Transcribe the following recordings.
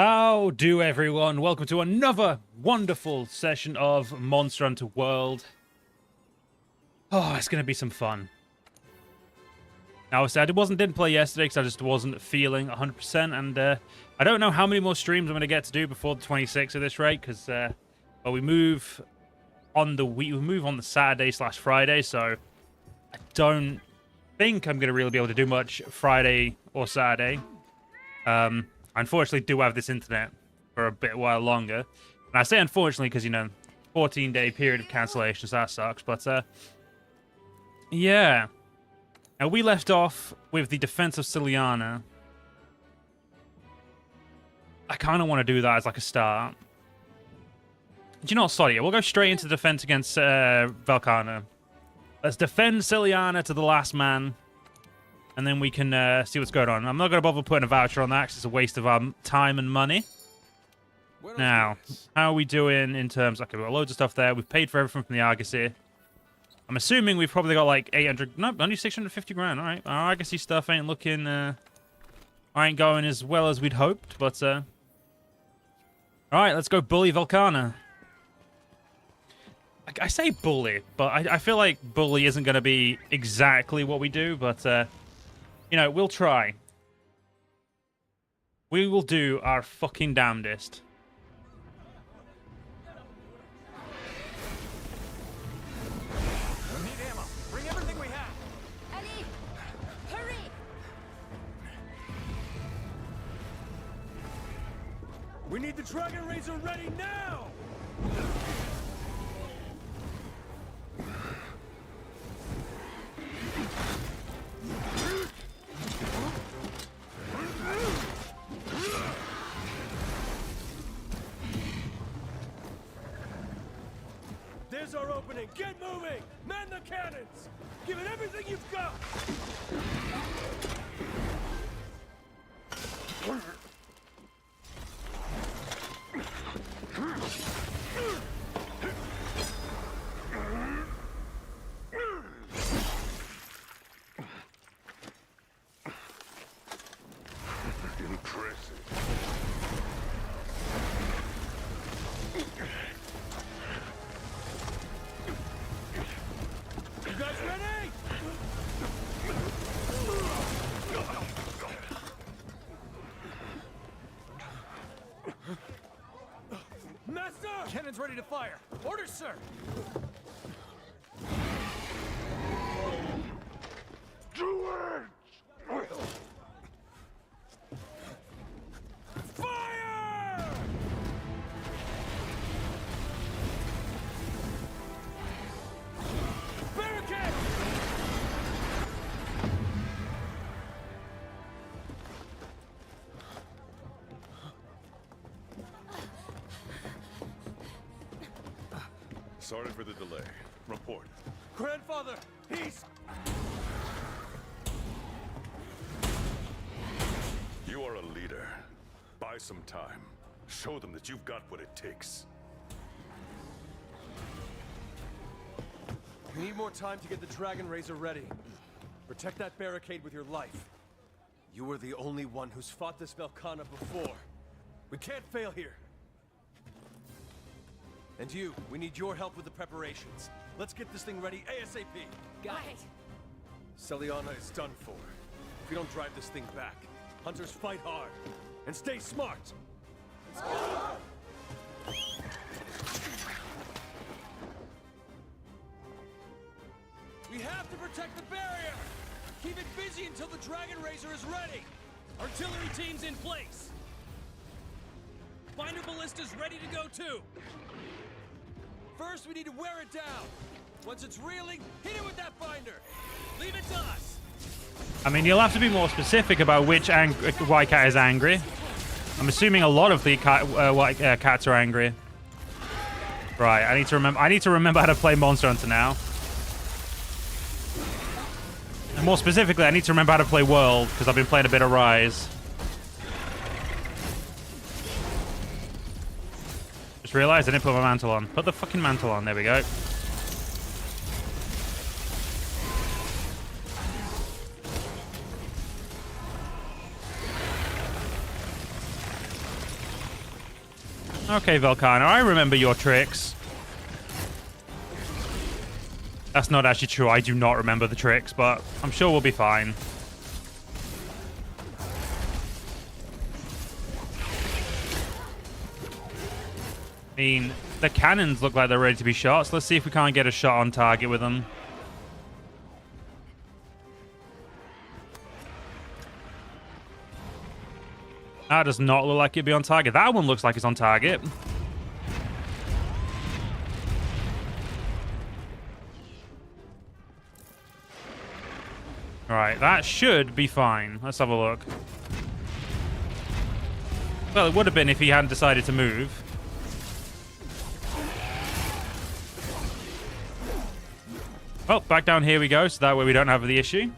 How do everyone? Welcome to another wonderful session of Monster Hunter World. Oh, it's going to be some fun. Now, I didn't play yesterday because I just wasn't feeling 100%, and I don't know how many more streams I'm going to get to do before the 26th at this rate, because well, we move on the Saturday/Friday, so I don't think I'm going to really be able to do much Friday or Saturday. I unfortunately do have this internet for a bit while longer. And I say unfortunately because, 14-day period of cancellations, that sucks. But, yeah. Now, we left off with the defense of Ciliana. I kind of want to do that as like a start. Do you know what? Sorry, we'll go straight into defense against Velkhana. Let's defend Ciliana to the last man. And then we can see what's going on. I'm not going to bother putting a voucher on that because it's a waste of our time and money. Now, how are we doing in terms... Okay, we've got loads of stuff there. We've paid for everything from the Argosy. I'm assuming we've probably got like 800... Nope, only 650 grand. All right. Our Argosy stuff ain't looking... ain't going as well as we'd hoped, but... All right, let's go bully Velkhana. I say bully, but I feel like bully isn't going to be exactly what we do, but... we'll try. We will do our fucking damnedest. We need ammo. Bring everything we have. Ali, hurry! We need the Dragon Razor ready now! There's our opening. Get moving! Man the cannons! Give it everything you've got! Impressive. You guys ready? Master! Cannons ready to fire. Orders, sir. Do it! Fire! Barricade! Sorry for the delay. Report. Grandfather, he's... You are a leader. Buy some time. Show them that you've got what it takes. We need more time to get the Dragon Razor ready. Protect that barricade with your life. You were the only one who's fought this Velkhana before. We can't fail here. And you, we need your help with the preparations. Let's get this thing ready ASAP. Got it. Ciliana is done for. If we don't drive this thing back, hunters fight hard. And stay smart. Let's go. We have to protect the barrier! Keep it busy until the Dragon Razor is ready! Artillery team's in place. Binder ballista's ready to go too. First, we need to wear it down. Once it's reeling, hit it with that binder. Leave it to us. I mean, you'll have to be more specific about which white cat is angry. I'm assuming a lot of the white cats are angry. Right, I need to remember how to play Monster Hunter now. And more specifically, I need to remember how to play World, because I've been playing a bit of Rise. Just realized I didn't put my mantle on. Put the fucking mantle on. There we go. Okay, Volcano, I remember your tricks. That's not actually true. I do not remember the tricks, but I'm sure we'll be fine. I mean, the cannons look like they're ready to be shot, so let's see if we can't get a shot on target with them. That does not look like it'd be on target. That one looks like it's on target. Alright, that should be fine. Let's have a look. Well, it would have been if he hadn't decided to move. Well, back down here we go, so that way we don't have the issue.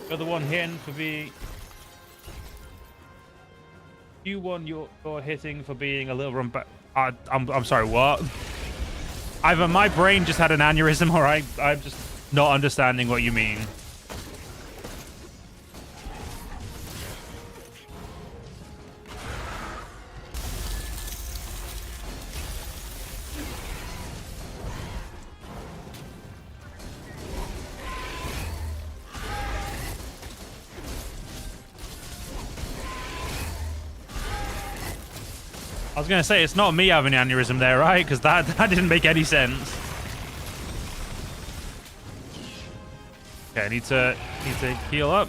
The other one hitting for being... You won your hitting for being a little run back. I'm sorry, what? Either my brain just had an aneurysm or I'm just not understanding what you mean. I was gonna say, it's not me having an aneurysm there, right? Because that didn't make any sense. Okay, I need to heal up.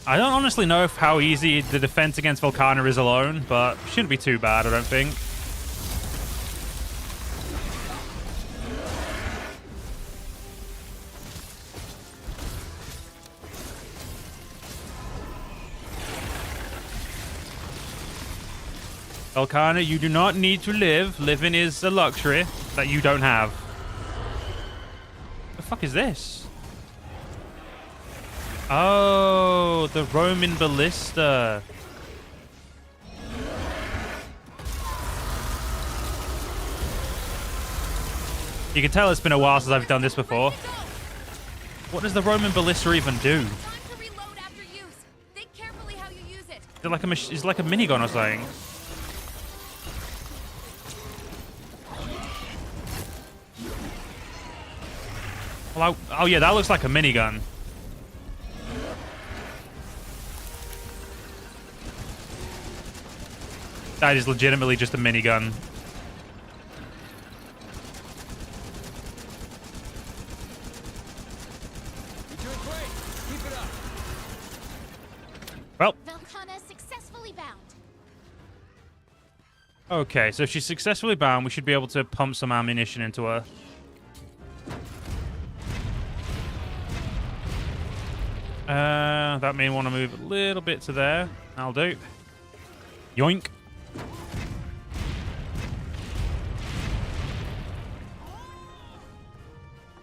I don't honestly know how easy the defense against Volcana is alone, but shouldn't be too bad, I don't think. Volcana, you do not need to live. Living is a luxury that you don't have. The fuck is this? Oh, the Roman ballista. You can tell it's been a while since I've done this before. What does the Roman ballista even do? Is it like it's like a minigun or something? Well, oh yeah, that looks like a minigun. That is legitimately just a minigun. You're doing great. Keep it up. Well. Volcana successfully bound. Okay, so if she's successfully bound, we should be able to pump some ammunition into her. That may want to move a little bit to there. That'll do. Yoink.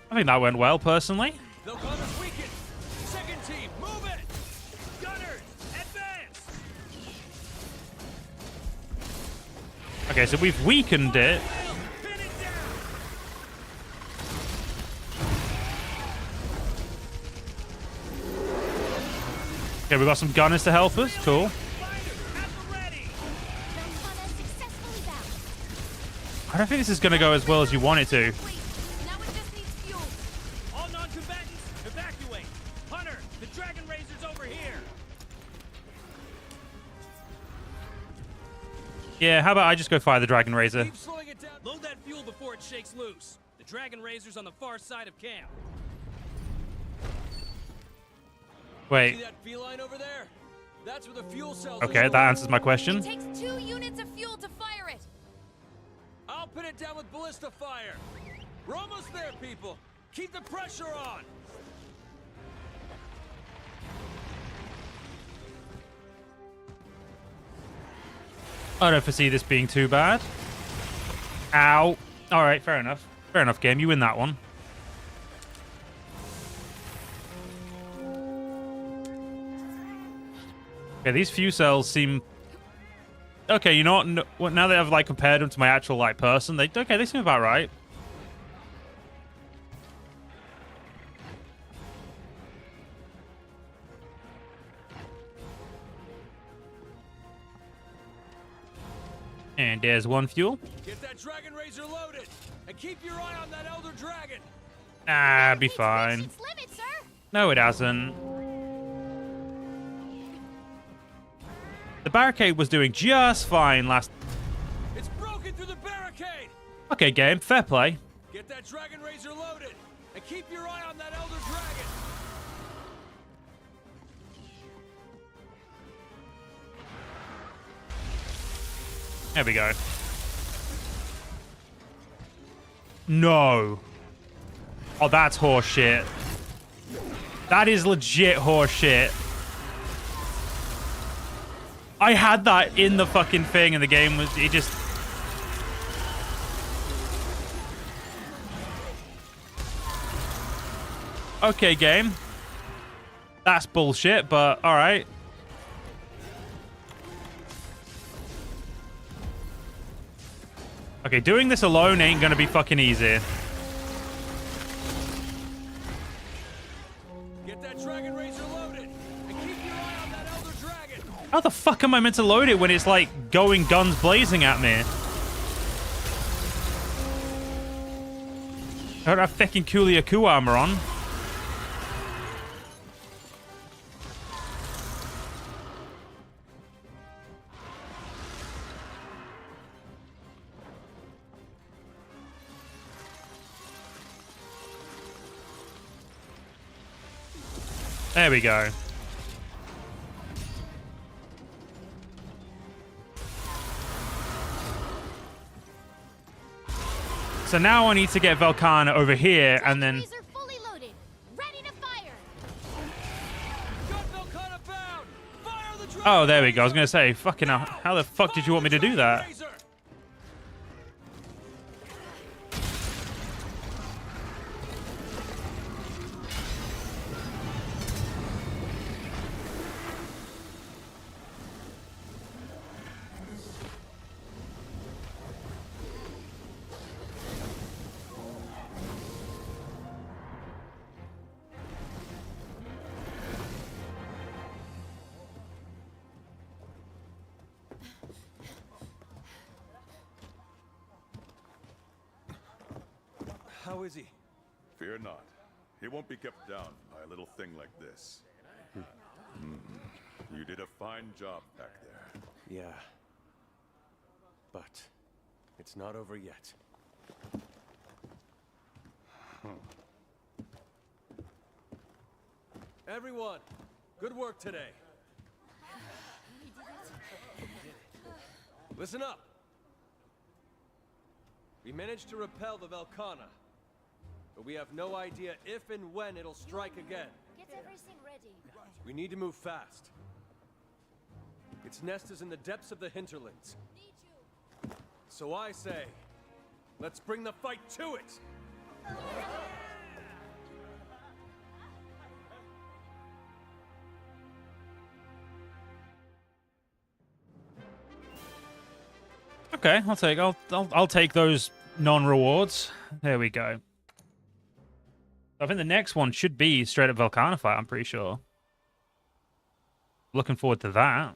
I think that went well, personally. Volcana's weakened. Second team, move it. Gunners, advance. Okay, so we've weakened it. Pin it down. Okay, we've got some gunners to help us. Cool. Volcana successfully bound. I don't think this is going to go as well as you want it to. Now it just needs fuel. All non-combatants, evacuate. Hunter, the Dragon Razor's over here. Yeah, how about I just go fire the Dragon Razor? Keep slowing it down. Load that fuel before it shakes loose. The Dragon Razor's on the far side of camp. Wait. See that feline over there? That's where the fuel cells Okay, are. that answers my question. It takes 2 units of fuel to fire it. I'll pin it down with ballista fire. We're almost there, people. Keep the pressure on. I don't foresee this being too bad. Ow. All right, fair enough. Fair enough, game. You win that one. Okay, these few cells seem... Okay, you know what? No, now that I've like compared them to my actual like person, they seem about right. And there's one fuel. Get that Dragon Razor loaded, and keep your eye on that Elder Dragon. Ah, be It's reached fine. its limit, sir. No, it hasn't. The barricade was doing just fine last... It's broken through the barricade. Okay, game. Fair play. Get that Dragon Razor loaded, and keep your eye on that Elder Dragon. There we go. No. Oh, that's horseshit. That is legit horseshit. I had that in the fucking thing, and the game was... It just... Okay, game. That's bullshit, but alright. Okay, doing this alone ain't gonna be fucking easy. Get that Dragon Razor loaded, and keep your eye on that Elder Dragon. How the fuck am I meant to load it when it's like going guns blazing at me? I don't have fucking Kuliaku armor on. There we go. So now I need to get Velkana over here, and then... Razor fully loaded, ready to fire. Got Velkana bound. Fire the Dragon Oh, there we go. I was Razor. gonna say, fucking hell, how the fuck did you want me to do that? Razor. How is he? Fear not. He won't be kept down by a little thing like this. You did a fine job back there. Yeah. But it's not over yet. Everyone, good work today. Listen up. We managed to repel the Velkana, but we have no idea if and when it'll strike again. Get everything ready. We need to move fast. Its nest is in the depths of the hinterlands. Need you. So I say, let's bring the fight to it! Okay, I'll take those non-rewards. There we go. I think the next one should be straight up Velkana fight, I'm pretty sure. Looking forward to that.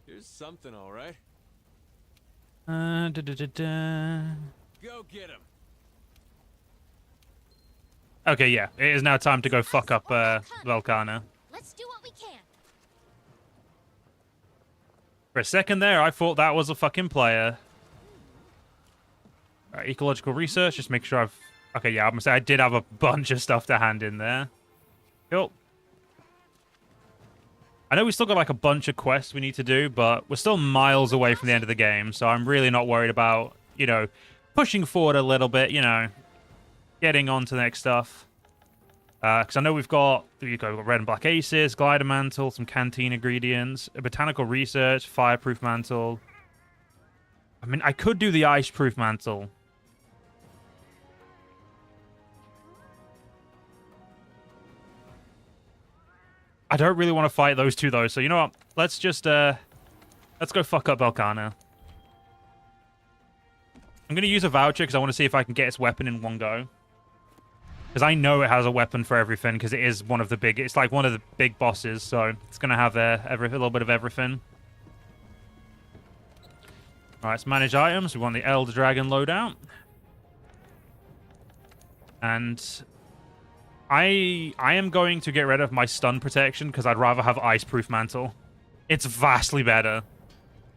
Here's something, all right. Da, da, da, da. Go get him. Okay, yeah. It is now time to go fuck up Velkana. Let's do what we can. For a second there, I thought that was a fucking player. Alright, ecological research. Just make sure I've... Okay, yeah, I'm gonna say I did have a bunch of stuff to hand in there. Cool. I know we still got like a bunch of quests we need to do, but we're still miles away from the end of the game, so I'm really not worried about, you know, pushing forward a little bit, you know, getting on to the next stuff. Because I know we've got red and black aces, glider mantle, some canteen ingredients, a botanical research, fireproof mantle. I mean, I could do the ice-proof mantle. I don't really want to fight those two, though, so you know what? Let's just, let's go fuck up Velkana. I'm going to use a voucher because I want to see if I can get its weapon in one go. Because I know it has a weapon for everything, because it is one of the big... It's like one of the big bosses, so it's going to have a little bit of everything. Alright, let's manage items. We want the Elder Dragon loadout. And I am going to get rid of my stun protection because I'd rather have Ice-Proof Mantle. It's vastly better.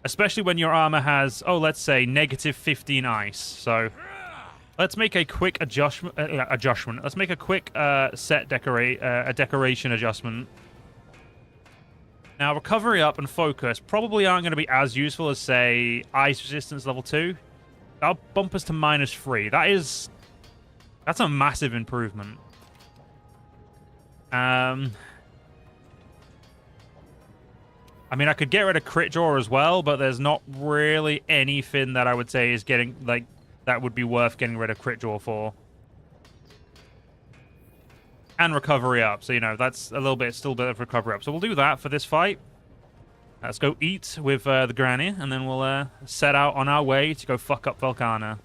Especially when your armor has, oh, let's say, negative 15 ice. So let's make a quick adjustment. Let's make a quick a decoration adjustment. Now, recovery up and focus probably aren't going to be as useful as, say, ice resistance level 2. That'll bump us to -3. That's a massive improvement. I mean, I could get rid of crit draw as well, but there's not really anything that I would say is getting, like, that would be worth getting rid of crit draw for. And recovery up, so, you know, that's still a bit of recovery up. So we'll do that for this fight. Let's go eat with the granny, and then we'll set out on our way to go fuck up Velkhana.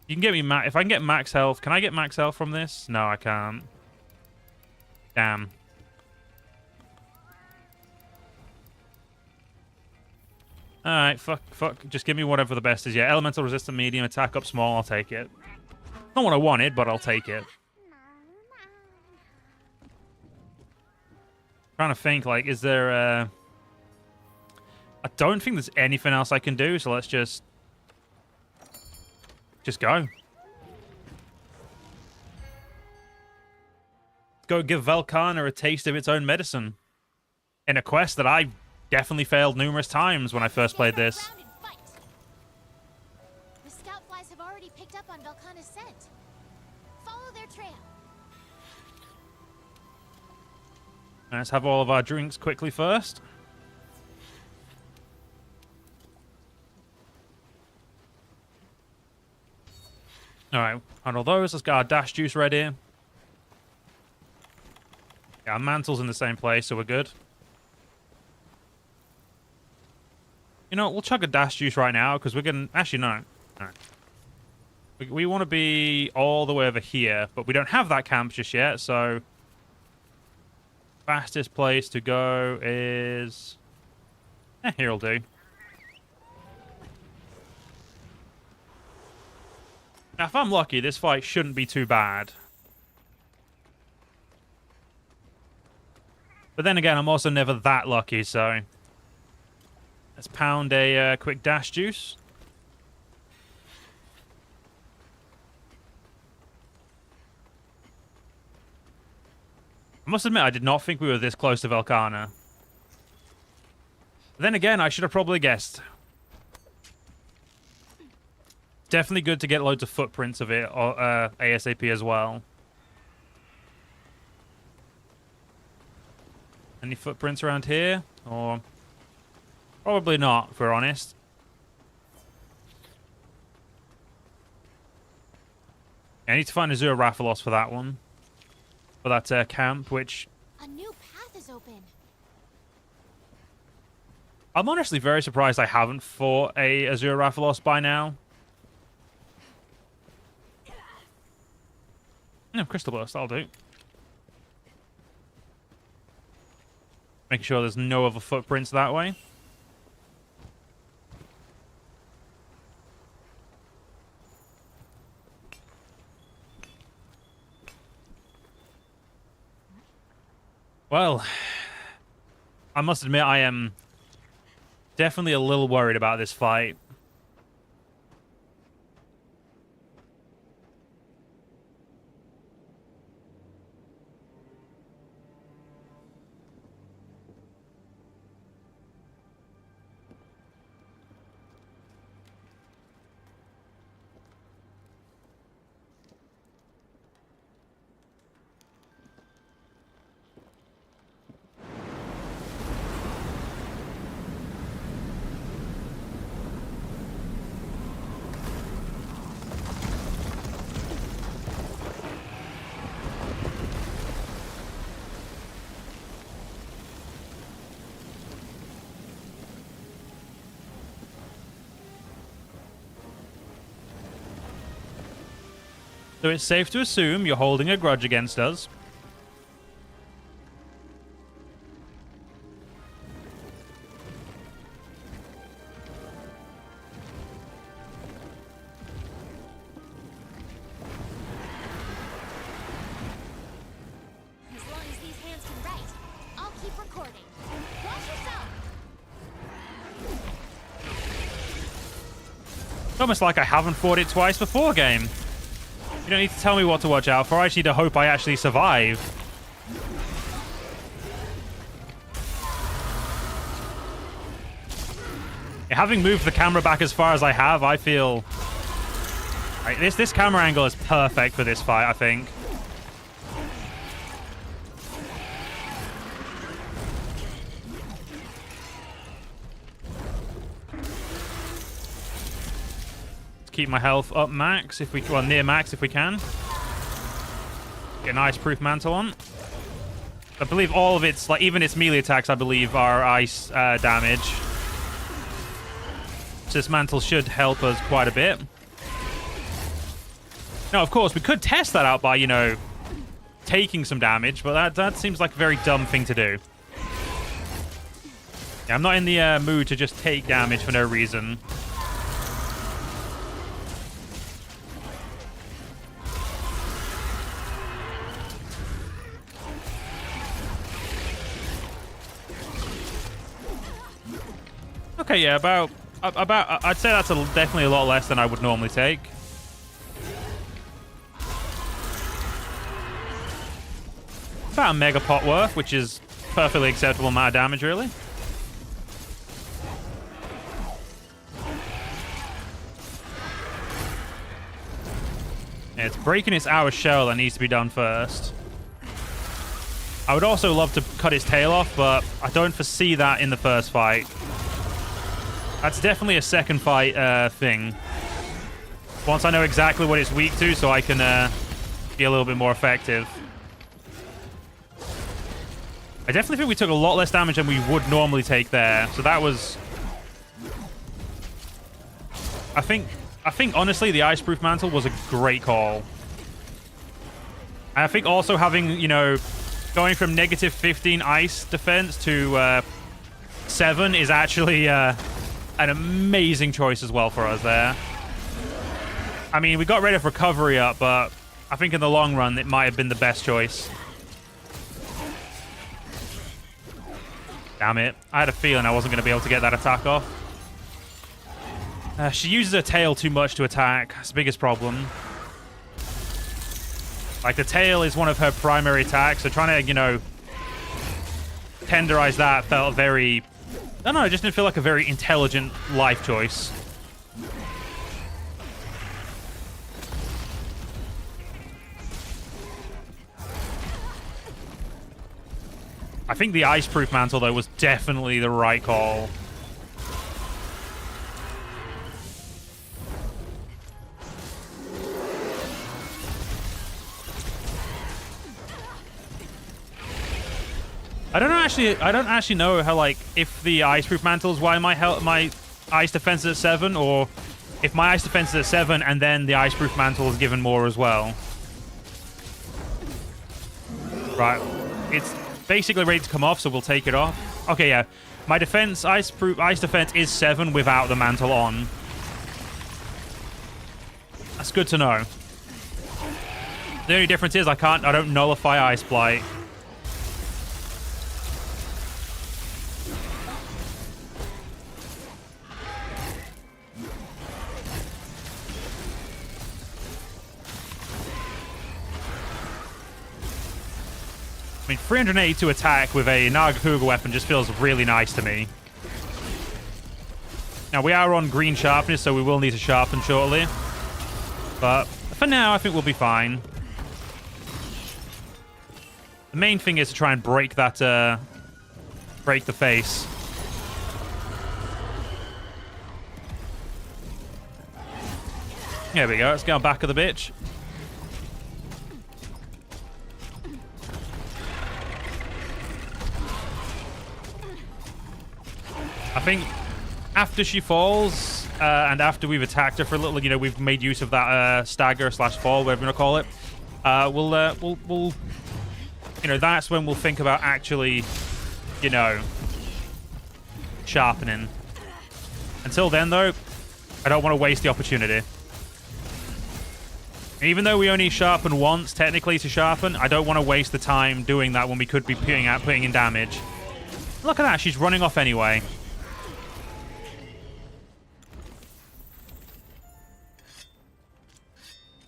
You can get me if I can get max health. Can I get max health from this? No, I can't. Damn. Alright, fuck. Just give me whatever the best is. Yeah, elemental resistant medium, attack up small, I'll take it. Not what I wanted, but I'll take it. Trying to think, like, is there I don't think there's anything else I can do, so let's just go. Go give Velkhana a taste of its own medicine. In a quest that I definitely failed numerous times when I first played this. Stand your ground and fight. The scout flies have already picked up on Velkhana's scent. Follow their trail. Let's have all of our drinks quickly first. Alright, handle those. Let's get our dash juice ready. Yeah, our mantle's in the same place, so we're good. You know what, we'll chug a dash juice right now, because we're going to... Actually, no. We want to be all the way over here, but we don't have that camp just yet, so... Fastest place to go is... here'll do. Now, if I'm lucky, this fight shouldn't be too bad. But then again, I'm also never that lucky, so... Let's pound a quick dash juice. I must admit, I did not think we were this close to Velkhana. Then again, I should have probably guessed. Definitely good to get loads of footprints of it ASAP as well. Any footprints around here? Or probably not, if we're honest. I need to find Azure Rathalos for that one. For that camp, which... A new path is open. I'm honestly very surprised I haven't fought a Azure Rathalos by now. No, Crystal Burst, that'll do. Making sure there's no other footprints that way. Well, I must admit I am definitely a little worried about this fight. So it's safe to assume you're holding a grudge against us. As long as these hands can write, I'll keep recording. Watch yourself! It's almost like I haven't fought it twice before, game. You don't need to tell me what to watch out for. I just need to hope I actually survive. Yeah, having moved the camera back as far as I have, I feel... Right, this camera angle is perfect for this fight, I think. Keep my health up max if we, well, near max if we can. Get an ice-proof mantle on. I believe all of its, like even its melee attacks, I believe, are ice damage. So this mantle should help us quite a bit. Now, of course, we could test that out by, you know, taking some damage, but that seems like a very dumb thing to do. Yeah, I'm not in the mood to just take damage for no reason. Okay, yeah, about I'd say that's definitely a lot less than I would normally take. About a mega pot worth, which is perfectly acceptable amount of damage, really. Yeah, it's breaking its outer shell that needs to be done first. I would also love to cut its tail off, but I don't foresee that in the first fight. That's definitely a second fight thing. Once I know exactly what it's weak to, so I can be a little bit more effective. I definitely think we took a lot less damage than we would normally take there. So that was... I think honestly, the Iceproof Mantle was a great call. And I think also having, you know, going from negative 15 ice defense to 7 is actually... an amazing choice as well for us there. I mean, we got rid of recovery up, but I think in the long run, it might have been the best choice. Damn it. I had a feeling I wasn't going to be able to get that attack off. She uses her tail too much to attack. That's the biggest problem. Like, the tail is one of her primary attacks, so trying to, you know, tenderize that felt very... I don't know, it just didn't feel like a very intelligent life choice. I think the Iceproof Mantle, though, was definitely the right call. I don't actually know how, like, if the Iceproof Mantle is why my ice defense is at 7, or if my ice defense is at 7 and then the Iceproof Mantle is given more as well. Right. It's basically ready to come off, so we'll take it off. Okay, yeah. My defense, ice defense is 7 without the mantle on. That's good to know. The only difference is I don't nullify Ice Blight. I mean, 382 attack with a Nagakuga weapon just feels really nice to me. Now, we are on green sharpness, so we will need to sharpen shortly. But for now, I think we'll be fine. The main thing is to try and break that, break the face. There we go. Let's get on back of the bitch. I think after she falls, and after we've attacked her for a little, you know, we've made use of that stagger / fall, whatever you want to call it. We'll, you know, that's when we'll think about actually, you know, sharpening. Until then, though, I don't want to waste the opportunity. Even though we only sharpen once, technically, to sharpen, I don't want to waste the time doing that when we could be putting in damage. Look at that, she's running off anyway.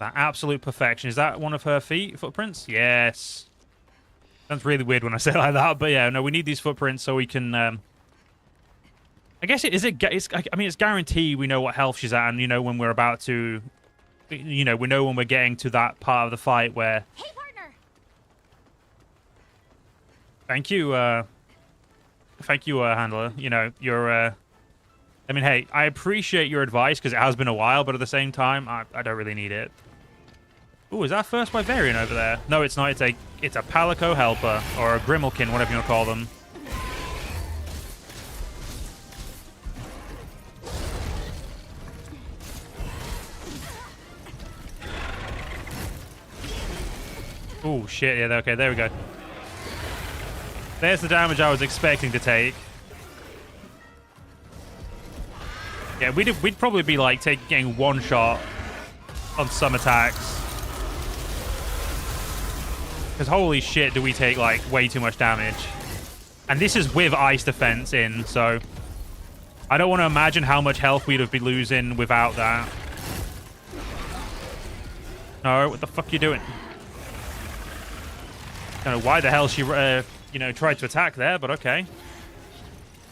That absolute perfection. Is that one of her footprints? Yes. Sounds really weird when I say it like that, but yeah, no, we need these footprints so we can... I guess I mean, it's guaranteed we know what health she's at, and you know when we're about to... You know, we know when we're getting to that part of the fight where... Hey, partner! Thank you, handler. You know, you're... I mean, hey, I appreciate your advice because it has been a while, but at the same time, I don't really need it. Ooh, is that first Vivarian over there? No, it's not. It's a Palico Helper, or a Grimalkin, whatever you want to call them. Oh, shit. Yeah, okay, there we go. There's the damage I was expecting to take. Yeah, we'd probably be, like, getting one shot on some attacks. Because holy shit, do we take, like, way too much damage. And this is with ice defense in, so... I don't want to imagine how much health we'd have been losing without that. No, what the fuck are you doing? I don't know why the hell she, you know, tried to attack there, but okay.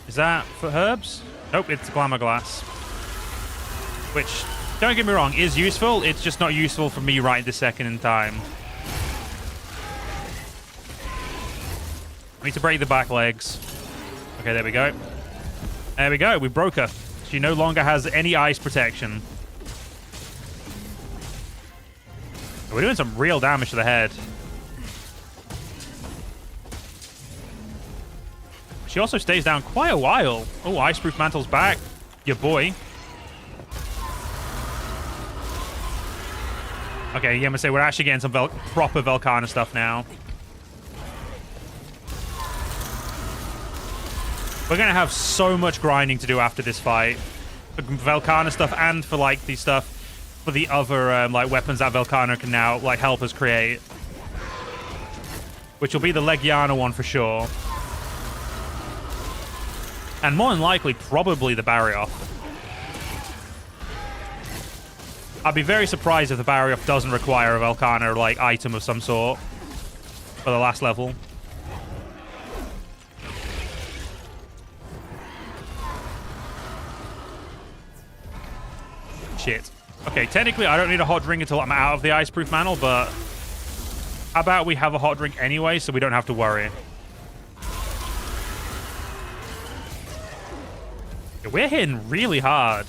Is that for herbs? Nope, it's glamour glass. Which, don't get me wrong, is useful. It's just not useful for me right this second in time. I need to break the back legs. Okay, there we go. There we go, we broke her. She no longer has any ice protection. We're doing some real damage to the head. She also stays down quite a while. Oh, Iceproof Mantle's back. Your boy. Okay, yeah, I'm gonna say we're actually getting some proper Velkhana stuff now. We're gonna have so much grinding to do after this fight. For Velkhana stuff and for, like, the stuff for the other, like, weapons that Velkhana can now, like, help us create. Which will be the Legiana one for sure. And more than likely, probably the Barioth. I'd be very surprised if the Barioth doesn't require a Velkhana, like, item of some sort for the last level. Shit. Okay, technically, I don't need a hot drink until I'm out of the Iceproof Mantle, but how about we have a hot drink anyway so we don't have to worry? We're hitting really hard.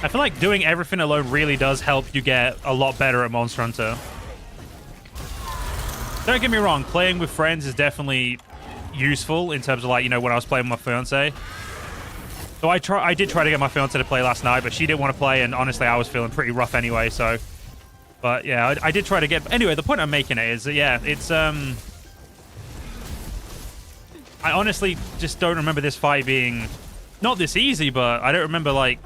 I feel like doing everything alone really does help you get a lot better at Monster Hunter. Don't get me wrong, playing with friends is definitely useful in terms of, like, you know, when I was playing with my fiance. So I did try to get my fiance to play last night, but she didn't want to play, and honestly, I was feeling pretty rough anyway, so... But yeah, I did try to get... Anyway, the point I'm making it is that, yeah, it's... I honestly just don't remember this fight being... Not this easy, but I don't remember, like...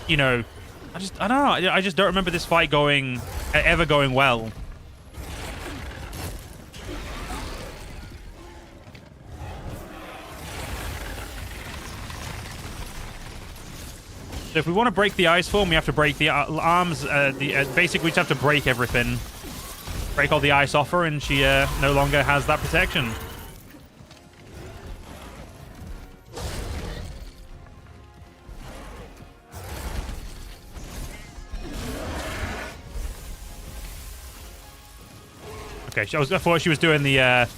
You know... I don't know. I just don't remember this fight ever going well. So if we want to break the ice form, we have to break the arms. Basically, we just have to break everything. Break all the ice off her, and she no longer has that protection. Okay, I thought she was doing the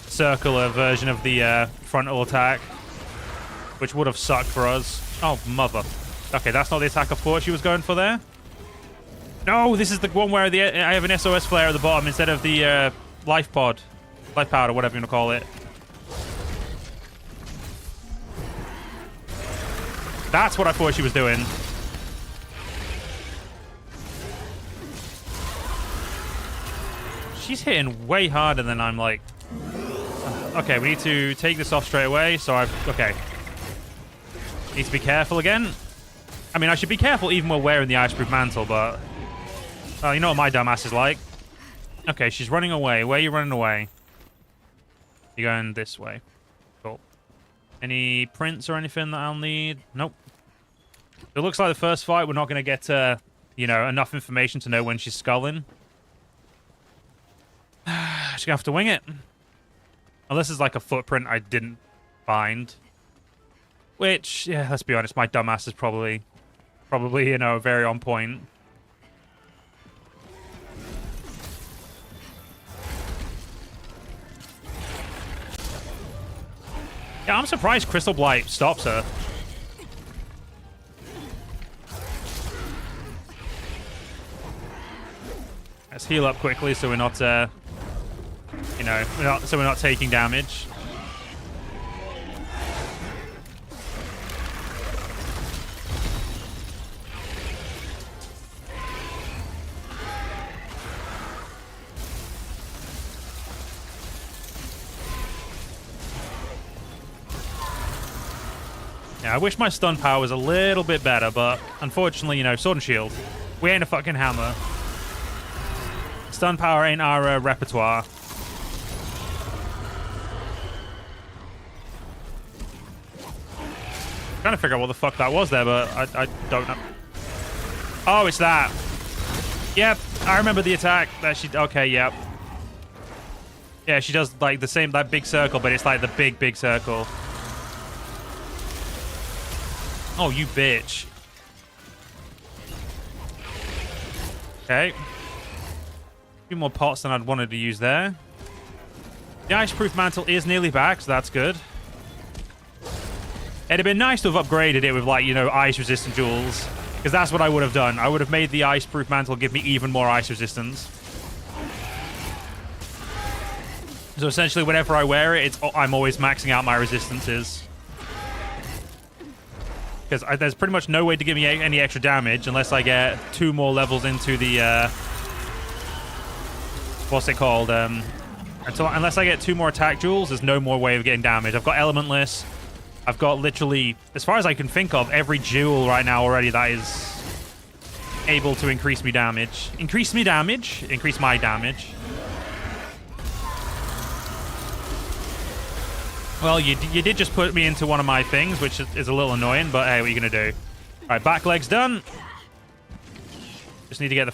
circular version of the frontal attack, which would have sucked for us. Oh, mother. Okay, that's not the attack I thought she was going for there. No, this is the one where I have an SOS flare at the bottom instead of the life pod. Life powder, whatever you want to call it. That's what I thought she was doing. She's hitting way harder than I'm like... Okay, we need to take this off straight away. So okay. Need to be careful again. I mean, I should be careful even while wearing the iceproof mantle, but... you know what my dumbass is like. Okay, she's running away. Where are you running away? You're going this way. Cool. Any prints or anything that I'll need? Nope. It looks like the first fight, we're not going to get, you know, enough information to know when she's sculling. Just gonna have to wing it. Unless it's like a footprint I didn't find. Which, yeah, let's be honest, my dumbass is probably, you know, very on point. Yeah, I'm surprised Crystal Blight stops her. Let's heal up quickly so we're not, you know, we're not taking damage. Yeah, I wish my stun power was a little bit better, but unfortunately, you know, sword and shield. We ain't a fucking hammer. Stun power ain't our repertoire. Trying to figure out what the fuck that was there, but I don't know. Oh, it's that. Yep, I remember the attack that she... Okay, yep. Yeah, she does like the same, that big circle, but it's like the big circle. Oh, you bitch. Okay. A few more pots than I'd wanted to use there. The iceproof mantle is nearly back, so that's good. It'd have been nice to have upgraded it with, like, you know, ice resistant jewels. Because that's what I would have done. I would have made the iceproof mantle give me even more ice resistance. So essentially, whenever I wear it, I'm always maxing out my resistances. Because there's pretty much no way to give me any extra damage unless I get 2 more levels into the... what's it called? Unless I get 2 more attack jewels, there's no more way of getting damage. I've got Elementless. I've got literally, as far as I can think of, every jewel right now already that is able to increase me damage. Increase me damage? Increase my damage. Well, you did just put me into one of my things, which is a little annoying, but hey, what are you going to do? All right, back leg's done. Just need to get the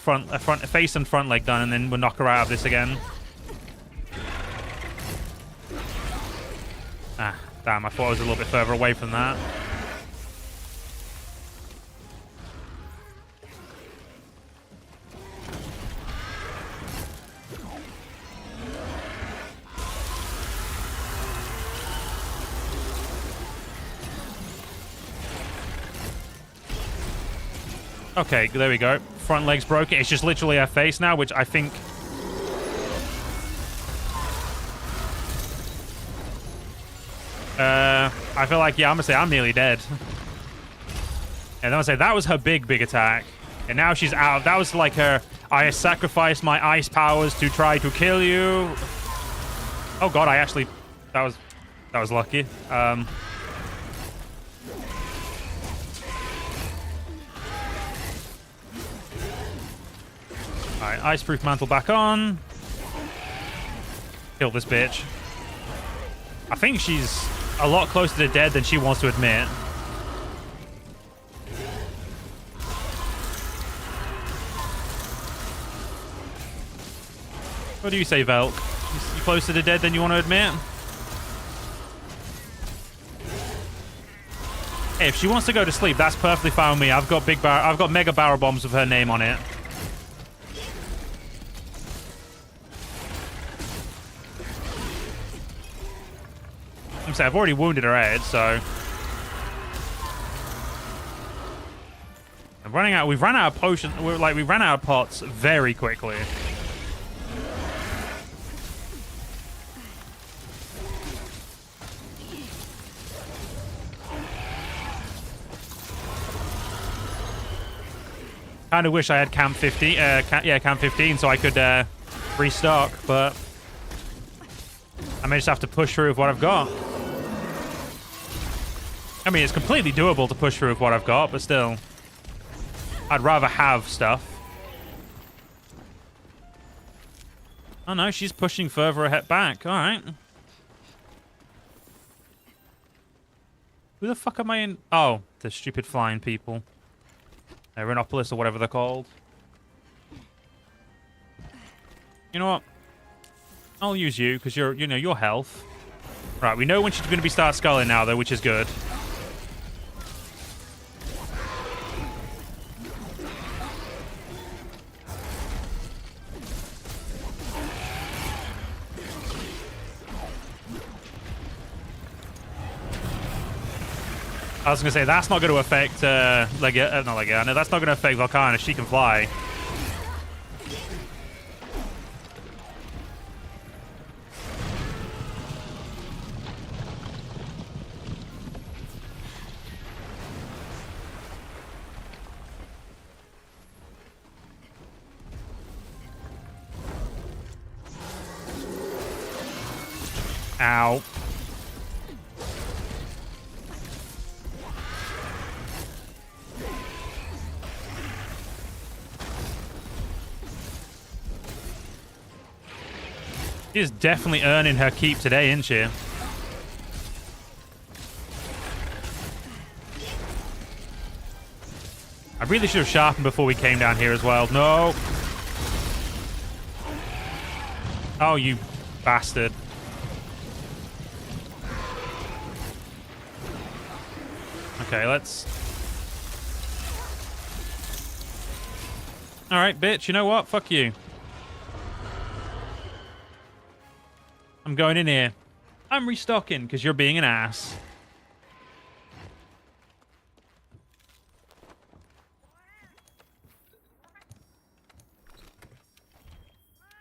face and front leg done, and then we'll knock her out of this again. Ah, damn, I thought I was a little bit further away from that. Okay, there we go. Front leg's broken. It's just literally her face now, which I think... I feel like, yeah, I'm gonna say I'm nearly dead. And then I'll say that was her big attack. And now she's out. That was like her, I sacrificed my ice powers to try to kill you. Oh god, I actually... That was lucky. Alright, iceproof mantle back on. Kill this bitch. I think she's a lot closer to dead than she wants to admit. What do you say, Velk? You closer to dead than you want to admit? Hey, if she wants to go to sleep, that's perfectly fine with me. I've got mega barrel bombs with her name on it. I've already wounded her head, so... I've We've ran out of potions. We ran out of pots very quickly. Kind of wish I had Camp 15. Camp 15, so I could restock, but I may just have to push through with what I've got. I mean, it's completely doable to push through with what I've got, but still, I'd rather have stuff. Oh no, she's pushing further ahead back. All right. Who the fuck am I in? Oh, the stupid flying people. Rhinopolis or whatever they're called. You know what? I'll use you because you're, your health. Right, we know when she's going to be start sculling now, though, which is good. I was going to say, that's not going to affect, not Legiana. That's not going to affect Volcana. She can fly. Ow. She's definitely earning her keep today, isn't she? I really should have sharpened before we came down here as well. No. Oh, you bastard. Okay, let's... Alright, bitch, you know what? Fuck you. I'm going in here. I'm restocking because you're being an ass.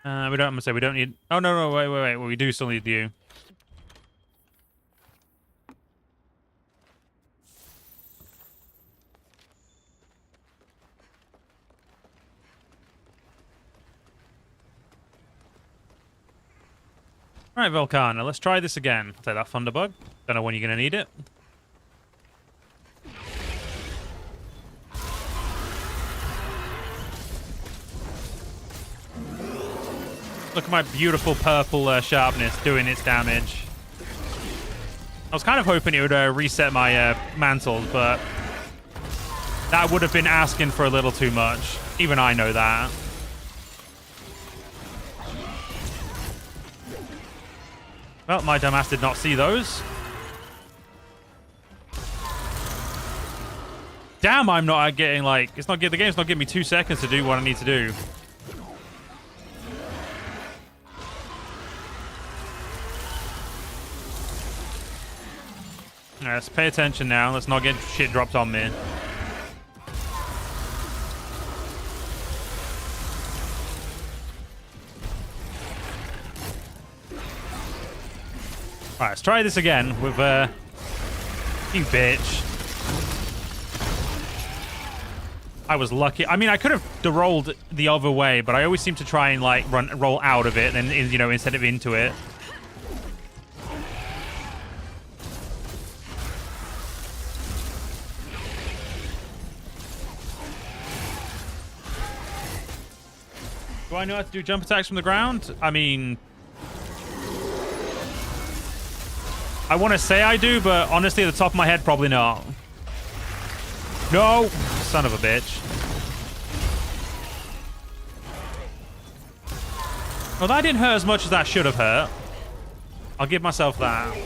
I'm gonna say we don't need... Oh, no, wait. Well, we do still need you. Alright, Volcana, let's try this again. Take that Thunderbug. Don't know when you're going to need it. Look at my beautiful purple sharpness doing its damage. I was kind of hoping it would reset my mantles, but that would have been asking for a little too much. Even I know that. Well, my dumbass did not see those. Damn, I'm not getting, like... the game's not giving me 2 seconds to do what I need to do. Alright, let's pay attention now. Let's not get shit dropped on me. Alright, let's try this again with, you bitch. I was lucky. I mean, I could have rolled the other way, but I always seem to try and, like, roll out of it and, instead of into it. Do I know how to do jump attacks from the ground? I mean... I want to say I do, but honestly, at the top of my head, probably not. No! Son of a bitch. Well, that didn't hurt as much as that should have hurt. I'll give myself that.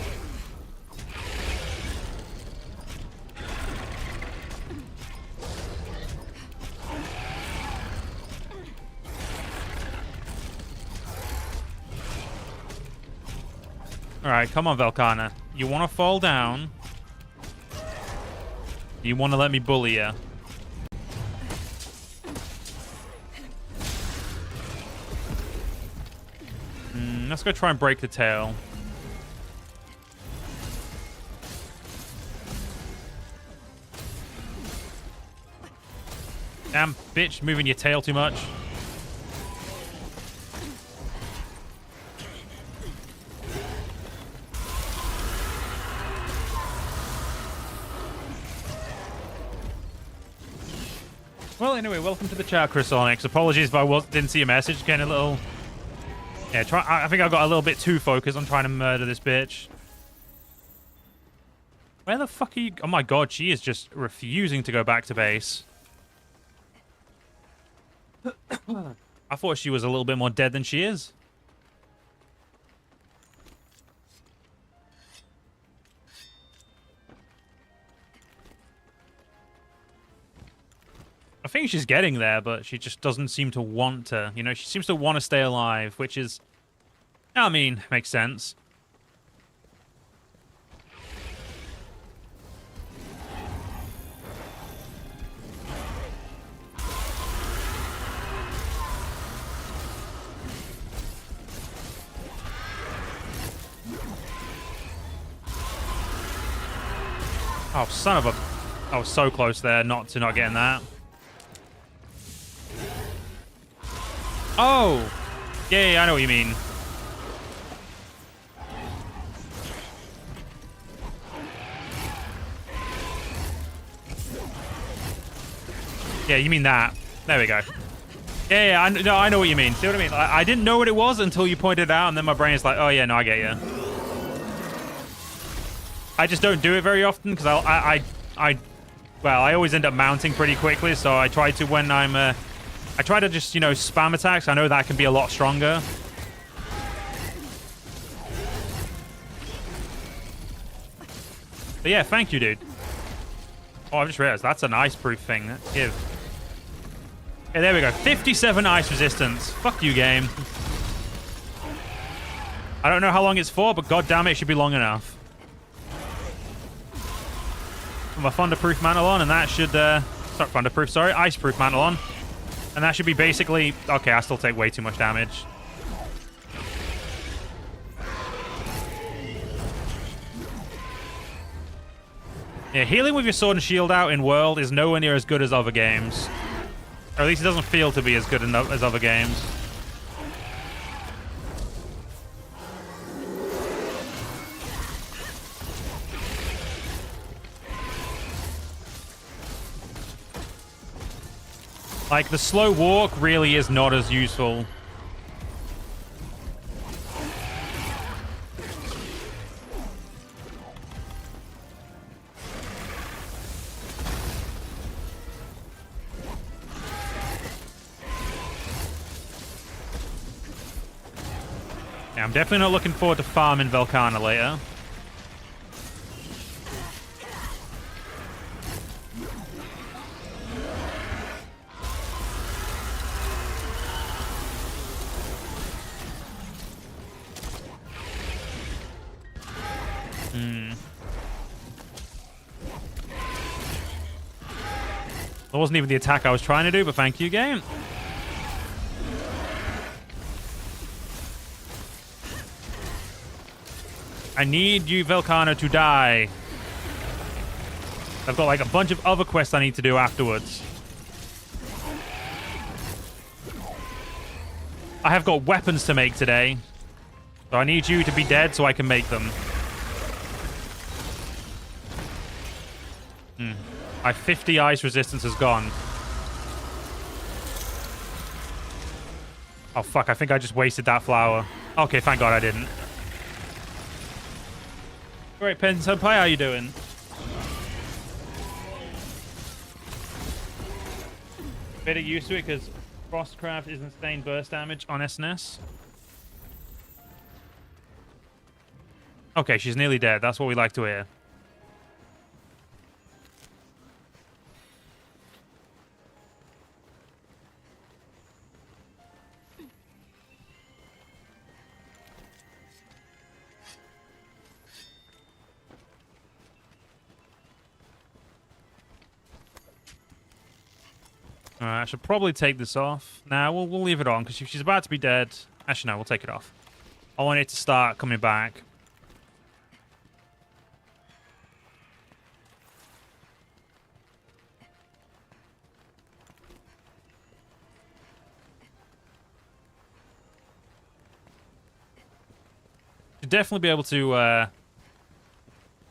Alright, come on, Volcana. You want to fall down? You want to let me bully you? Let's go try and break the tail. Damn, bitch, moving your tail too much. Well, anyway, welcome to the chat, Chris Onyx. Apologies if I didn't see a message. Getting a little... Yeah, I think I got a little bit too focused on trying to murder this bitch. Where the fuck are you... Oh my god, she is just refusing to go back to base. I thought she was a little bit more dead than she is. I think she's getting there, but she just doesn't seem to want to. You know, she seems to want to stay alive, which is... I mean, makes sense. Oh, son of a... I was so close there not getting that. Oh! Yeah, I know what you mean. Yeah, you mean that. There we go. Yeah, I know what you mean. See what I mean? I didn't know what it was until you pointed it out, and then my brain is like, oh yeah, no, I get you. I just don't do it very often because well, I always end up mounting pretty quickly, so I try to when I'm I try to just, you know, spam attacks. I know that can be a lot stronger. But yeah, thank you, dude. Oh, I just realized that's an ice-proof thing. Let's give. Okay, there we go. 57 ice resistance. Fuck you, game. I don't know how long it's for, but god damn it should be long enough. My Thunderproof Mantle on, and that should... sorry, Thunderproof, sorry. Iceproof Mantle on. And that should be basically... Okay, I still take way too much damage. Yeah, healing with your sword and shield out in World is nowhere near as good as other games. Or at least it doesn't feel to be as good as other games. Like, the slow walk really is not as useful. Yeah, I'm definitely not looking forward to farming Velkhana later. That wasn't even the attack I was trying to do, but thank you, game. I need you, Velkhana, to die. I've got like a bunch of other quests I need to do afterwards. I have got weapons to make today. So I need you to be dead so I can make them. My 50 ice resistance is gone. Oh, fuck. I think I just wasted that flower. Okay, thank God I didn't. Alright, Pen Senpai, how you doing? Better used to it because Frostcraft is insane burst damage on SnS. Okay, she's nearly dead. That's what we like to hear. Alright, I should probably take this off. Nah, we'll leave it on, because if she's about to be dead... Actually, no, we'll take it off. I want it to start coming back. Should definitely be able to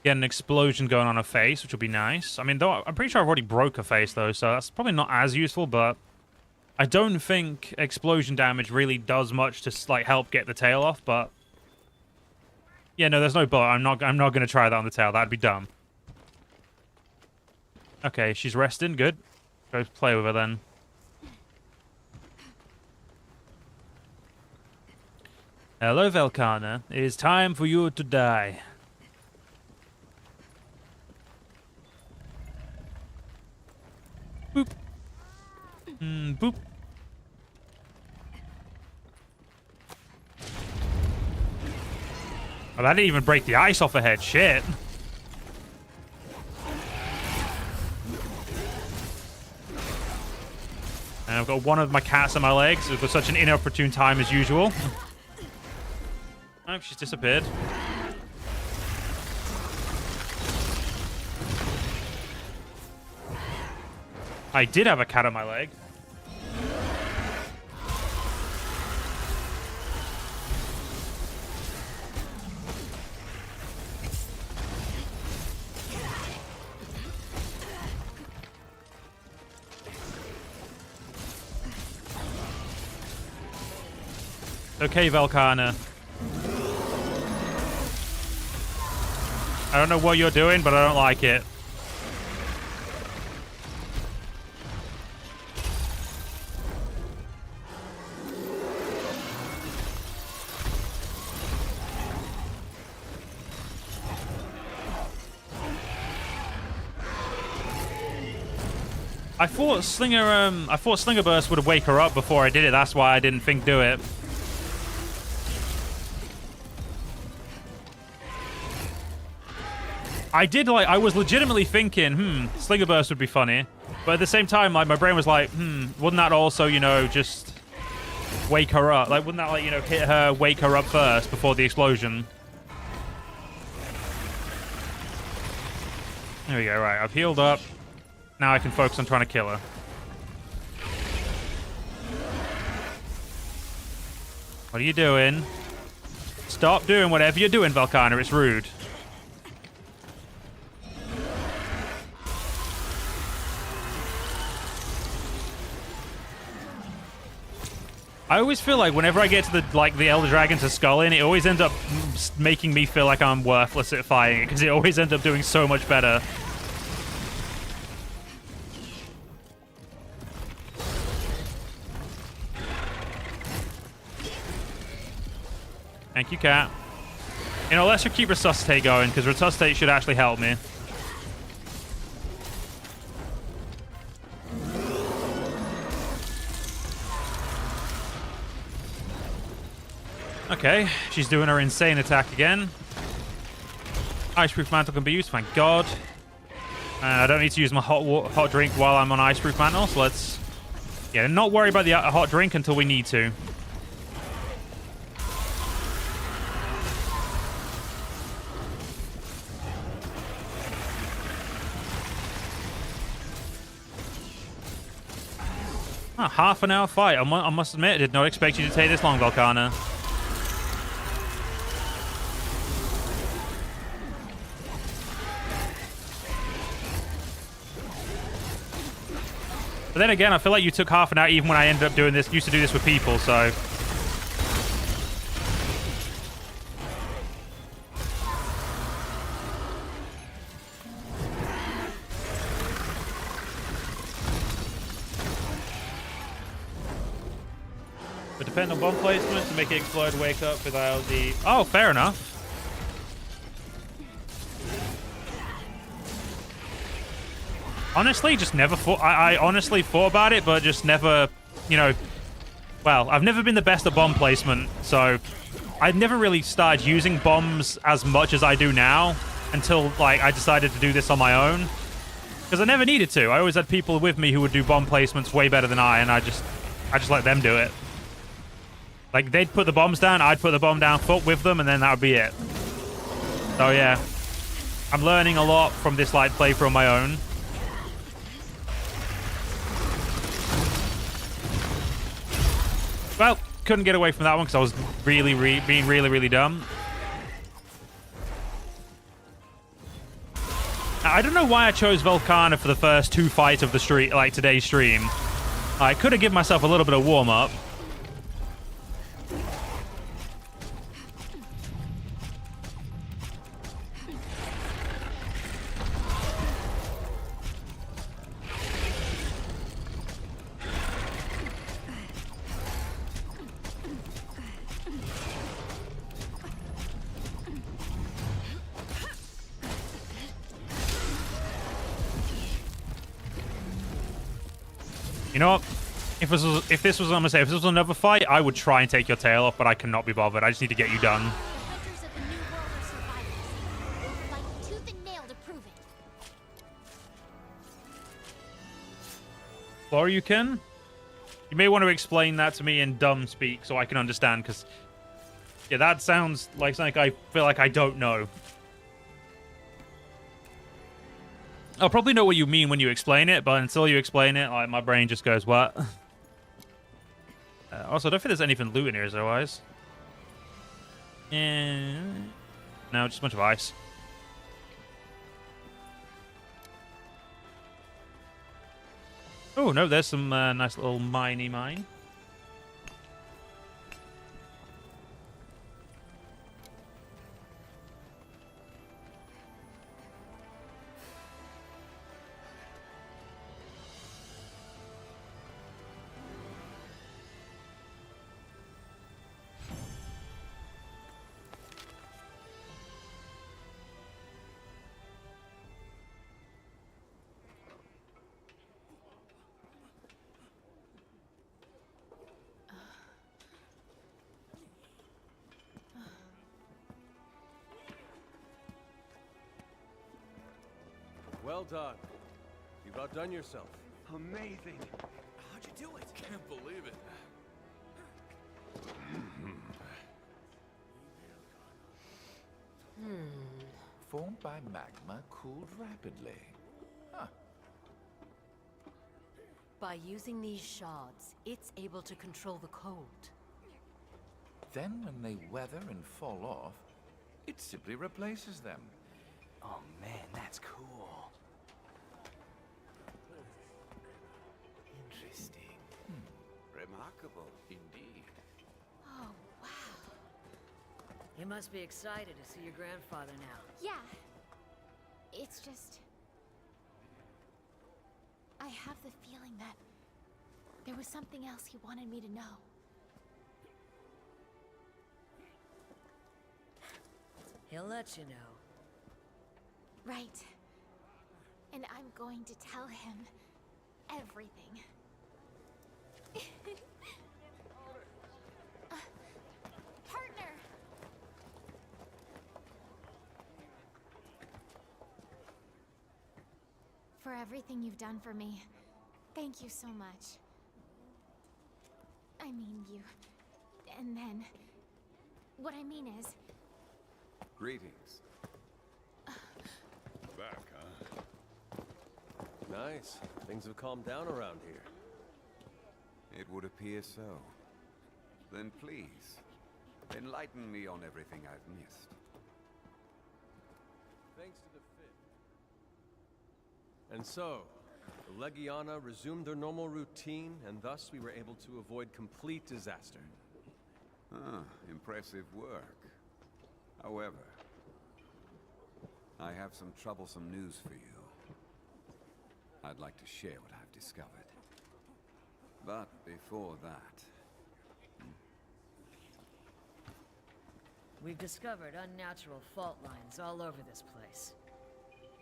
get an explosion going on her face, which would be nice. I mean, though I'm pretty sure I've already broke her face, though, so that's probably not as useful, but I don't think explosion damage really does much to, like, help get the tail off, but yeah, no, there's no bullet. I'm not going to try that on the tail. That'd be dumb. Okay, she's resting. Good. Go play with her, then. Hello, Velkana. It is time for you to die. Boop. Boop. Oh, that didn't even break the ice off her head. Shit. And I've got one of my cats on my legs. It was such an inopportune time as usual. Oh, she's disappeared. I did have a cat on my leg. Okay, Velkana. I don't know what you're doing, but I don't like it. I thought Slinger Burst would wake her up before I did it. That's why I didn't think do it. I was legitimately thinking, Slinger Burst would be funny. But at the same time, like, my brain was like, wouldn't that also, you know, just wake her up? Like, wouldn't that, like, you know, hit her, wake her up first before the explosion? There we go, right. I've healed up. Now I can focus on trying to kill her. What are you doing? Stop doing whatever you're doing, Velkana. It's rude. I always feel like whenever I get to the Elder Dragon to Skullin, it always ends up making me feel like I'm worthless at fighting it, because it always ends up doing so much better. Thank you, cat. You know, let's just keep Resuscitate going, because Resuscitate should actually help me. Okay, she's doing her insane attack again. Iceproof Mantle can be used, thank God. I don't need to use my hot drink while I'm on Iceproof Mantle, so let's... Yeah, not worry about the hot drink until we need to. Half an hour fight. I must admit, I did not expect you to take this long, Velkana. But then again, I feel like you took half an hour even when I ended up doing this. Used to do this with people, so... But depend on bomb placement to make it explode, wake up without the... Oh, fair enough. Honestly, just never thought... I honestly thought about it, but just never, you know... Well, I've never been the best at bomb placement, so... I'd never really started using bombs as much as I do now until, like, I decided to do this on my own. Because I never needed to. I always had people with me who would do bomb placements way better than I, and I just let them do it. Like, they'd put the bombs down, I'd put the bomb down, fought with them, and then that would be it. So, yeah. I'm learning a lot from this, like, playthrough on my own. Well, couldn't get away from that one because I was being really dumb. I don't know why I chose Volcana for the first 2 fights of the stream, like today's stream. I could have given myself a little bit of warm-up. You know what? If this was another fight, I would try and take your tail off, but I cannot be bothered. I just need to get you done. The hunters of the New World are survivors. They will fight tooth and nail to prove it. Laura, you can? You may want to explain that to me in dumb speak so I can understand, because yeah, that sounds like something I feel like I don't know. I'll probably know what you mean when you explain it, but until you explain it, like, my brain just goes, what? Also, I don't think there's anything loot in here, otherwise. Yeah. No, just a bunch of ice. Oh, no, there's some nice little mine. Well done. You've outdone yourself. Amazing. How'd you do it? Can't believe it. Formed by magma cooled rapidly. Huh. By using these shards, it's able to control the cold. Then when they weather and fall off, it simply replaces them. Oh man, that's cool. Interesting. Remarkable. Indeed. Oh, wow. You must be excited to see your grandfather now. Yeah. It's just... I have the feeling that there was something else he wanted me to know. He'll let you know. Right. And I'm going to tell him everything. Partner! For everything you've done for me, thank you so much. I mean you. And then... What I mean is... Greetings. Back, huh? Nice. Things have calmed down around here. It would appear so. Then please, enlighten me on everything I've missed. Thanks to the fit. And so, the Legiana resumed their normal routine, and thus we were able to avoid complete disaster. Ah, impressive work. However, I have some troublesome news for you. I'd like to share what I've discovered. But before that... We've discovered unnatural fault lines all over this place.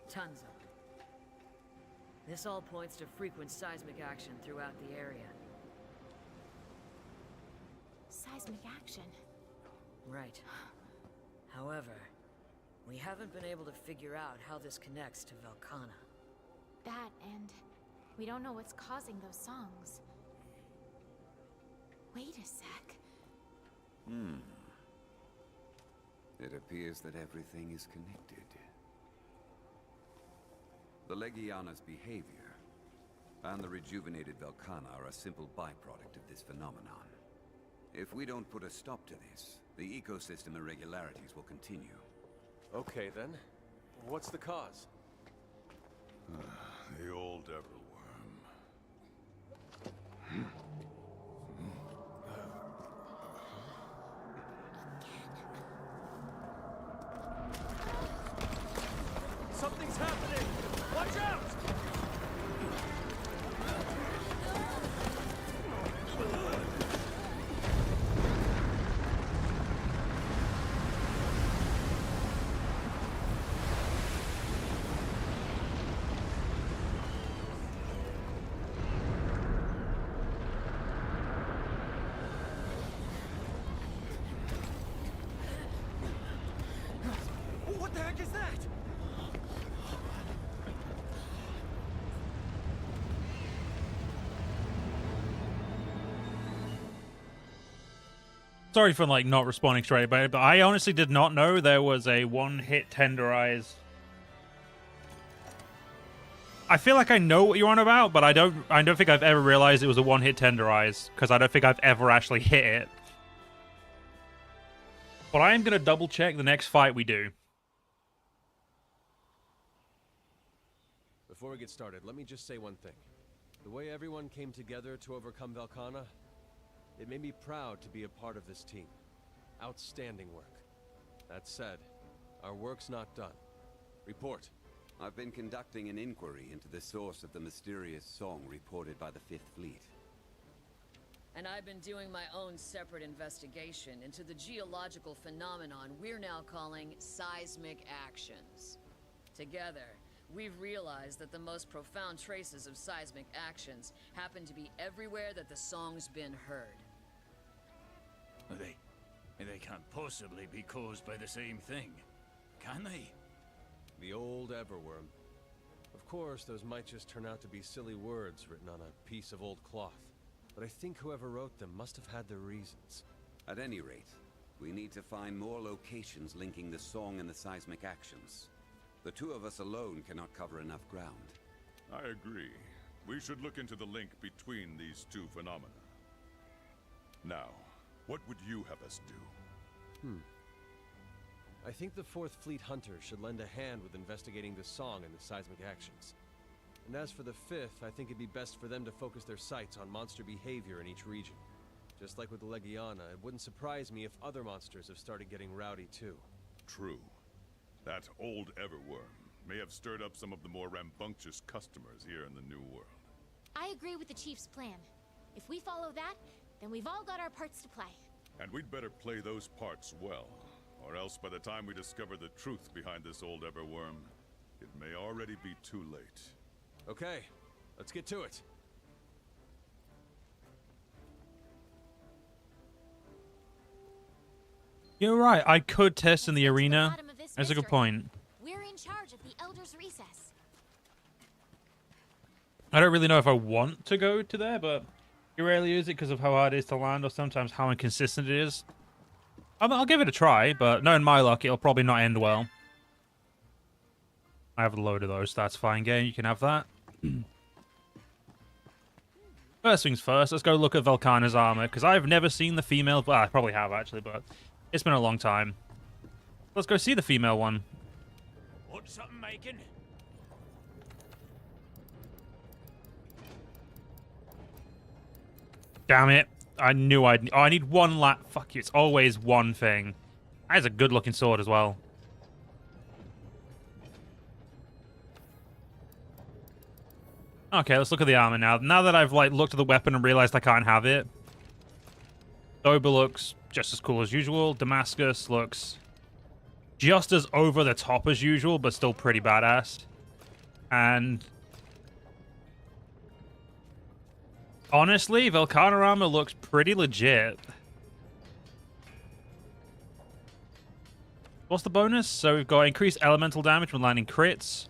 Tons of them. This all points to frequent seismic action throughout the area. Seismic action. Right. However, we haven't been able to figure out how this connects to Velkhana. That, and we don't know what's causing those songs. Wait a sec. It appears that everything is connected. The Legiana's behavior and the rejuvenated Velcana are a simple byproduct of this phenomenon. If we don't put a stop to this, the ecosystem irregularities will continue. Okay, then. What's the cause? The old Everworm. Something's happening! Watch out! What the heck is that? Sorry for like not responding straight away, but I honestly did not know there was a one-hit tenderize. I feel like I know what you're on about, but I don't think I've ever realized it was a one-hit tenderize, because I don't think I've ever actually hit it. But I am going to double check the next fight we do. Before we get started, let me just say one thing. The way everyone came together to overcome Velcana, it made me proud to be a part of this team. Outstanding work. That said, our work's not done. Report. I've been conducting an inquiry into the source of the mysterious song reported by the Fifth Fleet. And I've been doing my own separate investigation into the geological phenomenon we're now calling seismic actions. Together, we've realized that the most profound traces of seismic actions happen to be everywhere that the song's been heard. They can't possibly be caused by the same thing, can they? The old Everworm. Of course, those might just turn out to be silly words written on a piece of old cloth. But I think whoever wrote them must have had their reasons. At any rate, we need to find more locations linking the song and the seismic actions. The two of us alone cannot cover enough ground. I agree. We should look into the link between these two phenomena. Now, what would you have us do? I think the Fourth Fleet Hunters should lend a hand with investigating the song and the seismic actions. And as for the Fifth, I think it'd be best for them to focus their sights on monster behavior in each region. Just like with the Legiana, it wouldn't surprise me if other monsters have started getting rowdy too. True. That old Everworm may have stirred up some of the more rambunctious customers here in the New World. I agree with the Chief's plan. If we follow that, then we've all got our parts to play. And we'd better play those parts well, or else by the time we discover the truth behind this old Everworm, it may already be too late. Okay, let's get to it. You're right, I could test in the Let's get to arena. bottom of this That's a good mystery. point. We're in charge of the Elder's Recess. I don't really know if I want to go to there, but you rarely use it because of how hard it is to land or sometimes how inconsistent it is. I'll give it a try, but knowing my luck, it'll probably not end well. I have a load of those. That's fine, game. You can have that. First things first, let's go look at Velcana's armor, because I've never seen the female... Well, I probably have, actually, but it's been a long time. Let's go see the female one. What's something making? Damn it. I knew I'd... Oh, I need one Fuck you, it's always one thing. That is a good-looking sword as well. Okay, let's look at the armor now. Now that I've, like, looked at the weapon and realized I can't have it. Doba looks just as cool as usual. Damascus looks just as over the top as usual, but still pretty badass. And honestly, Velcana armor looks pretty legit. What's the bonus? So we've got increased elemental damage when landing crits.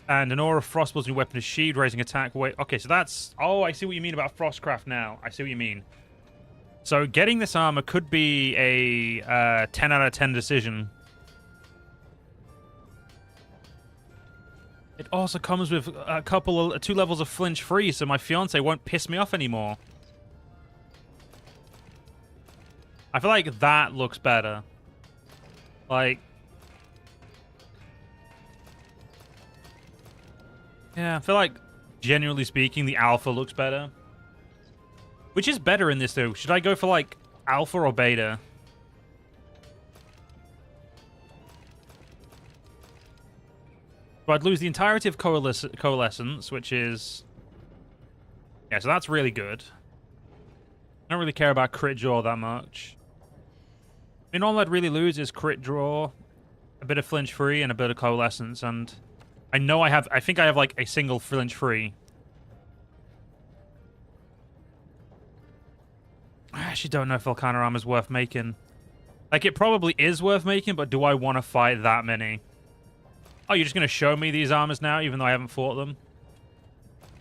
And an aura of frost builds your weapon is sheathed, raising attack weight. Okay, so that's... Oh, I see what you mean about Frostcraft now. I see what you mean. So getting this armor could be a 10 out of 10 decision. It also comes with two levels of flinch free, so my fiance won't piss me off anymore. I feel like that looks better. Like, yeah, I feel like, generally speaking, the alpha looks better. Which is better in this, though? Should I go for, like, alpha or beta? So I'd lose the entirety of Coalescence, which is... Yeah, so that's really good. I don't really care about crit draw that much. I mean, all I'd really lose is crit draw, a bit of flinch free, and a bit of Coalescence, and... I know I think I have, like, a single flinch free. I actually don't know if Volcano Armor is worth making. Like, it probably is worth making, but do I want to fight that many? Oh, you're just going to show me these armors now, even though I haven't fought them?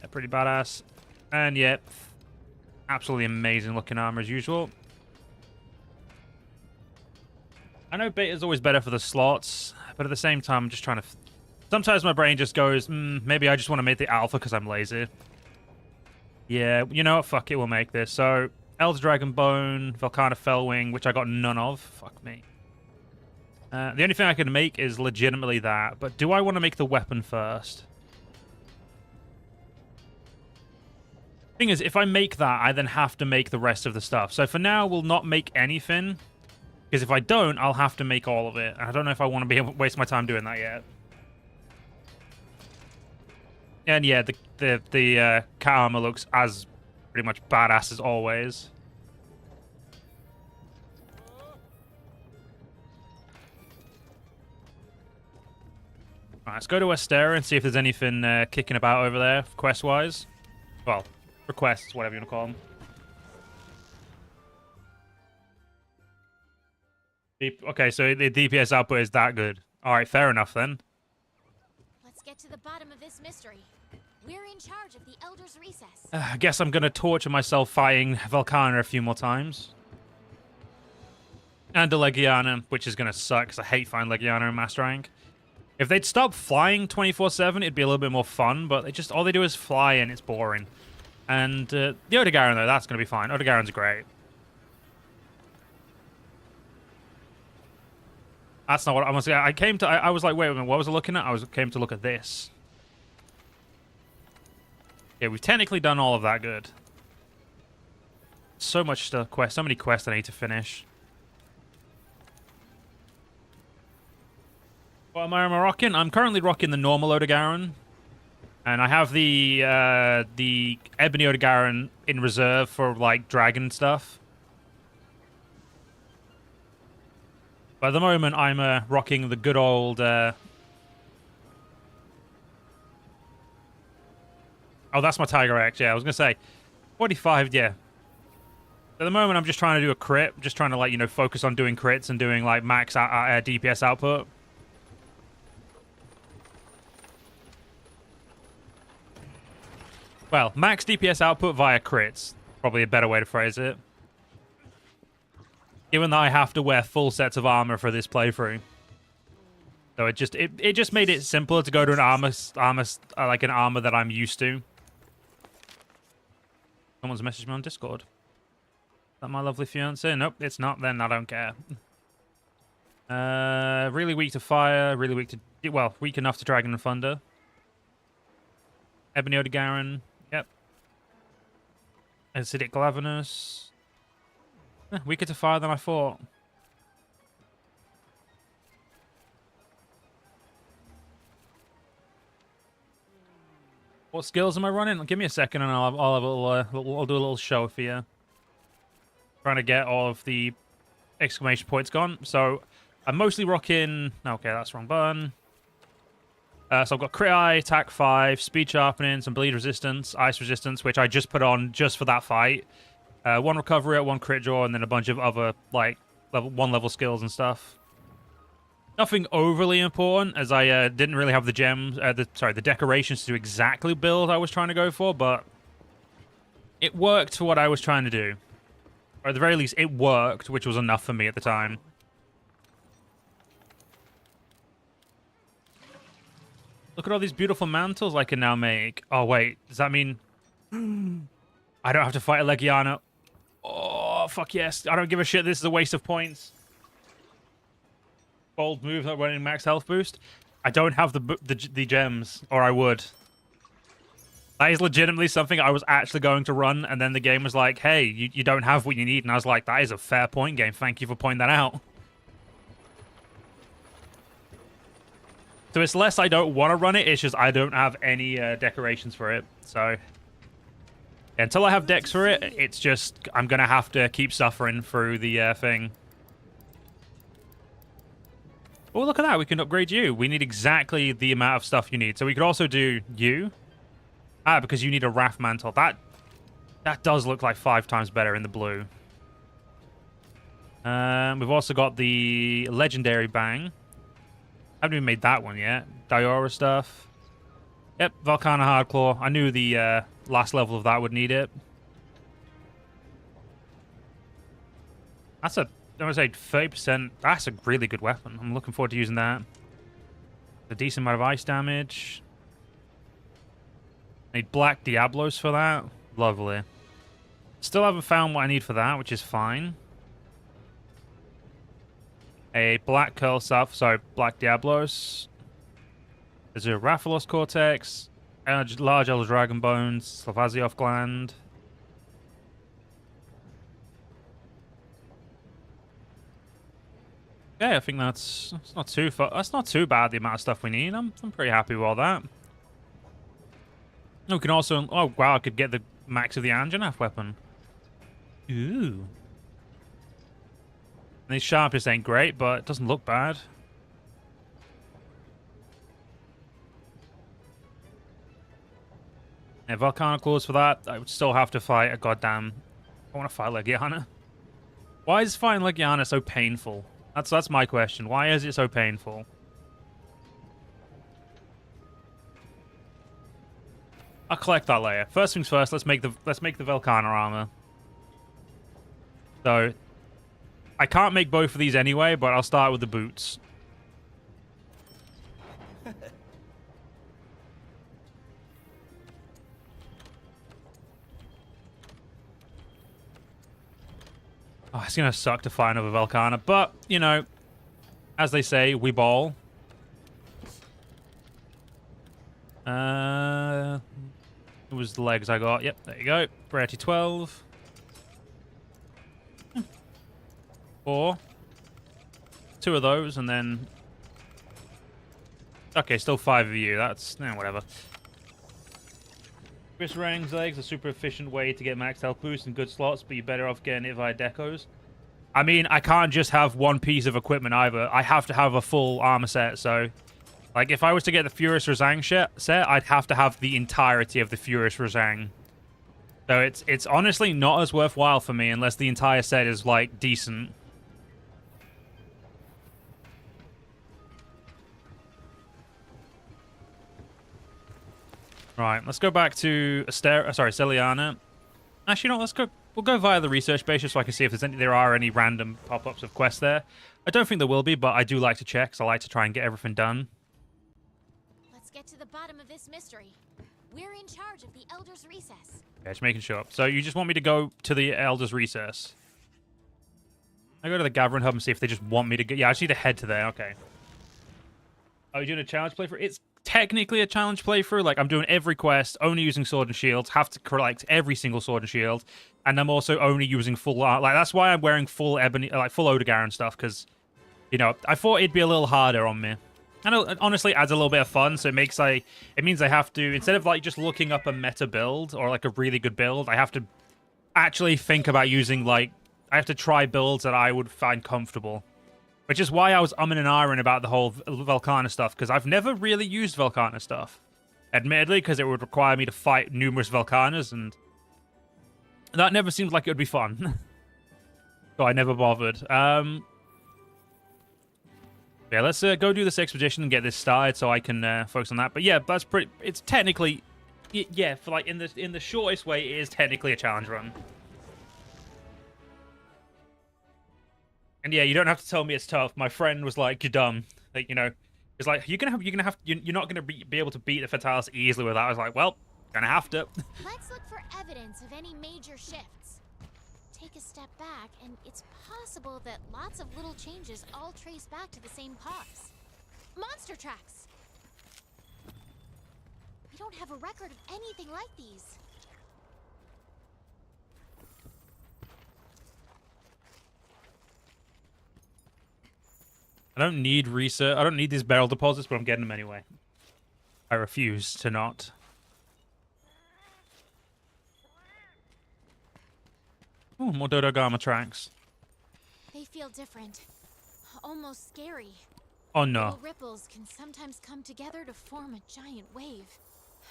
They're pretty badass. And, yeah, absolutely amazing looking armor as usual. I know beta's always better for the slots, but at the same time, I'm just trying to... Sometimes my brain just goes, maybe I just want to make the alpha because I'm lazy. Yeah, you know what? Fuck it, we'll make this. So, Elder Dragon Bone, Volcana Fellwing, which I got none of. Fuck me. The only thing I can make is legitimately that. But do I want to make the weapon first? Thing is, if I make that, I then have to make the rest of the stuff. So for now, we'll not make anything. Because if I don't, I'll have to make all of it. I don't know if I want to be able to waste my time doing that yet. And yeah, the cat armor looks as pretty much badass as always. Alright, let's go to Astera and see if there's anything kicking about over there, quest-wise. Well, requests, whatever you want to call them. Okay, so the DPS output is that good. Alright, fair enough then. Let's get to the bottom of this mystery. We're in charge of the Elder's Recess. I guess I'm going to torture myself fighting Volcana a few more times. And a Legiana, which is going to suck, because I hate fighting Legiana in Master Rank. If they'd stop flying 24/7, it'd be a little bit more fun, but all they do is fly, and it's boring. And the Odogaron, though, that's going to be fine. Odogaron's great. That's not what I want to say. I was like, wait a minute, what was I looking at? Came to look at this. Yeah, we've technically done all of that good. So much stuff, so many quests I need to finish. What am I rocking? I'm currently rocking the normal Odogaron. And I have the Ebony Odogaron in reserve for, like, dragon stuff. But at the moment, I'm rocking the good old... Oh, that's my Tiger X. Yeah, I was going to say 45, yeah. At the moment, I'm just trying to do a crit. Just trying to, like, you know, focus on doing crits and doing, like, max DPS output. Well, max DPS output via crits. Probably a better way to phrase it. Given that I have to wear full sets of armor for this playthrough. So it just made it simpler to go to an armor like an armor that I'm used to. Someone's messaged me on Discord. Is that my lovely fiance? Nope, it's not. Then I don't care. Really weak to fire. Really weak to... Well, weak enough to Dragon and Thunder. Ebony Odogaron. Yep. Acidic Glavenus. Weaker to fire than I thought. What skills am I running? Give me a second and I'll do a little show for you. Trying to get all of the exclamation points gone. So I'm mostly rocking... Okay, that's wrong button. So I've got Crit Eye, Attack 5, Speed Sharpening, some Bleed Resistance, Ice Resistance, which I just put on just for that fight. 1 Recovery, 1 Crit Draw, and then a bunch of other, like, level skills and stuff. Nothing overly important, as I didn't really have the gems, the decorations to exactly build I was trying to go for, but it worked for what I was trying to do. Or at the very least, it worked, which was enough for me at the time. Look at all these beautiful mantles I can now make. Oh, wait. Does that mean I don't have to fight a Legiana? Oh, fuck yes. I don't give a shit. This is a waste of points. Bold move, not running max health boost. I don't have the gems, or I would. That is legitimately something I was actually going to run, and then the game was like, hey, you don't have what you need. And I was like, that is a fair point, game. Thank you for pointing that out. So it's less I don't want to run it, it's just I don't have any decorations for it. So until I have decks for it, it's just I'm going to have to keep suffering through the thing. Oh, look at that. We can upgrade you. We need exactly the amount of stuff you need. So we could also do you. Ah, because you need a Wrath Mantle. That does look like 5 times better in the blue. We've also got the Legendary Bang. Haven't even made that one yet. Diora stuff. Yep, Volcana Hardclaw. I knew the last level of that would need it. That's a, I would say 30%. That's a really good weapon. I'm looking forward to using that. A decent amount of ice damage. Need Black Diablos for that. Lovely. Still haven't found what I need for that, which is fine. A Black Curl Stuff, so Black Diablos. There's a Rathalos Cortex, Large Elder Dragon Bones, Slavazioth Gland. Yeah, I think that's not too far. That's not too bad, the amount of stuff we need. I'm pretty happy with all that. We can also, oh wow, I could get the max of the Anjanath weapon. Ooh. And these sharpness ain't great, but it doesn't look bad. Yeah, Volcanic Claws for that. I would still have to fight a goddamn... I want to fight Legiana. Why is fighting Legiana so painful? That's my question. Why is it so painful? I'll collect that later. First things first, let's make the Volcana armor. So I can't make both of these anyway, but I'll start with the boots. Oh, it's gonna suck to find another Volcana, but you know, as they say, we ball. It was the legs I got. Yep, there you go. Rarity 12. 4. 2 of those, and then... Okay, still 5 of you. That's... whatever. Chris Rang's legs, a super efficient way to get max health boost in good slots, but you're better off getting it via decos. I mean, I can't just have one piece of equipment either. I have to have a full armor set, so... Like, if I was to get the Furious Razang set, I'd have to have the entirety of the Furious Razang. So it's honestly not as worthwhile for me unless the entire set is, like, decent. Right, let's go back to Celiana. Actually, no, let's go. We'll go via the research base just so I can see if there are any random pop-ups of quests there. I don't think there will be, but I do like to check, because I like to try and get everything done. Let's get to the bottom of this mystery. We're in charge of the Elder's Recess. Okay, just making sure. So you just want me to go to the Elder's Recess? I go to the Gathering Hub and see if they just want me to go. Yeah, I just need to head to there. Okay. Are you doing a challenge playthrough? It's technically a challenge playthrough. Like, I'm doing every quest, only using Sword and Shield, have to collect every single Sword and Shield, and I'm also only using full art. Like, that's why I'm wearing full Ebony, like full Odegar and stuff, because, you know, I thought it'd be a little harder on me. And it honestly adds a little bit of fun, so it means I have to, instead of like just looking up a meta build or like a really good build, I have to actually think about using like, I have to try builds that I would find comfortable. Which is why I was umming and ahhing about the whole Volcana stuff, because I've never really used Volcana stuff. Admittedly, because it would require me to fight numerous Volcanas, and that never seemed like it would be fun. So I never bothered. Yeah, let's go do this expedition and get this started so I can focus on that. But yeah, that's pretty... It's technically... Yeah, for like in the shortest way, it is technically a challenge run. And yeah, you don't have to tell me it's tough. My friend was like, "You're dumb." Like, you know, it's like you're not gonna be able to beat the Fatalis easily with that. I was like, well, gonna have to. Let's look for evidence of any major shifts. Take a step back, and it's possible that lots of little changes all trace back to the same cause. Monster tracks! We don't have a record of anything like these. I don't need research. I don't need these barrel deposits, but I'm getting them anyway. I refuse to not. Ooh, more Dodogama tracks. They feel different. Almost scary. Oh no. Little ripples can sometimes come together to form a giant wave.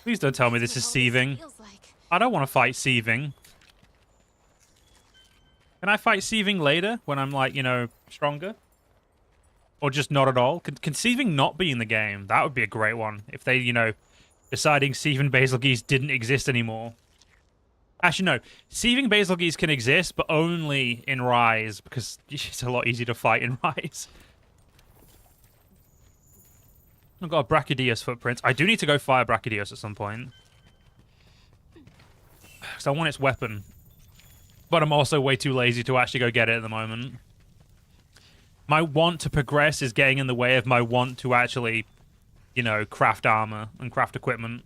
Please don't tell me this is seething. I don't want to fight seething. Can I fight seething later when I'm like, you know, stronger? Or just not at all? Can seething not be in the game? That would be a great one. If they, you know, deciding seething basal geese didn't exist anymore. Actually, no. Seething basal geese can exist, but only in Rise, because it's a lot easier to fight in Rise. I've got a Brachydios footprint. I do need to go fire Brachydios at some point. Because I want its weapon. But I'm also way too lazy to actually go get it at the moment. My want to progress is getting in the way of my want to actually, you know, craft armor and craft equipment.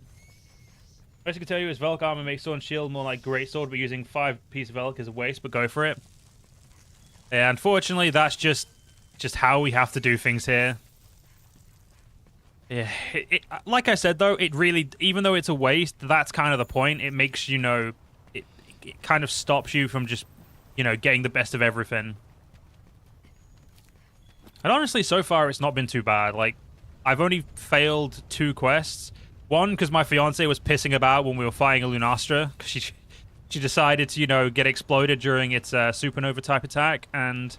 Best I can tell you is Velk armor makes sword and shield more like greatsword, but using 5-piece Velk is a waste, but go for it. Yeah, unfortunately, that's just how we have to do things here. Yeah, like I said, though, it really, even though it's a waste, that's kind of the point. It makes, you know, it kind of stops you from just, you know, getting the best of everything. And honestly, so far, it's not been too bad. Like, I've only failed 2 quests. One, because my fiancée was pissing about when we were fighting a Lunastra, because she decided to, you know, get exploded during its supernova type attack. And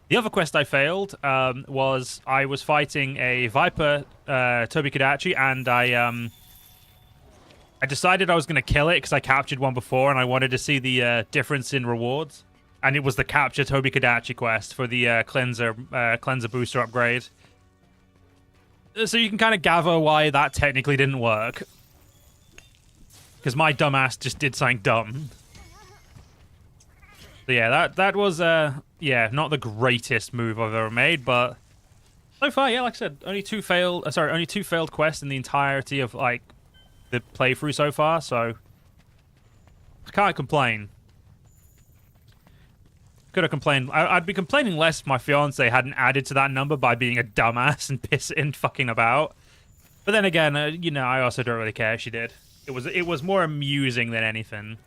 the other quest I failed was I was fighting a Viper Tobi-Kadachi, and I decided I was going to kill it because I captured one before, and I wanted to see the difference in rewards. And it was the Capture Tobi-Kadachi quest for the cleanser booster upgrade. So you can kind of gather why that technically didn't work. Because my dumbass just did something dumb. So yeah, that was, yeah, not the greatest move I've ever made, but so far, yeah, like I said, only two failed quests in the entirety of, like, the playthrough so far, so I can't complain. Could have complained. I'd be complaining less if my fiance hadn't added to that number by being a dumbass and fucking about. But then again, you know, I also don't really care if she did. It was more amusing than anything.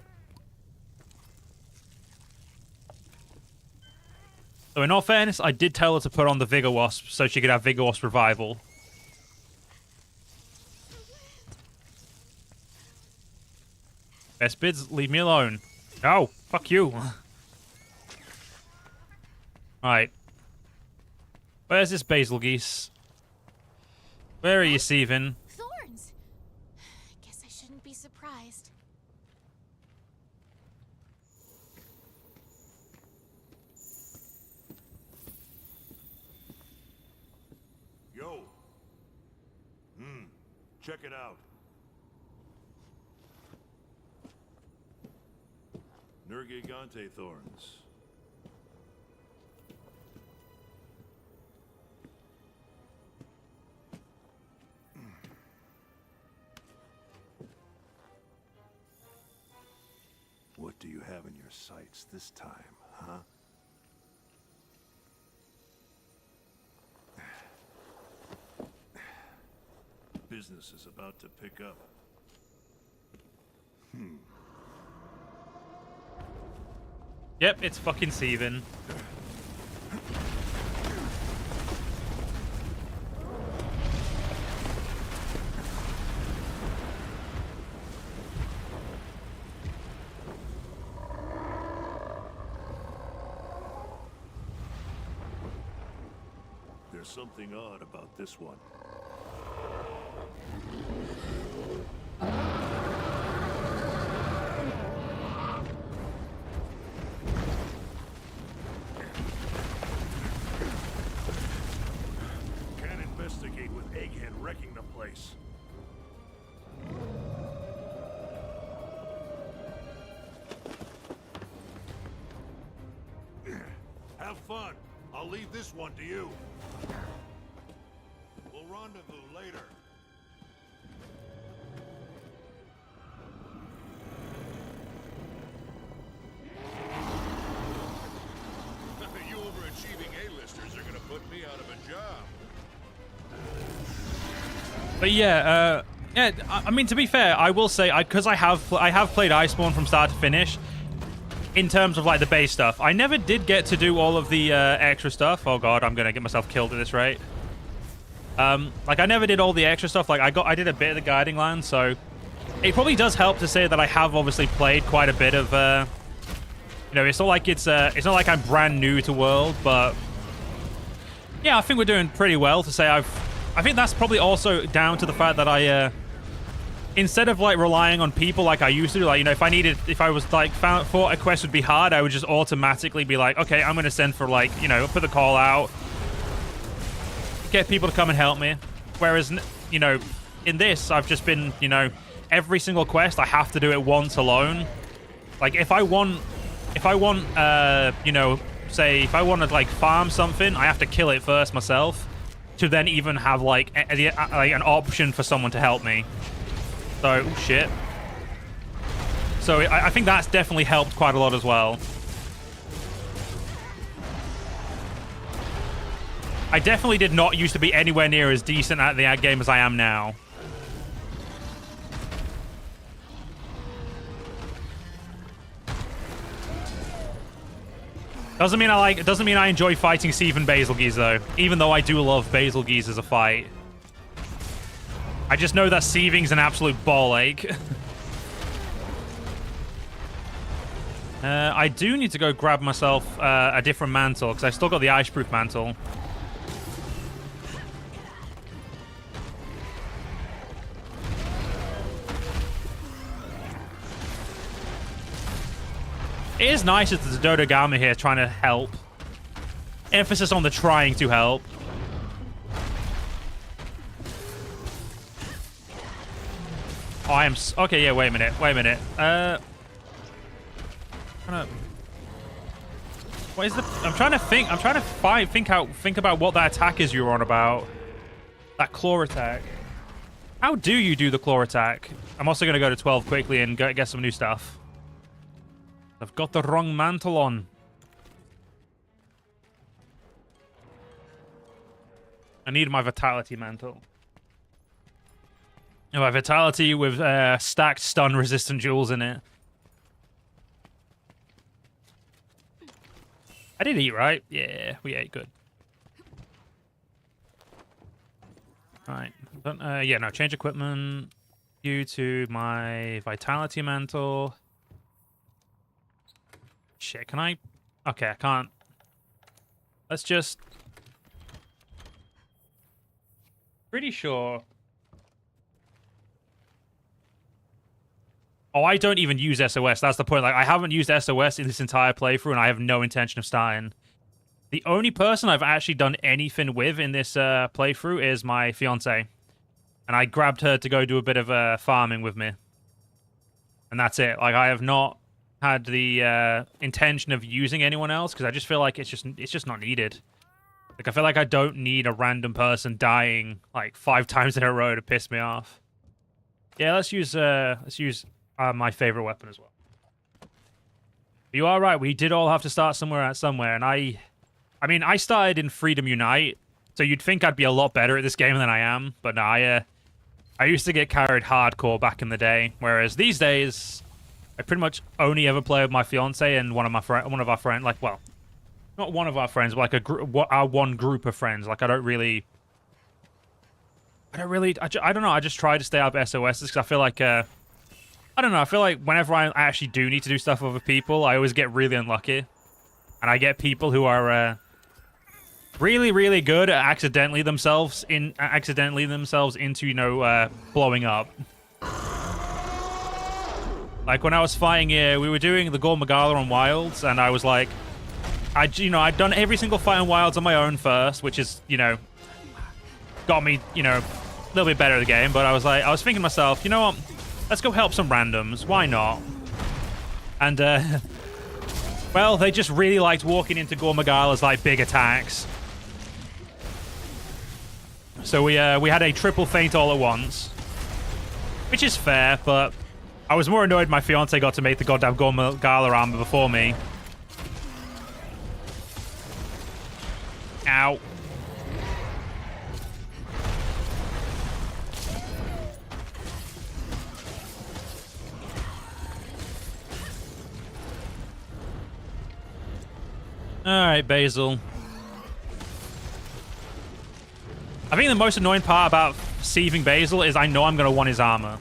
So in all fairness, I did tell her to put on the Vigor Wasp so she could have Vigor Wasp Revival. Best bids, leave me alone. Oh, fuck you. Alright. Where's this basil geese? Where are you, Steven? Thorns! I guess I shouldn't be surprised. Yo. Check it out. Nergigante thorns. What do you have in your sights this time, huh? Business is about to pick up. Yep, it's fucking Steven. There's something odd about this one. Have fun. I'll leave this one to you. We'll rendezvous later. You overachieving A-listers are gonna put me out of a job. But yeah, I mean, to be fair, I will say, because I have played Iceborne from start to finish, in terms of like the base stuff, I never did get to do all of the extra stuff. Oh god, I'm gonna get myself killed at this rate. Like I never did all the extra stuff. Like I did a bit of the Guiding Land, so it probably does help to say that I have obviously played quite a bit of. You know, it's not like it's not like I'm brand new to World, but yeah, I think we're doing pretty well to say I think that's probably also down to the fact that I instead of like relying on people like I used to, like, you know, if I was like thought a quest would be hard, I would just automatically be like, okay, I'm gonna send for like, you know, put the call out, get people to come and help me. Whereas, you know, in this, I've just been, you know, every single quest I have to do it once alone. Like if I want, you know, say if I want to like farm something, I have to kill it first myself to then even have like an option for someone to help me. So, oh shit. So I think that's definitely helped quite a lot as well. I definitely did not used to be anywhere near as decent at the ad game as I am now. Doesn't mean I enjoy fighting Seven Basilgeese though, even though I do love Basilgeese as a fight. I just know that Seething's an absolute ball ache. I do need to go grab myself a different mantle, because I still got the Iceproof mantle. It is nice that there's a Dodogama here trying to help. Emphasis on the trying to help. Oh, I am... Okay, yeah, wait a minute. What is the... I'm trying to think. I'm trying to think about what that attack is you were on about. That claw attack. How do you do the claw attack? I'm also going to go to 12 quickly and get some new stuff. I've got the wrong mantle on. I need my Vitality mantle. Oh, my Vitality with stacked stun-resistant jewels in it. I did eat, right? Yeah, we ate good. Alright. Yeah, no, change equipment. You to my Vitality mantle. Shit, can I? Okay, I can't. Let's just... Pretty sure... Oh, I don't even use SOS. That's the point. Like, I haven't used SOS in this entire playthrough, and I have no intention of starting. The only person I've actually done anything with in this playthrough is my fiance. And I grabbed her to go do a bit of farming with me. And that's it. Like, I have not had the intention of using anyone else, because I just feel like it's just not needed. Like, I feel like I don't need a random person dying, like, 5 times in a row to piss me off. Yeah, let's use my favorite weapon as well. You are right. We did all have to start somewhere, and I mean, I started in Freedom Unite, so you'd think I'd be a lot better at this game than I am. But no, I used to get carried hardcore back in the day, whereas these days, I pretty much only ever play with my fiance and one of our friends. Like, well, not one of our friends, but like our one group of friends. Like, I don't know. I just try to stay out of SOSs because I feel like. I don't know, I feel like whenever I actually do need to do stuff with other people, I always get really unlucky. And I get people who are really, really good at accidentally themselves into, you know, blowing up. Like when I was fighting here, we were doing the Gorr Magala on Wilds, and I was like, I'd done every single fight on Wilds on my own first, which is, you know, got me, you know, a little bit better at the game. But I was thinking to myself, you know what? Let's go help some randoms. Why not? And Well, they just really liked walking into Gormagala's, like, big attacks. So we had a triple feint all at once. Which is fair, but I was more annoyed my fiance got to make the goddamn Gormagala armor before me. Ow. Alright, Basil. I think the most annoying part about sieving Basil is I know I'm going to want his armor.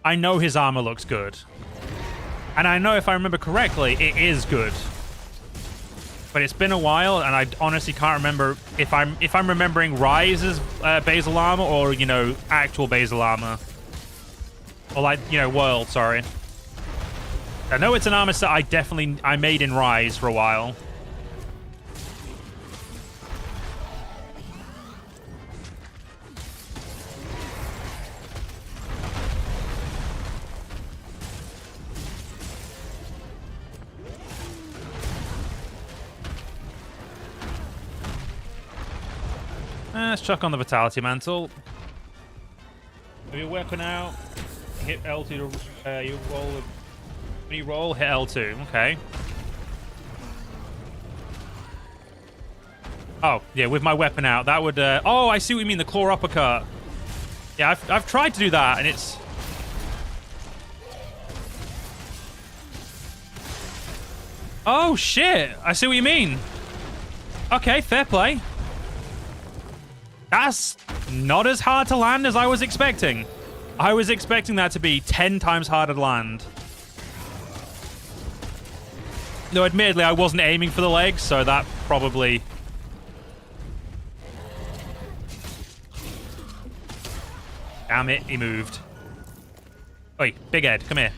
I know his armor looks good. And I know if I remember correctly, it is good. But it's been a while, and I honestly can't remember if I'm remembering Rise's Basil armor or, you know, actual Basil armor. Or like, you know, World, sorry. I know it's an armor set I made in Rise for a while. Let's chuck on the Vitality Mantle. Have your weapon out. Hit L2 to you roll. When you roll, hit L2. Okay. Oh, yeah, with my weapon out. That would... oh, I see what you mean. The claw uppercut. Yeah, I've tried to do that, and it's... Oh, shit. I see what you mean. Okay, fair play. That's not as hard to land as I was expecting. I was expecting that to be 10 times harder to land. Though, admittedly, I wasn't aiming for the legs, so that probably... Damn it, he moved. Oi, Big Ed, come here.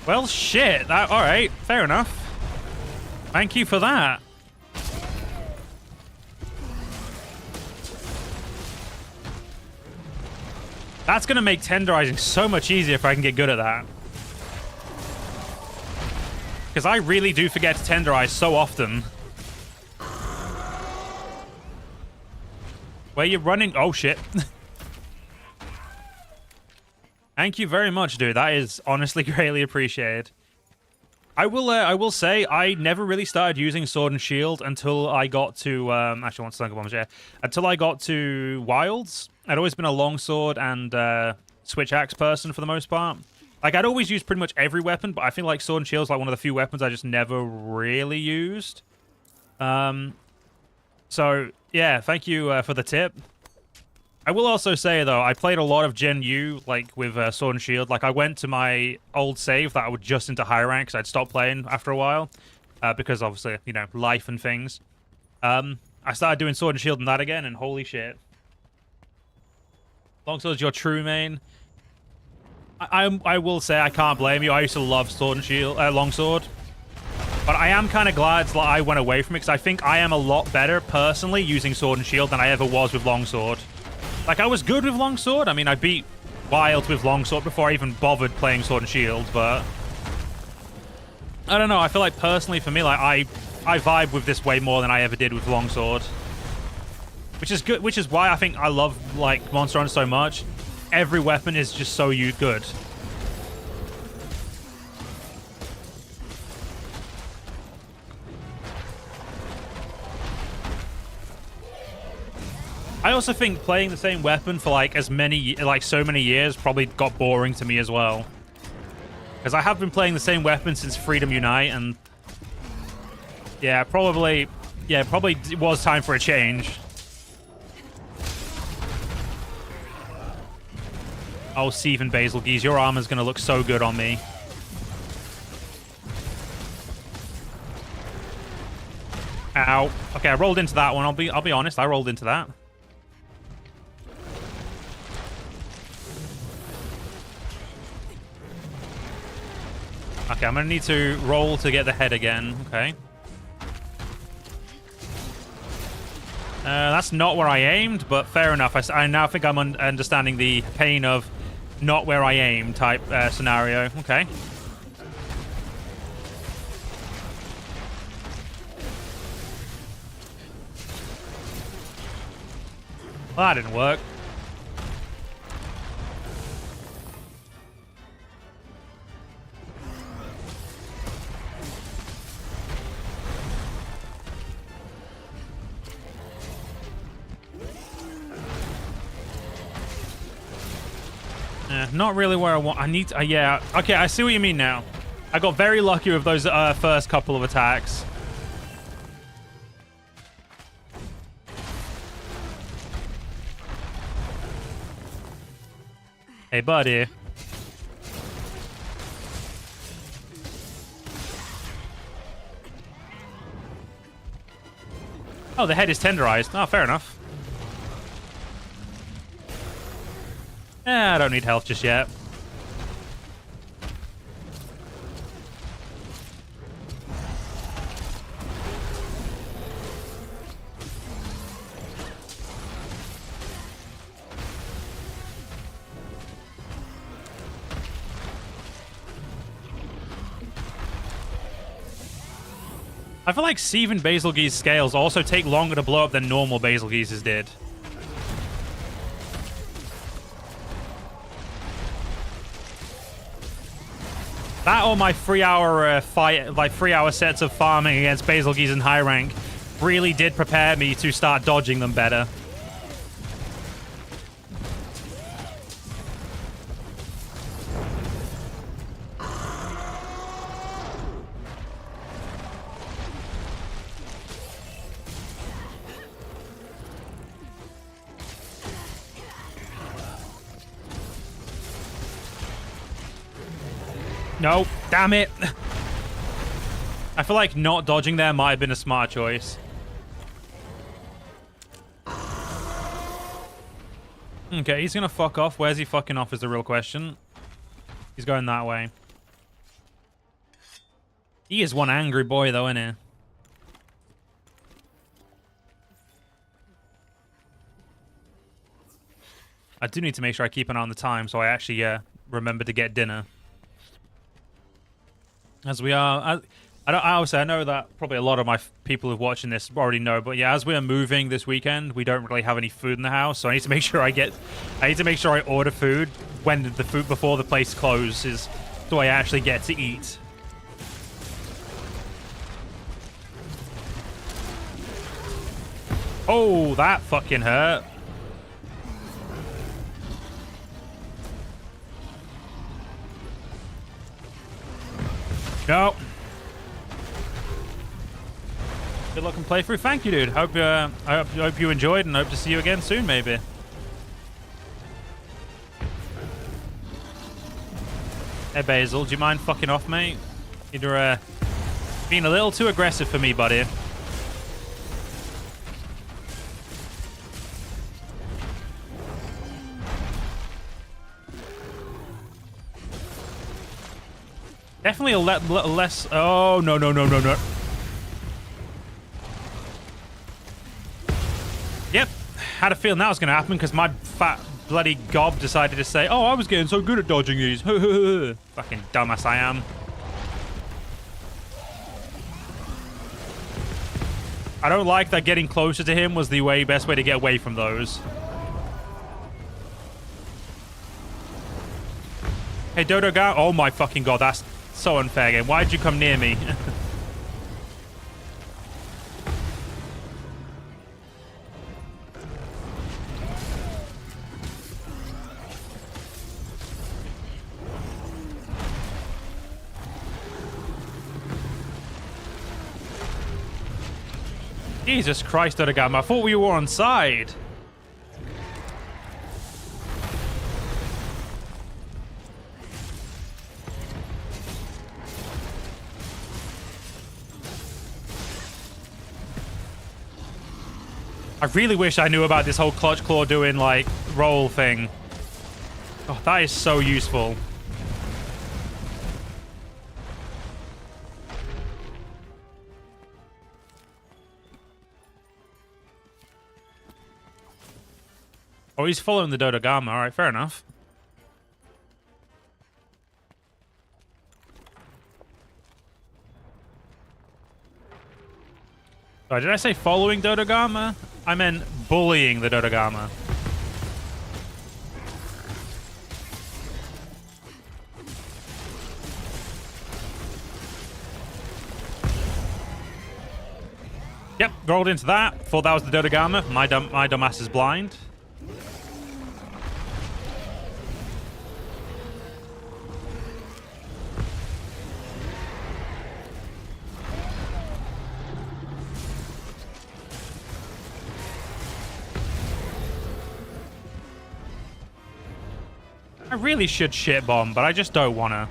Well, shit. All right, fair enough. Thank you for that. That's going to make tenderizing so much easier if I can get good at that. Because I really do forget to tenderize so often. Where you running? Oh, shit. Thank you very much, dude. That is honestly greatly appreciated. I will say I never really started using Sword and Shield until I got to actually, I want to Slunker Bombs, yeah. Until I got to Wilds. I'd always been a longsword and switch axe person for the most part. Like, I'd always used pretty much every weapon, but I feel like Sword and Shield is like one of the few weapons I just never really used. So yeah, thank you for the tip. I will also say, though, I played a lot of Gen U, like, with Sword and Shield. Like, I went to my old save that I would just into high rank, because I'd stopped playing after a while. Because, obviously, you know, life and things. I started doing Sword and Shield and that again, and holy shit. Longsword's your true main. I will say, I can't blame you. I used to love Sword and Shield, Longsword. But I am kind of glad that I went away from it, because I think I am a lot better, personally, using Sword and Shield than I ever was with Longsword. Like, I was good with Longsword. I mean, I beat Wild with Longsword before I even bothered playing Sword and Shield, but... I don't know, I feel like, personally, for me, like, I vibe with this way more than I ever did with Longsword. Which is good, which is why I think I love, like, Monster Hunter so much. Every weapon is just so good. I also think playing the same weapon for like so many years probably got boring to me as well. Because I have been playing the same weapon since Freedom Unite, and yeah, probably it was time for a change. Oh, Steve and Basil Geese, your armor's gonna look so good on me. Ow. Okay, I rolled into that one. I'll be honest, I rolled into that. Okay, I'm gonna need to roll to get the head again. Okay. That's not where I aimed, but fair enough. I now think I'm understanding the pain of not where I aim type scenario. Okay. Well, that didn't work. Not really where I want. I need to, yeah. Okay, I see what you mean now. I got very lucky with those first couple of attacks. Hey, buddy. Oh, the head is tenderized. Oh, fair enough. I don't need health just yet. I feel like Seven Basilgeuse scales also take longer to blow up than normal Basilgeuses did. That or my 3-hour fight, like 3-hour sets of farming against Basilgeuse in high rank, really did prepare me to start dodging them better. No, damn it. I feel like not dodging there might have been a smart choice. Okay, he's gonna fuck off. Where's he fucking off is the real question. He's going that way. He is one angry boy though, isn't he? I do need to make sure I keep an eye on the time so I actually remember to get dinner. As we are, I know that probably a lot of my people who are watching this already know, but yeah, as we are moving this weekend, we don't really have any food in the house, so I need to make sure I order food when the food before the place closes, so I actually get to eat. Oh, that fucking hurt. No. Good luck and playthrough. Thank you, dude. I hope you enjoyed and hope to see you again soon, maybe. Hey, Basil, do you mind fucking off, mate? You're being a little too aggressive for me, buddy. Definitely a less... Oh, no. Yep. Had a feeling that was going to happen because my fat bloody gob decided to say, oh, I was getting so good at dodging these. Fucking dumbass I am. I don't like that getting closer to him was the best way to get away from those. Hey, Dodo Guy. Oh my fucking god, that's so unfair game. Why'd you come near me? Jesus Christ, Dodo Guy. I thought we were on side. I really wish I knew about this whole clutch claw doing, like, roll thing. Oh, that is so useful. Oh, he's following the Dodogama. All right, fair enough. Oh, did I say following Dodogama? I meant bullying the Dodogama. Yep, rolled into that. Thought that was the Dodogama. My dumbass is blind. I really should shit bomb, but I just don't wanna.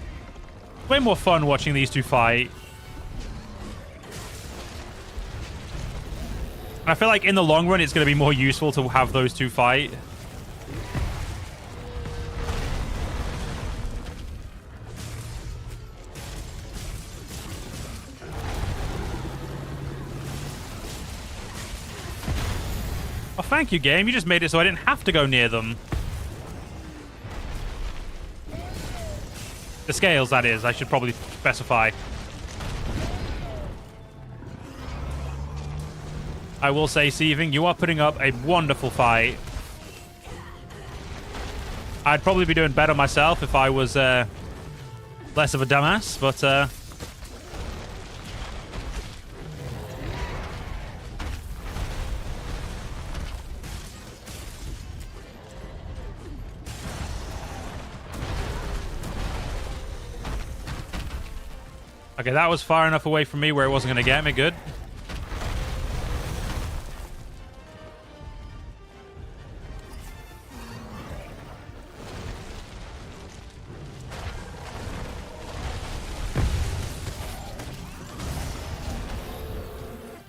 Way more fun watching these two fight. I feel like in the long run, it's going to be more useful to have those two fight. Oh, thank you, game. You just made it so I didn't have to go near them. The scales, that is. I should probably specify. I will say, Seething, you are putting up a wonderful fight. I'd probably be doing better myself if I was less of a dumbass, but... Okay, that was far enough away from me where it wasn't going to get me. Good.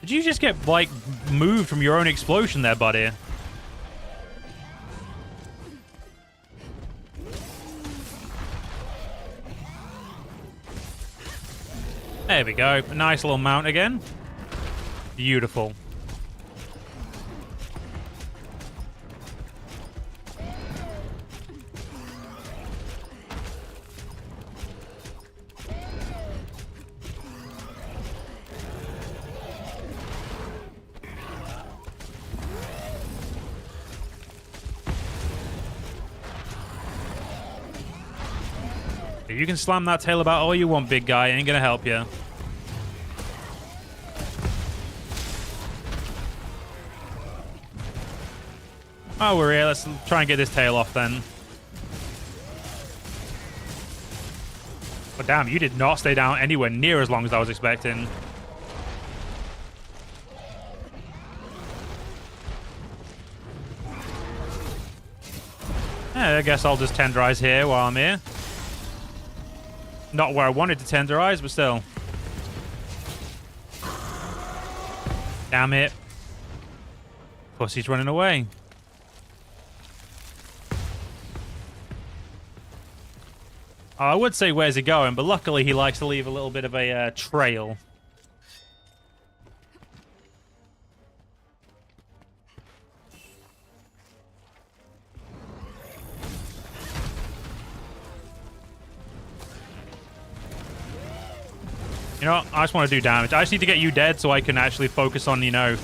Did you just get, like, moved from your own explosion there, buddy? There we go. A nice little mount again. Beautiful. You can slam that tail about all you want, big guy. Ain't gonna help you. Oh, we're here. Let's try and get this tail off then. But damn, you did not stay down anywhere near as long as I was expecting. Yeah, I guess I'll just tenderize here while I'm here. Not where I wanted to tenderize, but still. Damn it. Pussy's running away. I would say where's he going, but luckily he likes to leave a little bit of a trail. You know what? I just want to do damage. I just need to get you dead so I can actually focus on, you know,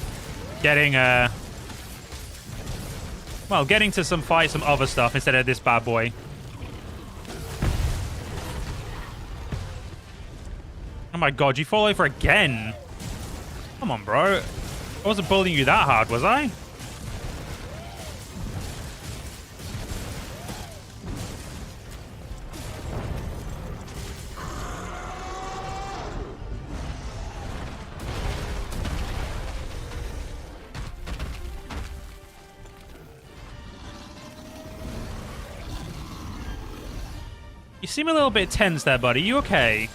getting, well, getting to some other stuff instead of this bad boy. Oh my god, you fall over again. Come on, bro. I wasn't bullying you that hard, was I? You seem a little bit tense there, buddy. You okay?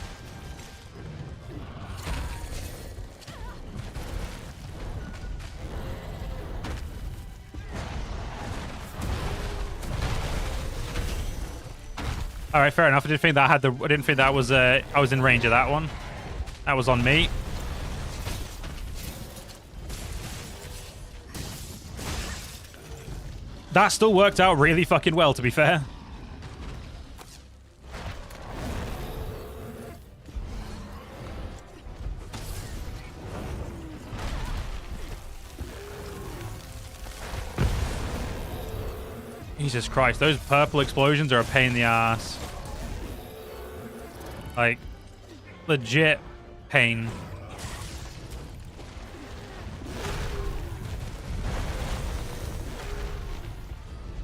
All right, fair enough. I didn't think that was I was in range of that one. That was on me. That still worked out really fucking well, to be fair. Jesus Christ, those purple explosions are a pain in the ass. Like, legit pain.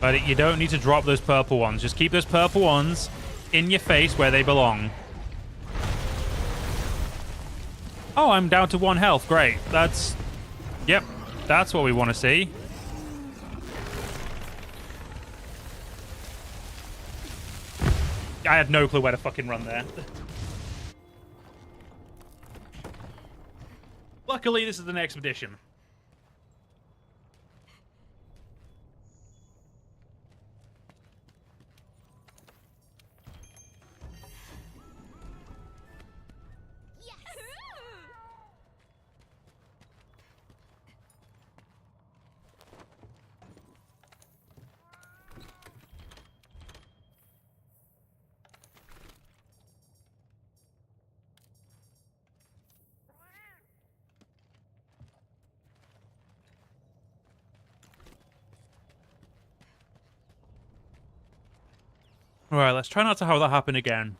But you don't need to drop those purple ones. Just keep those purple ones in your face where they belong. Oh, I'm down to 1 health. Great. That's... Yep. That's what we want to see. I had no clue where to fucking run there. Luckily, this is an expedition. Alright, let's try not to have that happen again.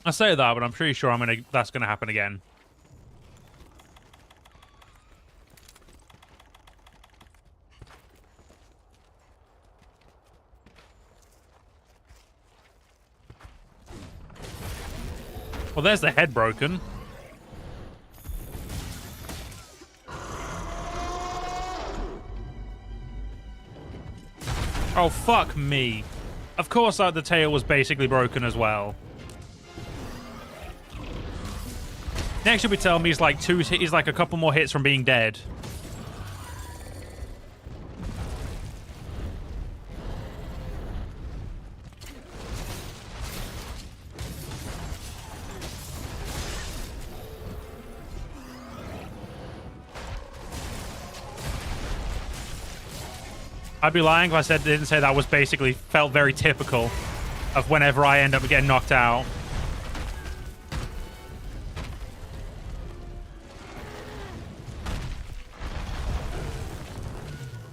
I say that, but I'm pretty sure that's gonna happen again. Well, there's the head broken. Oh, fuck me. Of course, the tail was basically broken as well. Next, you'll be telling me he's like a couple more hits from being dead. I'd be lying if I didn't say that was basically felt very typical of whenever I end up getting knocked out.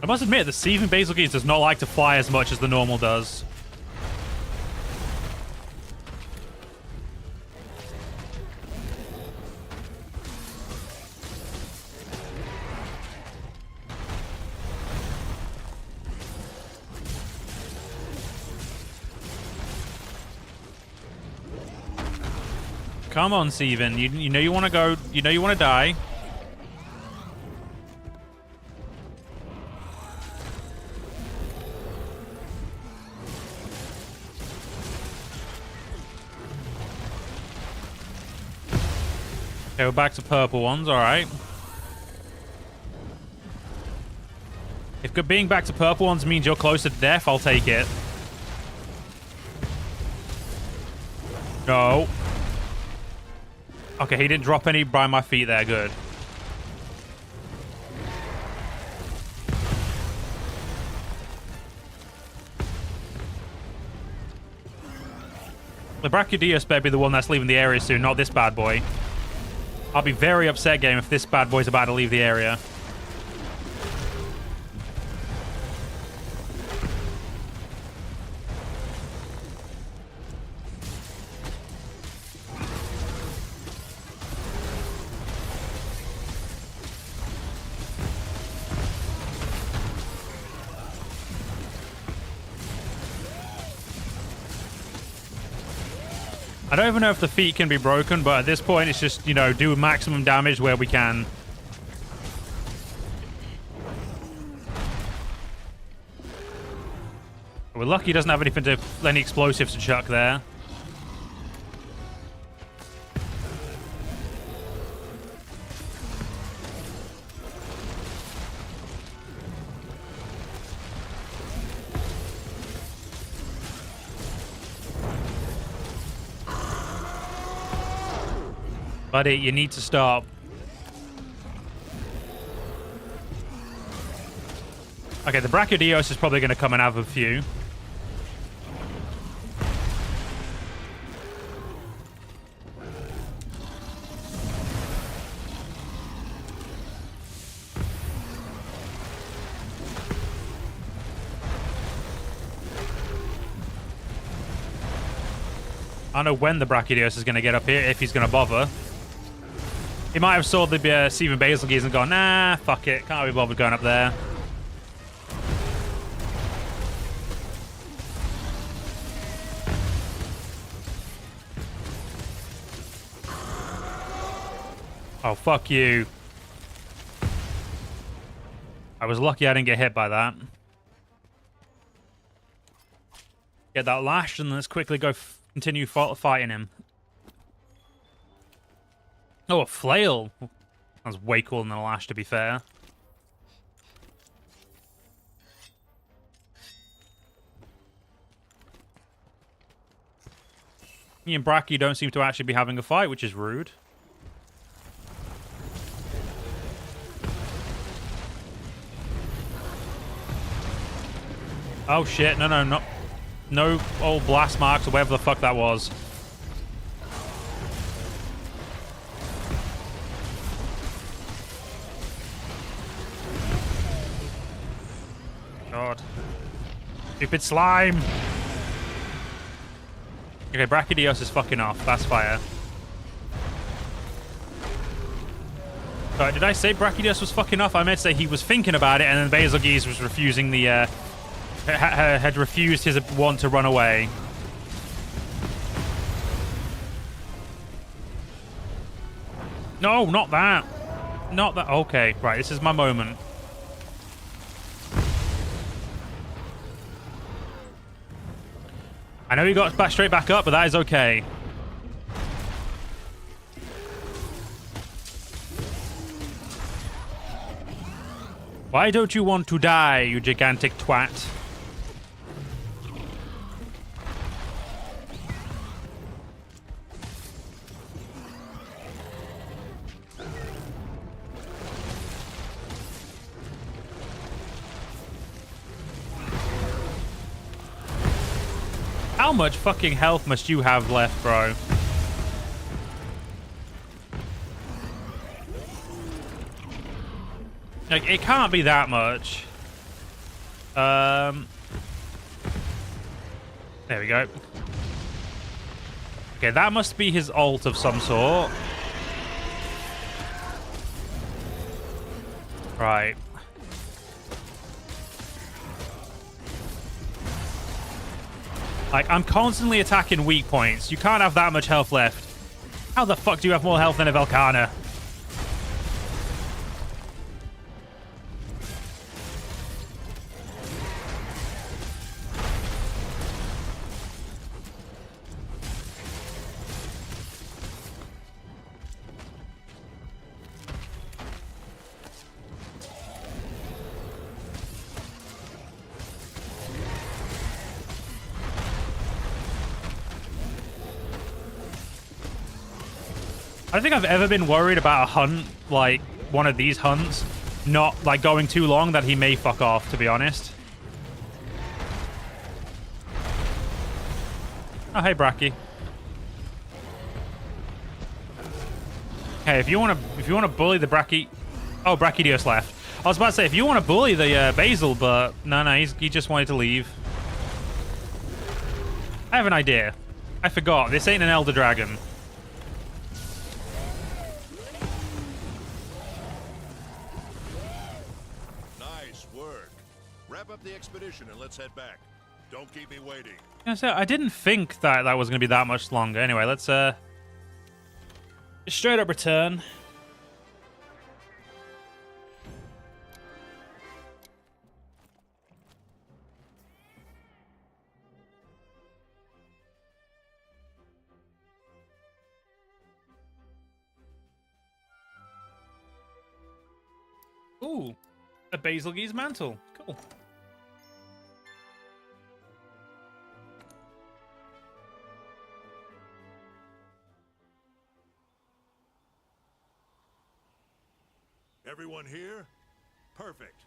I must admit, the Seething Basil Geese does not like to fly as much as the normal does. Come on, Steven. You know you want to go. You know you want to die. Okay, we're back to purple ones. All right. If being back to purple ones means you're closer to death, I'll take it. No. Okay, he didn't drop any by my feet there. Good. The Brachiodeus better be the one that's leaving the area soon, not this bad boy. I'll be very upset, game, if this bad boy's about to leave the area. I don't even know if the feet can be broken, but at this point it's just, you know, do maximum damage where we can. We're lucky he doesn't have any explosives to chuck there. Buddy, you need to stop. Okay, the Brachiodeos is probably going to come and have a few. I don't know when the Brachiodeos is going to get up here, if he's going to bother. He might have saw the Seething Basilgees and gone, nah, fuck it, can't be bothered going up there. Oh, fuck you. I was lucky I didn't get hit by that. Get that lash and let's quickly go continue fighting him. Oh, a flail. That's way cooler than a lash, to be fair. Me and Brachie don't seem to actually be having a fight, which is rude. Oh shit, no old blast marks or whatever the fuck that was. God. Stupid slime! Okay, Brachiodeos is fucking off. That's fire. Sorry, did I say Brachiodeos was fucking off? I meant to say he was thinking about it, and then Basilgeuse was refusing the, had refused his want to run away. No, not that. Not that. Okay, right, this is my moment. I know he got back straight back up, but that is okay. Why don't you want to die, you gigantic twat? How much fucking health must you have left, bro? Like, it can't be that much. There we go. Okay, that must be his ult of some sort. Right. Like, I'm constantly attacking weak points. You can't have that much health left. How the fuck do you have more health than a Velkhana? I don't think I've ever been worried about a hunt, like one of these hunts, not like going too long that he may fuck off, to be honest. Oh, hey, Brachie. Hey, if you want to bully the Brachie, oh, Brachiodeos left. I was about to say if you want to bully the Basil, but no, he just wanted to leave. I have an idea. I forgot. This ain't an Elder Dragon. Up the expedition and let's head back. Don't keep me waiting. Yeah, so I didn't think that was going to be that much longer. Anyway, let's just straight up return. Ooh, a Basilgeuse mantle. Cool. Everyone here? Perfect.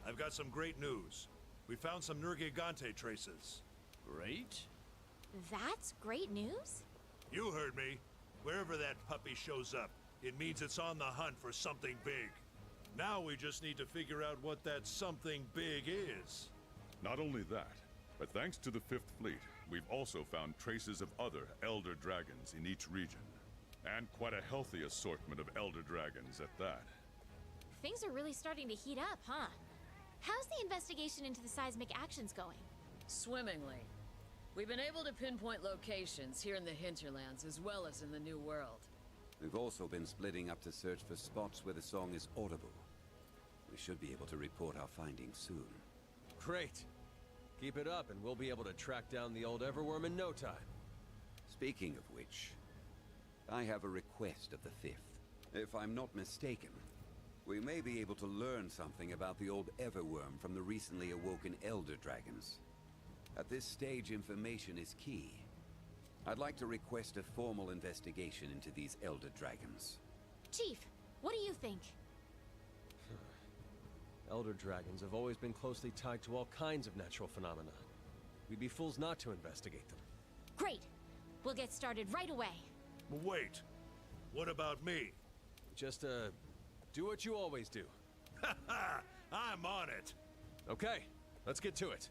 I've got some great news. We found some Nergigante traces. Great. That's great news? You heard me. Wherever that puppy shows up, it means it's on the hunt for something big. Now we just need to figure out what that something big is. Not only that, but thanks to the Fifth Fleet, we've also found traces of other Elder Dragons in each region. And quite a healthy assortment of Elder Dragons at that. Things are really starting to heat up, huh? How's the investigation into the seismic actions going? Swimmingly. We've been able to pinpoint locations here in the hinterlands as well as in the New World. We've also been splitting up to search for spots where the song is audible. We should be able to report our findings soon. Great. Keep it up and we'll be able to track down the old Everworm in no time. Speaking of which, I have a request of the Fifth. If I'm not mistaken, we may be able to learn something about the old Everworm from the recently awoken Elder Dragons. At this stage, information is key. I'd like to request a formal investigation into these Elder Dragons. Chief, what do you think? Elder Dragons have always been closely tied to all kinds of natural phenomena. We'd be fools not to investigate them. Great. We'll get started right away. Wait. What about me? Just, do what you always do. Ha ha! I'm on it! Okay, let's get to it.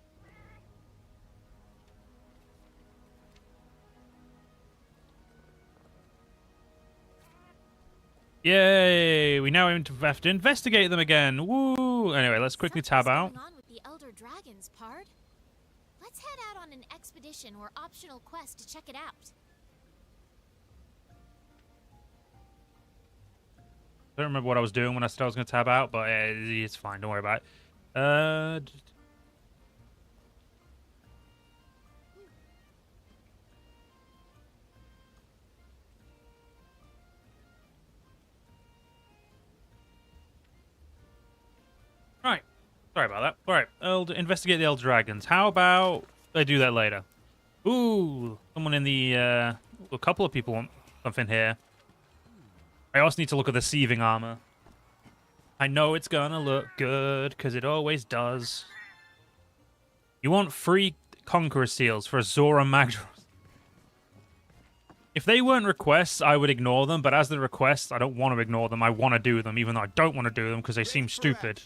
Yay! We now have to investigate them again. Woo! Anyway, let's quickly tab out. What's going on with the Elder Dragons, Pard? Let's head out on an expedition or optional quest to check it out. I don't remember what I was doing when I said I was going to tab out, but it's fine. Don't worry about it. Right. Sorry about that. Alright, investigate the Elder Dragons. How about I do that later? Ooh, someone in the, a couple of people want something here. I also need to look at the sieving armor. I know it's gonna look good, because it always does. You want 3 Conqueror Seals for Azora Magdaros. If they weren't requests, I would ignore them, but as the requests, I don't want to ignore them. I want to do them, even though I don't want to do them, because they seem stupid.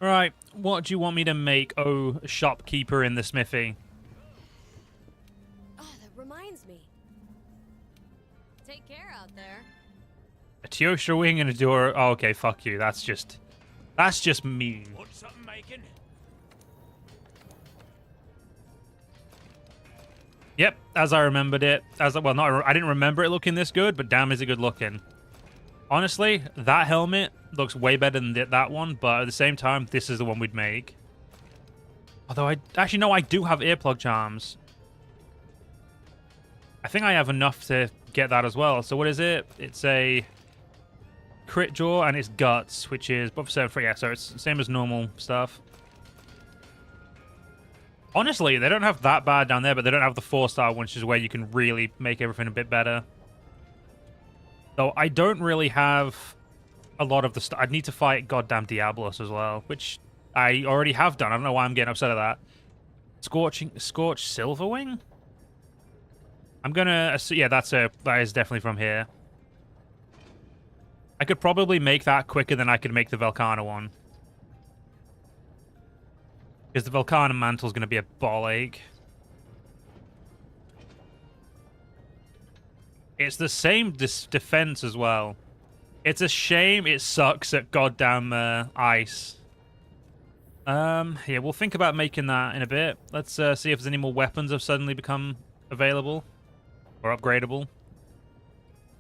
Right, what do you want me to make, oh shopkeeper in the smithy? Oh, that reminds me. Take care out there. A Teosha wing and a door. Oh, okay, fuck you. That's just mean. Want something making? Yep, as I remembered it. Well, not I didn't remember it looking this good, but damn, is it good looking. Honestly, that helmet looks way better than that one, but at the same time, this is the one we'd make. Although I do have earplug charms. I think I have enough to get that as well. So what is it? It's a crit jaw and it's guts, which is buff 7 for, yeah, so it's the same as normal stuff. Honestly, they don't have that bad down there, but they don't have the 4-star one, which is where you can really make everything a bit better. So I don't really have a lot of the stuff. I'd need to fight goddamn Diablos as well, which I already have done. I don't know why I'm getting upset at that. Scorched Silverwing? I'm gonna... Yeah, that is definitely from here. I could probably make that quicker than I could make the Velkhana one. Because the Velkhana mantle is going to be a ball ache. It's the same defense as well. It's a shame it sucks at goddamn ice. Yeah, we'll think about making that in a bit. Let's see if there's any more weapons have suddenly become available. Or upgradable.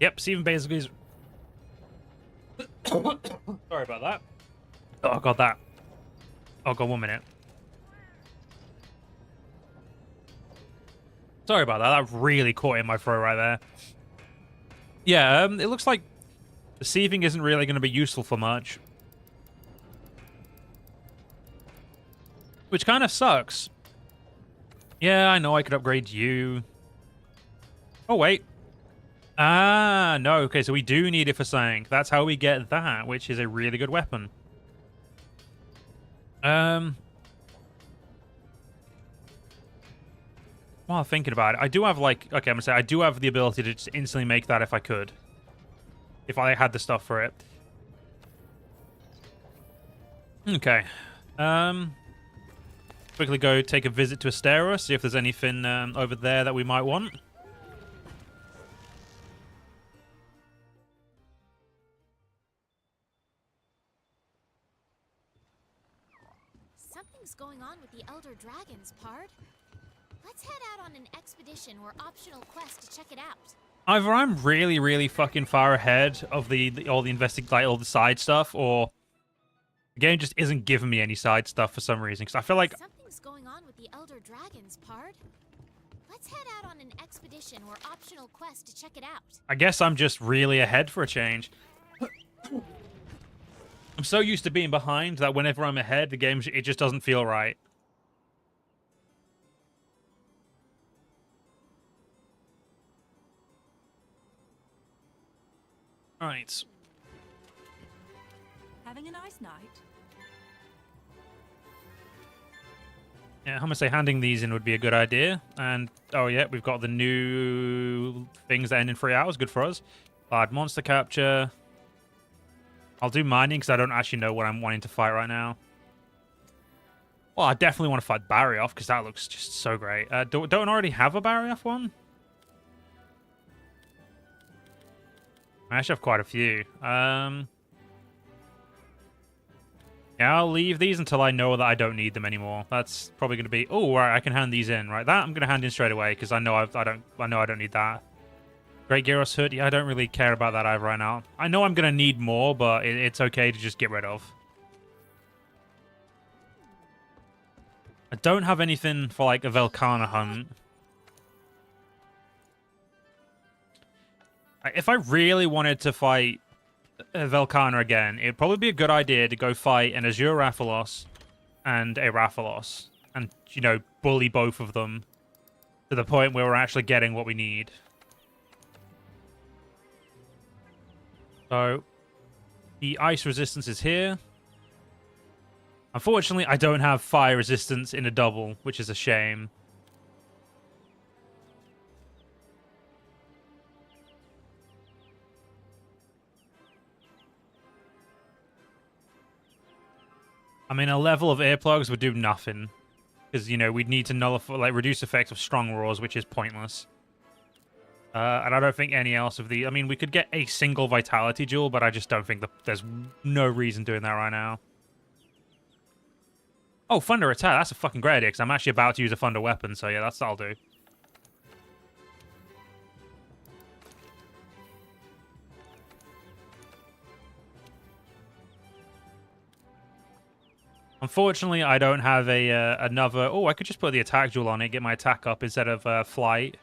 Yep, Steven basically is... Sorry about that. Oh, God, that. Oh, God, 1 minute. Sorry about that. That really caught in my throat right there. Yeah, it looks like the sieving isn't really going to be useful for much. Which kind of sucks. Yeah, I know I could upgrade you. Oh, wait. Ah, no. Okay, so we do need it for saying. That's how we get that, which is a really good weapon. While thinking about it, I do have, like... Okay, I'm gonna say I do have the ability to just instantly make that if I could. If I had the stuff for it. Okay. Quickly go take a visit to Astera, see if there's anything over there that we might want. Something's going on with the Elder Dragons, Pard. Let's head out on an expedition or optional quest to check it out. Either I'm really, really fucking far ahead of all the side stuff, or the game just isn't giving me any side stuff for some reason. Because I feel like Something's going on with the Elder Dragons, Pard. Let's head out on an expedition or optional quest to check it out. I guess I'm just really ahead for a change. I'm so used to being behind that whenever I'm ahead, it just doesn't feel right. Right. Having a nice night. Yeah, I'm gonna say handing these in would be a good idea. And oh yeah, we've got the new things that end in 3 hours. Good for us. Bad monster capture. I'll do mining because I don't actually know what I'm wanting to fight right now. Well, I definitely want to fight Barrioff because that looks just so great. Don't I already have a Barrioff one? I actually have quite a few. Yeah, I'll leave these until I know that I don't need them anymore. That's probably going to be... Oh, right, I can hand these in. Right, that I'm going to hand in straight away because I know I don't need that. Great Gyros Hood. Yeah, I don't really care about that either right now. I know I'm going to need more, but it's okay to just get rid of. I don't have anything for, like, a Velkhana hunt. If I really wanted to fight Velkhana again, it'd probably be a good idea to go fight an Azure Rathalos and a Rathalos. And, you know, bully both of them to the point where we're actually getting what we need. So, the ice resistance is here. Unfortunately, I don't have fire resistance in a double, which is a shame. I mean, a level of earplugs would do nothing. Because, you know, we'd need to nullify, like, reduce effects of strong roars, which is pointless. And I don't think any else of the... I mean, we could get a single vitality jewel, but I just don't think there's no reason doing that right now. Oh, Thunder Attack. That's a fucking great idea, because I'm actually about to use a Thunder weapon, so yeah, that'll do. Unfortunately, I don't have another... Oh, I could just put the attack jewel on it, get my attack up instead of flight.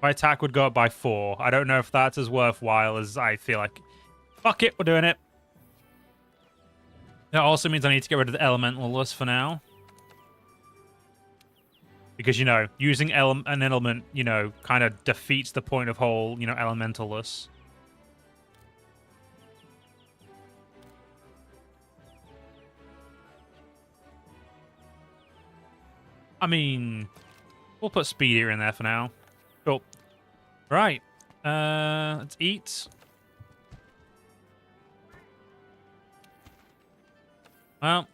My attack would go up by 4. I don't know if that's as worthwhile as I feel like. Fuck it, we're doing it. That also means I need to get rid of the Elemental Lust for now. Because, you know, using an element, you know, kind of defeats the point of whole, you know, Elemental Lust. I mean, we'll put Speedier in there for now. Cool. Right. Let's eat. Well,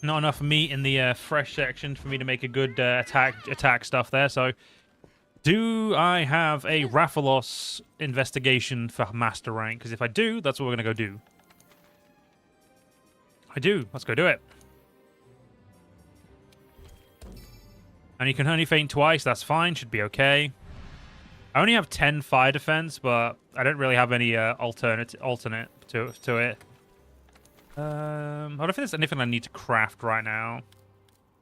not enough meat in the fresh section for me to make a good attack stuff there. So, do I have a Rathalos investigation for Master Rank? Because if I do, that's what we're going to go do. I do. Let's go do it. And you can only faint twice. That's fine. Should be okay. I only have 10 fire defense, but I don't really have any alternate to it. I don't think there's anything I need to craft right now.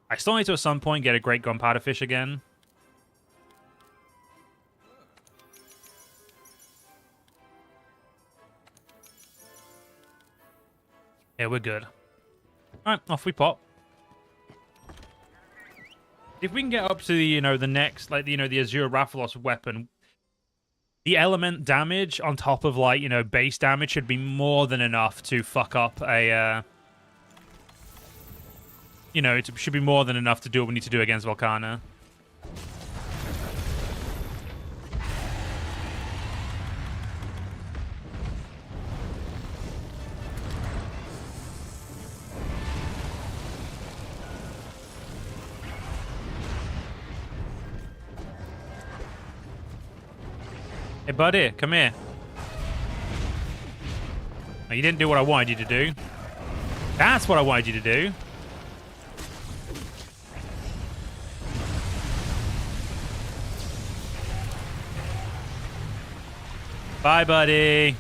I still need to at some point get a great gunpowder fish again. Yeah, we're good. Alright, off we pop. If we can get up to the, the next, like, the Azure Rathalos weapon, the element damage on top of, like, base damage should be more than enough to fuck up a, it should be more than enough to do what we need to do against Volcana. Hey, buddy, come here. No, you didn't do what I wanted you to do. That's what I wanted you to do. Bye, buddy.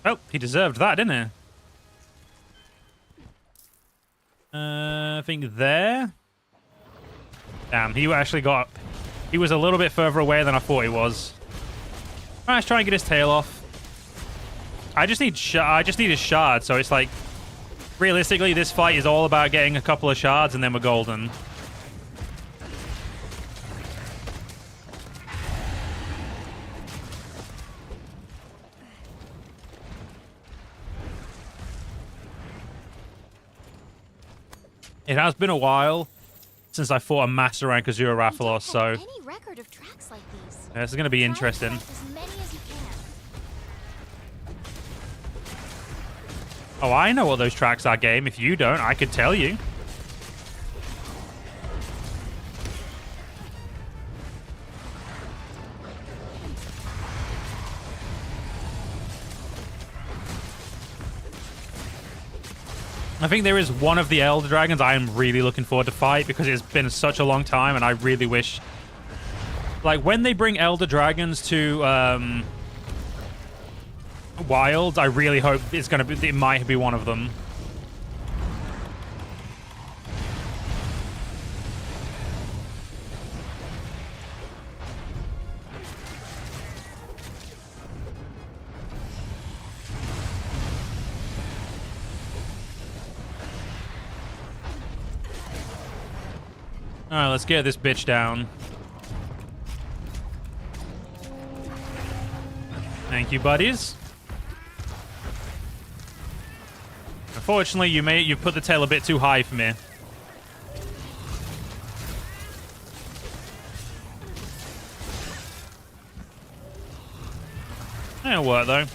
Oh, he deserved that, didn't he? I think there. Damn, he actually got... He was a little bit further away than I thought he was. Alright, let's try and get his tail off. I just need a shard, so it's like... Realistically, this fight is all about getting a couple of shards and then we're golden. It has been a while since I fought a master rank Azure Rathalos, so any record of tracks like these. This is going to be interesting. As many as you can. Oh, I know what those tracks are, game. If you don't, I could tell you. I think there is one of the Elder Dragons I am really looking forward to fight because it's been such a long time and I really wish... Like, when they bring Elder Dragons to Wilds, I really hope it's going to be... It might be one of them. Alright, let's get this bitch down. Thank you, buddies. Unfortunately, you've put the tail a bit too high for me. It'll work, though.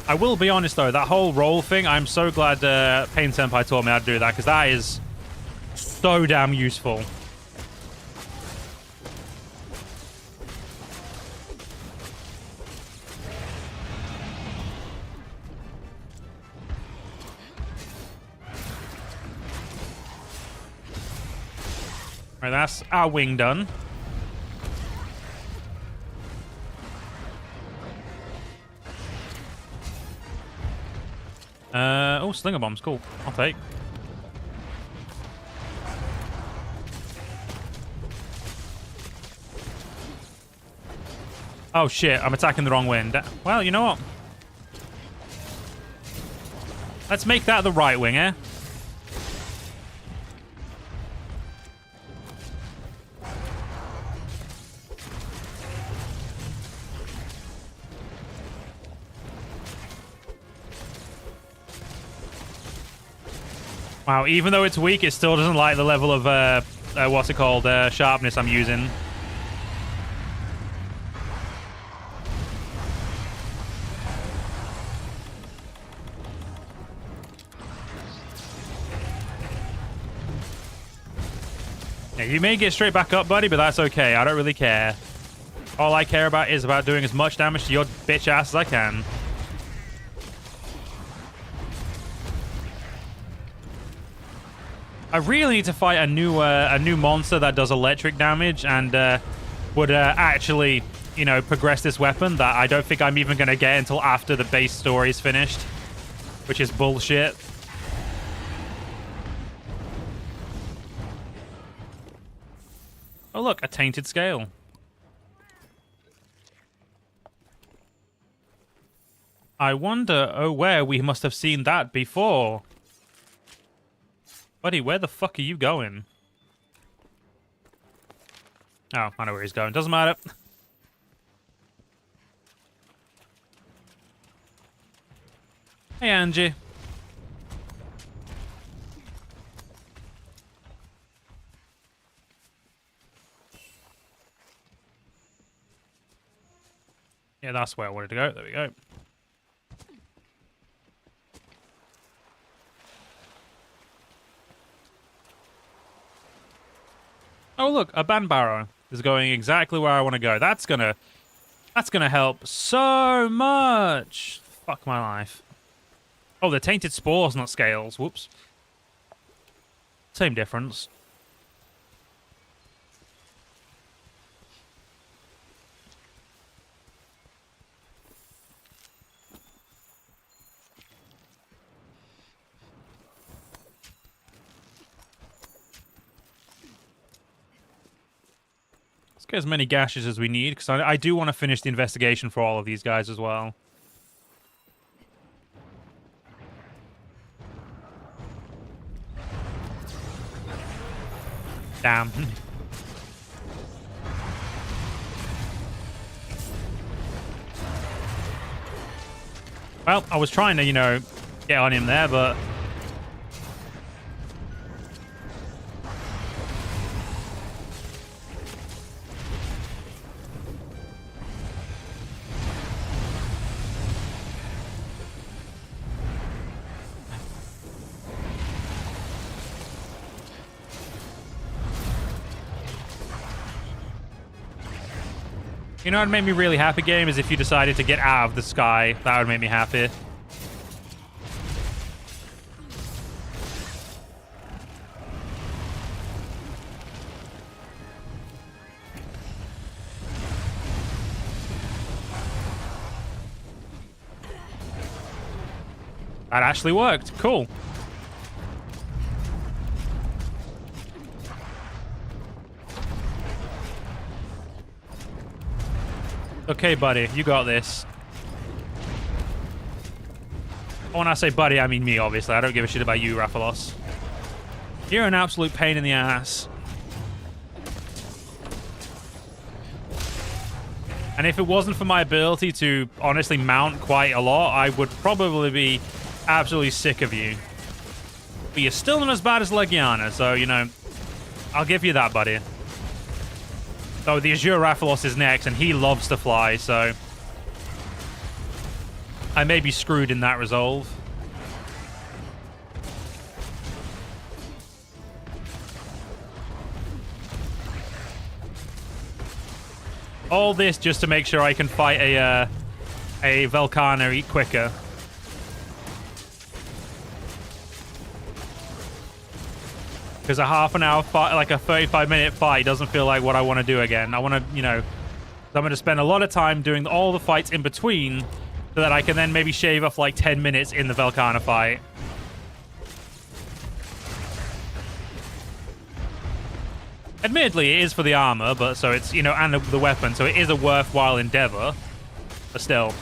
I will be honest, though, that whole roll thing, I'm so glad Pain Senpai taught me how to do that, because that is so damn useful. Alright, that's our wing done. Oh, Slinger Bomb's cool. I'll take. Oh shit, I'm attacking the wrong wing. Well, you know what? Let's make that the right wing, eh? Wow, even though it's weak, it still doesn't like the level of, what's it called, sharpness I'm using. Yeah, you may get straight back up, buddy, but that's okay. I don't really care. All I care about is about doing as much damage to your bitch ass as I can. I really need to fight a new monster that does electric damage and would actually, progress this weapon that I don't think I'm even going to get until after the base story is finished, which is bullshit. Oh, look, a tainted scale. I wonder, where we must have seen that before. Buddy, where the fuck are you going? Oh, I know where he's going. Doesn't matter. Hey, Angie. Yeah, that's where I wanted to go. There we go. Oh, look, a band barrow is going exactly where I want to go. That's gonna help so much. Fuck my life. Oh, they're tainted spores, not scales. Whoops. Same difference. Let's get as many gashes as we need, because I do want to finish the investigation for all of these guys as well. Damn. Well, I was trying to, you know, get on him there, but... You know what made me really happy, game, is if you decided to get out of the sky. That would make me happy. That actually worked. Cool. Okay, buddy, you got this. When I say buddy, I mean me, obviously. I don't give a shit about you, Rathalos. You're an absolute pain in the ass. And if it wasn't for my ability to honestly mount quite a lot, I would probably be absolutely sick of you. But you're still not as bad as Legiana, so, you know, I'll give you that, buddy. So the Azure Rathalos is next, and he loves to fly, so I may be screwed in that resolve. All this just to make sure I can fight a Velkhana quicker. Because a half an hour fight, like a 35-minute fight, doesn't feel like what I want to do again. I want to, you know, I'm going to spend a lot of time doing all the fights in between so that I can then maybe shave off like 10 minutes in the Velkhana fight. Admittedly, it is for the armor, but so it's, you know, and the weapon, so it is a worthwhile endeavor. But still.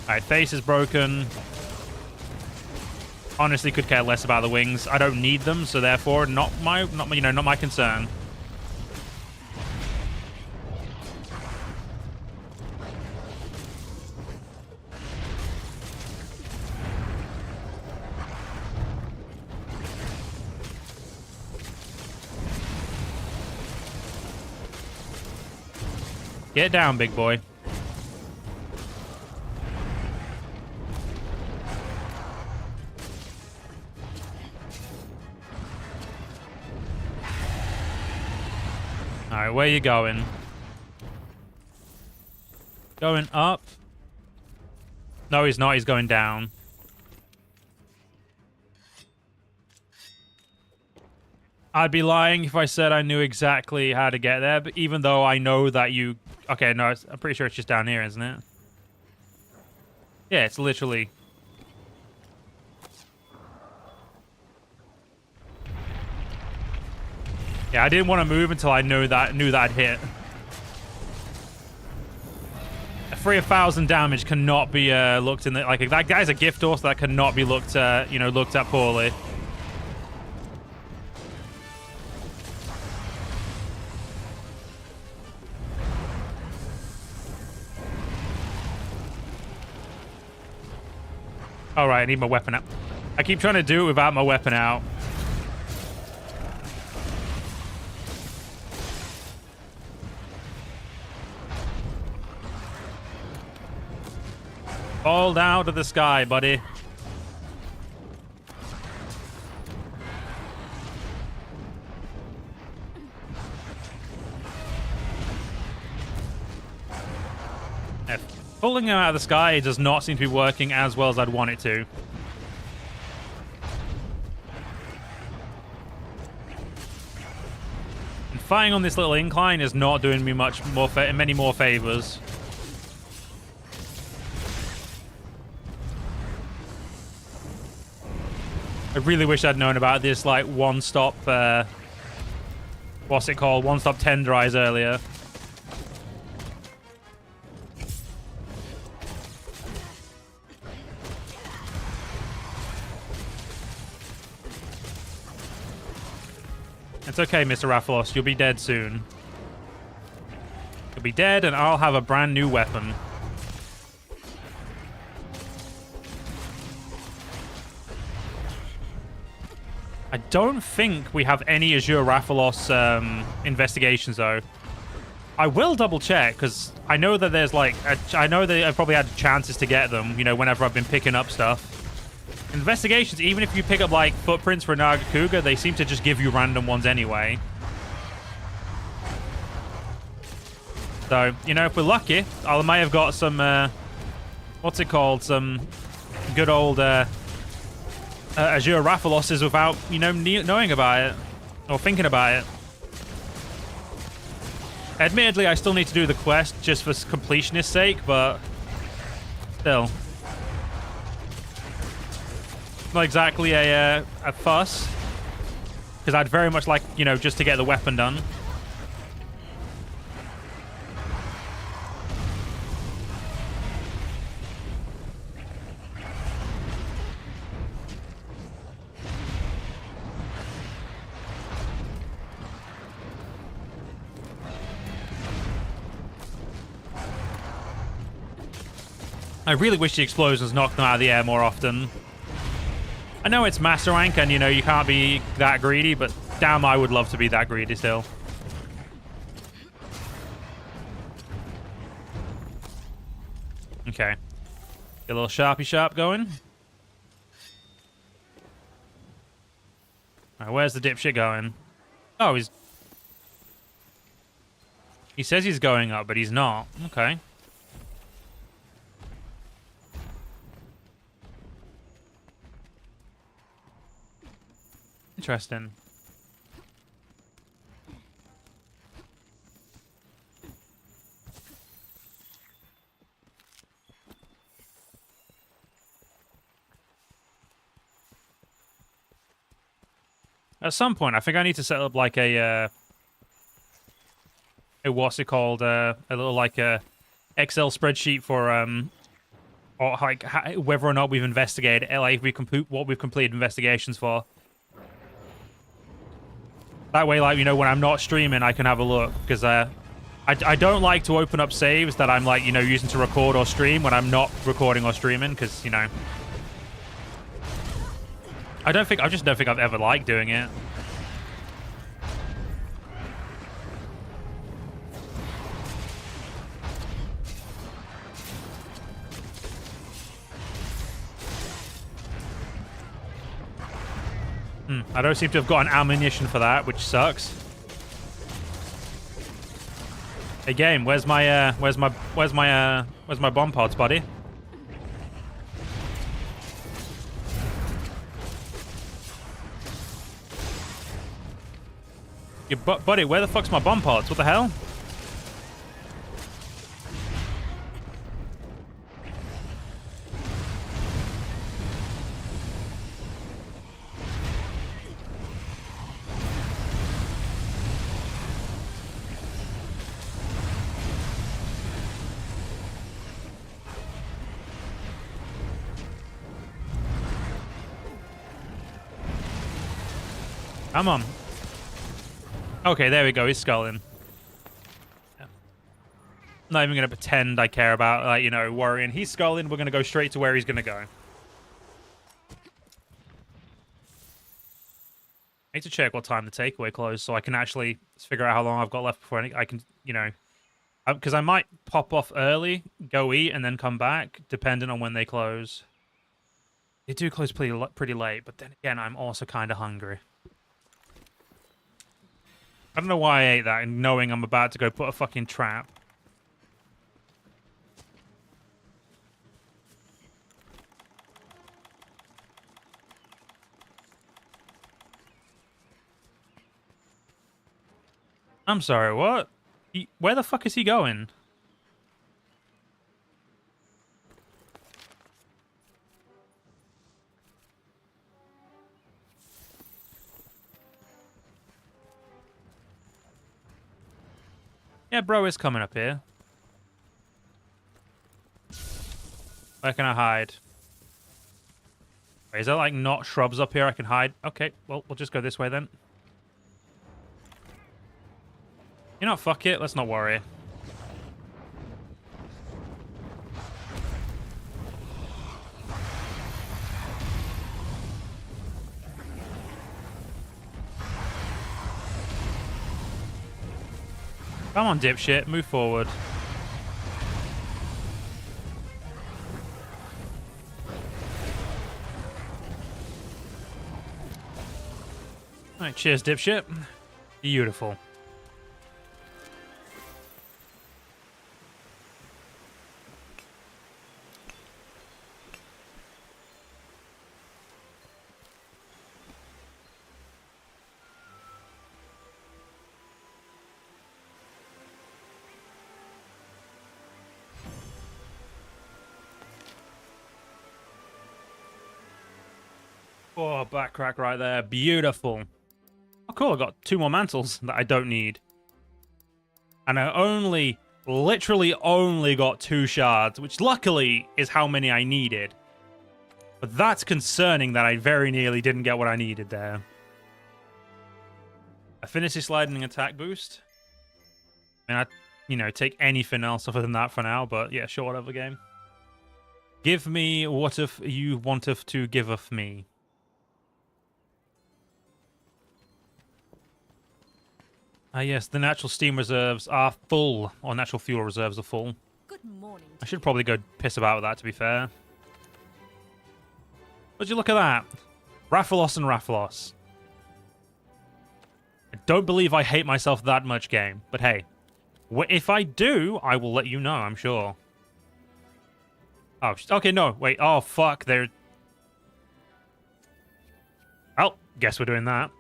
Alright, face is broken. Honestly, could care less about the wings. I don't need them, so therefore, not my concern. Get down, big boy. Alright, where you going? Going up? No, he's not. He's going down. I'd be lying if I said I knew exactly how to get there, but even though I know that you... Okay, no, I'm pretty sure it's just down here, isn't it? Yeah, it's literally... Yeah, I didn't want to move until I knew that I'd hit. A 3,000 damage cannot be looked in the, like, that guy's a gift horse that cannot be looked looked at poorly. All right, I need my weapon out. I keep trying to do it without my weapon out. Fall down to the sky, buddy. Yeah, pulling him out of the sky does not seem to be working as well as I'd want it to. And fighting on this little incline is not doing me many more favors. I really wish I'd known about this, like, one-stop, what's it called? One-stop tenderize earlier. It's okay, Mr. Rathalos. You'll be dead soon. You'll be dead, and I'll have a brand new weapon. I don't think we have any Azure Rathalos investigations, though. I will double check, because I know that there's, like, I know that I've probably had chances to get them, you know, whenever I've been picking up stuff. Investigations, even if you pick up, like, footprints for Nagakuga, they seem to just give you random ones anyway. So, you know, if we're lucky, I might have got some, what's it called? Some good old, Azure Rathaloses without, you know, knowing about it or thinking about it. Admittedly, I still need to do the quest just for completionist sake, but still, not exactly a fuss, because I'd very much like, you know, just to get the weapon done. I really wish the explosions knocked them out of the air more often. I know it's master rank and, you know, you can't be that greedy, but damn, I would love to be that greedy still. Okay. Get a little sharpy sharp going. Alright, where's the dipshit going? Oh, he says he's going up, but he's not. Okay. Interesting. At some point, I think I need to set up like a what's it called? A little like a Excel spreadsheet for or like whether or not we've investigated, like what we've completed investigations for. That way, like, you know, when I'm not streaming, I can have a look, because I don't like to open up saves that I'm, like, you know, using to record or stream when I'm not recording or streaming, because, you know, I just don't think I've ever liked doing it. I don't seem to have got an ammunition for that, which sucks. Hey game, where's my bomb pods, buddy? Buddy, where the fuck's my bomb pods? What the hell? Come on. Okay, there we go. He's sculling. Not even going to pretend I care about, like, you know, worrying. He's sculling. We're going to go straight to where he's going to go. I need to check what time the takeaway closed so I can actually figure out how long I've got left before I can, you know... Because I might pop off early, go eat, and then come back, depending on when they close. They do close pretty late, but then again, I'm also kind of hungry. I don't know why I ate that, and knowing I'm about to go put a fucking trap. I'm sorry, what? Where the fuck is he going? Yeah, bro is coming up here. Where can I hide? Wait, is there like not shrubs up here I can hide? Okay, well, we'll just go this way then. You know what, fuck it, let's not worry. Come on, dipshit, move forward. Alright, cheers, dipshit. Beautiful. Oh, back crack right there. Beautiful. Oh, cool. I got 2 more mantles that I don't need. And I literally only got 2 shards, which luckily is how many I needed. But that's concerning that I very nearly didn't get what I needed there. Affinity sliding attack boost. I mean, you know, take anything else other than that for now, but yeah, sure, whatever game. Give me what if you wanteth to giveth me. Yes, the natural steam reserves are full, or natural fuel reserves are full. Good morning. I should probably go piss about with that, to be fair. Would you look at that? Rathalos and Rathalos. I don't believe I hate myself that much, game. But hey, if I do, I will let you know, I'm sure. Oh, okay, no, wait. Oh, fuck, they're... Oh, guess we're doing that.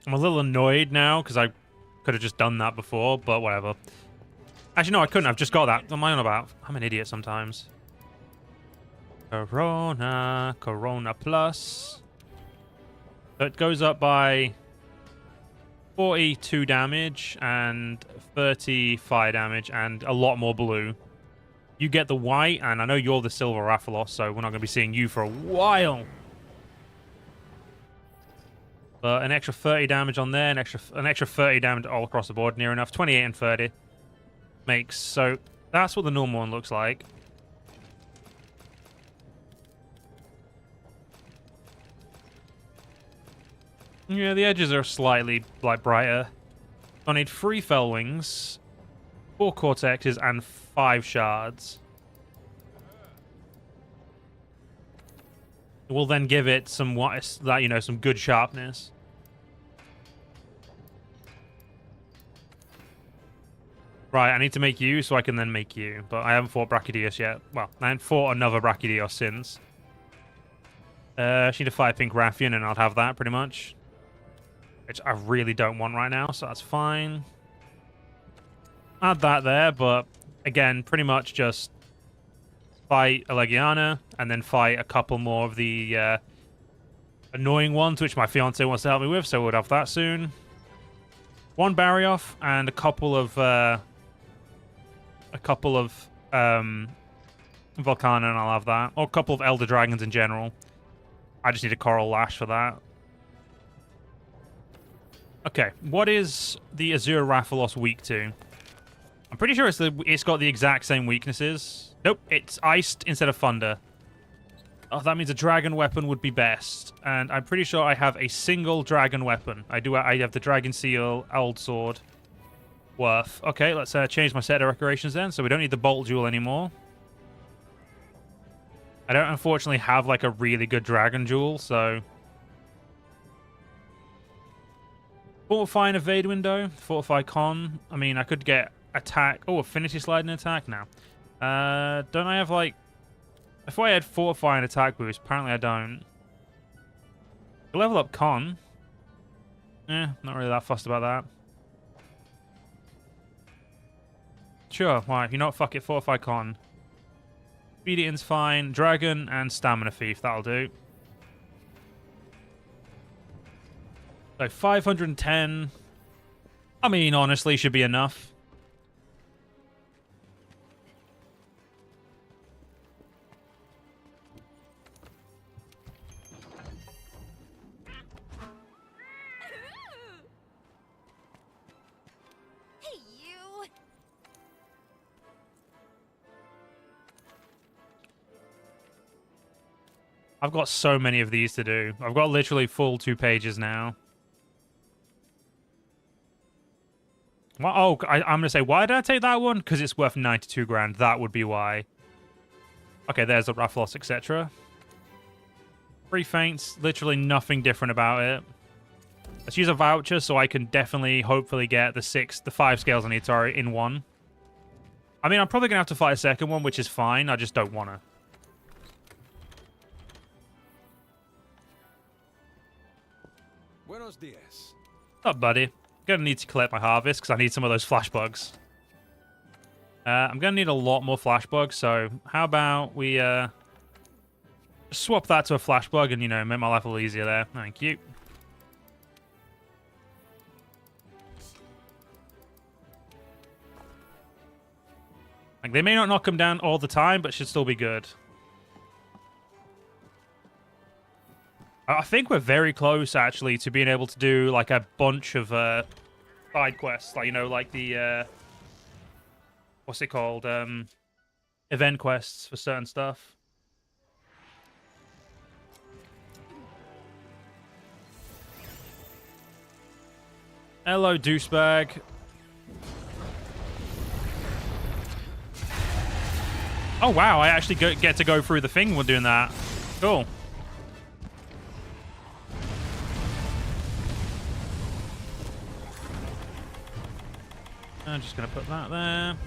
I'm a little annoyed now, because I could have just done that before, but whatever. Actually, no, I couldn't. I've just got that. What am I on about? I'm an idiot sometimes. Corona Plus. So it goes up by 42 damage and 30 fire damage and a lot more blue. You get the white, and I know you're the silver Rathalos, so we're not going to be seeing you for a while. But an extra 30 damage on there, an extra 30 damage all across the board, near enough. 28 and 30 makes, so that's what the normal one looks like. Yeah, the edges are slightly like brighter. I need 3 fell wings, 4 cortexes, and 5 shards. We'll then give it some some good sharpness. Right, I need to make you so I can then make you, but I haven't fought Brachydios yet. Well, I haven't fought another Brachydios since. I need a 5 pink Rathian and I'll have that pretty much. Which I really don't want right now, so that's fine. Add that there, but again, pretty much just fight a Legiana, and then fight a couple more of the annoying ones, which my fiance wants to help me with, so we'll have that soon. 1 Barrioff and a couple of Volcana, and I'll have that. Or a couple of Elder Dragons in general. I just need a Coral Lash for that. Okay, what is the Azure Rathalos weak to? I'm pretty sure it's got the exact same weaknesses. Nope, it's iced instead of thunder. Oh, that means a dragon weapon would be best. And I'm pretty sure I have a single dragon weapon. I have the Dragon Seal Old Sword. Worth. Okay, let's change my set of decorations then, so we don't need the Bolt Jewel anymore. I don't unfortunately have like a really good Dragon Jewel, so... Fortify and Evade window. Fortify Con. I mean, I could get attack. Oh, Affinity Slide and attack now. Don't I have like... If I had Fortify and attack boost, apparently I don't. Level up Con. Not really that fussed about that. Sure, why? You know what? Fuck it. Fortify Con. Obedience fine. Dragon and Stamina Thief. That'll do. So 510. I mean, honestly, should be enough. Hey, you! I've got so many of these to do. I've got literally full 2 pages now. Well, oh, I'm going to say, why did I take that one? Because it's worth 92 grand. That would be why. Okay, there's the Rathalos, etc. Free feints. Literally nothing different about it. Let's use a voucher so I can definitely, hopefully get the 5 scales I need, sorry, in one. I mean, I'm probably going to have to fight a second one, which is fine. I just don't want to. Buenos dias. What's up, buddy? Gonna need to collect my harvest because I need some of those flash bugs. I'm gonna need a lot more flash bugs, so how about we swap that to a flash bug and, you know, make my life a little easier there. Thank you. Like, they may not knock them down all the time, but should still be good. I think we're very close, actually, to being able to do, like, a bunch of side quests. Like, you know, like the, what's it called? Event quests for certain stuff. Hello, douchebag. Oh, wow, I actually get to go through the thing while doing that. Cool. I'm just going to put that there.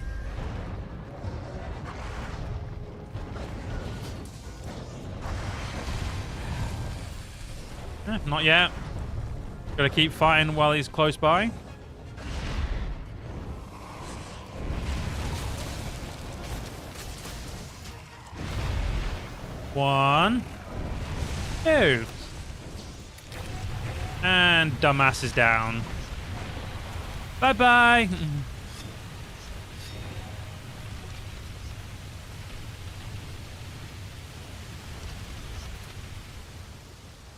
Not yet. Got to keep fighting while he's close by. One. Two. And dumbass is down. Bye-bye.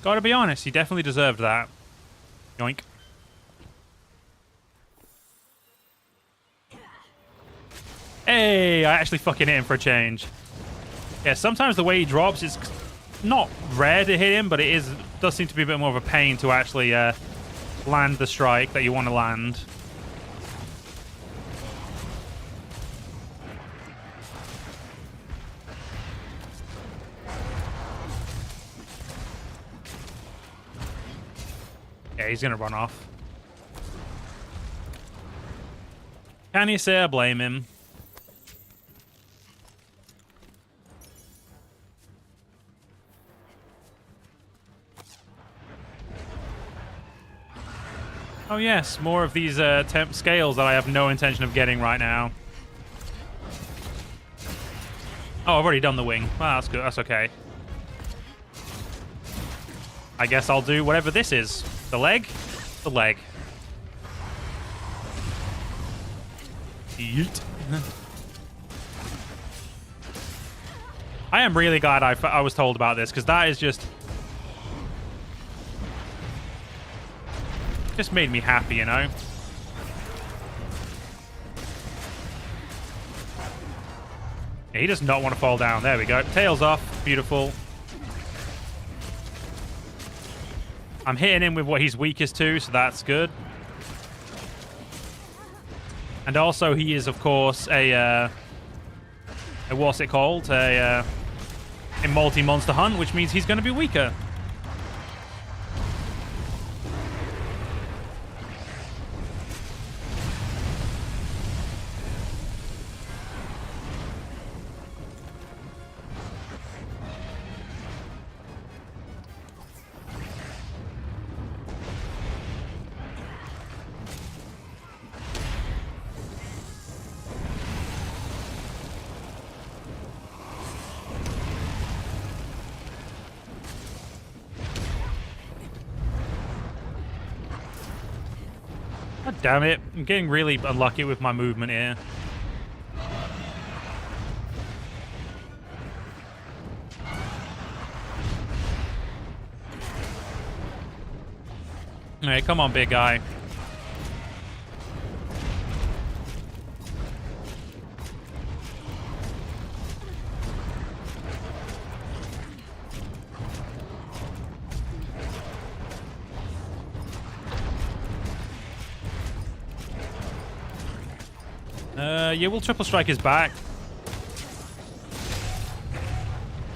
Gotta be honest, he definitely deserved that. Yoink. Hey, I actually fucking hit him for a change. Yeah, sometimes the way he drops is not rare to hit him, but it does seem to be a bit more of a pain to actually land the strike that you want to land. Yeah, he's gonna run off. Can you say I blame him? Oh yes, more of these temp scales that I have no intention of getting right now. Oh, I've already done the wing. Well, that's good. That's okay. I guess I'll do whatever this is. The leg? The leg. Yeet. I am really glad I was told about this, because that is just Just made me happy, you know? Yeah, he does not want to fall down. There we go. Tails off. Beautiful. I'm hitting him with what he's weakest to, so that's good. And also, he is, of course, a what's it called? A multi-monster hunt, which means he's going to be weaker. God damn it. I'm getting really unlucky with my movement here. Alright, come on, big guy. Yeah, we'll triple strike his back.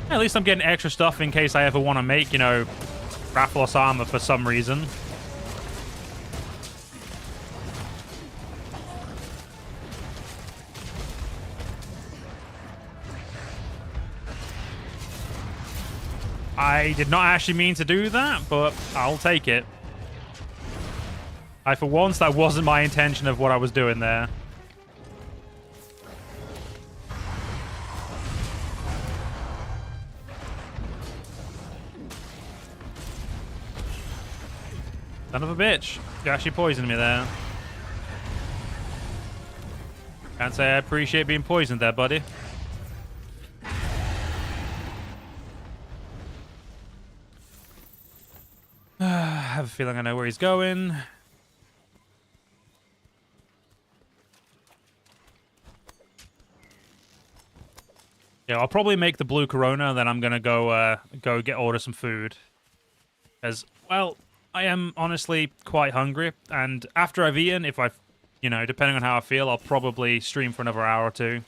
At least I'm getting extra stuff in case I ever want to make, you know, Rathalos armor for some reason. I did not actually mean to do that, but I'll take it. For once, that wasn't my intention of what I was doing there. Son of a bitch. You actually poisoned me there. Can't say I appreciate being poisoned there, buddy. I have a feeling I know where he's going. Yeah, I'll probably make the blue Corona, and then I'm gonna go order some food. As well, I am honestly quite hungry, and after I've eaten, if I've, you know, depending on how I feel, I'll probably stream for another hour or two.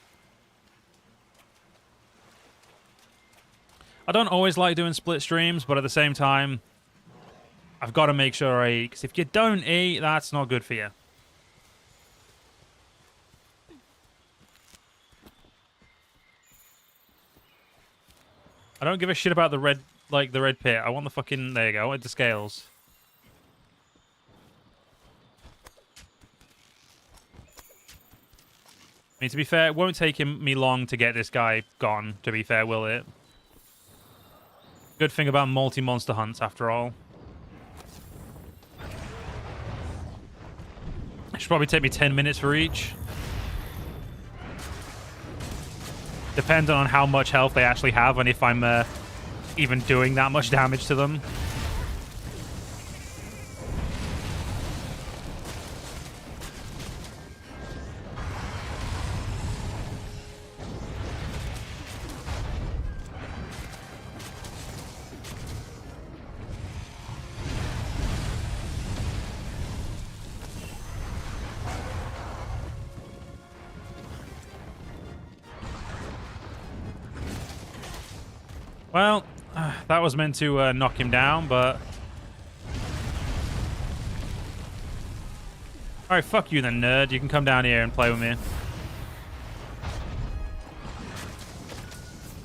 I don't always like doing split streams, but at the same time, I've got to make sure I eat, because if you don't eat, that's not good for you. I don't give a shit about the red, like the red pit. I want the fucking, there you go, I want the scales. I mean, to be fair, it won't take me long to get this guy gone, to be fair, will it? Good thing about multi-monster hunts, after all. It should probably take me 10 minutes for each. Depending on how much health they actually have and if I'm even doing that much damage to them. Well, that was meant to knock him down, but... Alright, fuck you then, nerd. You can come down here and play with me.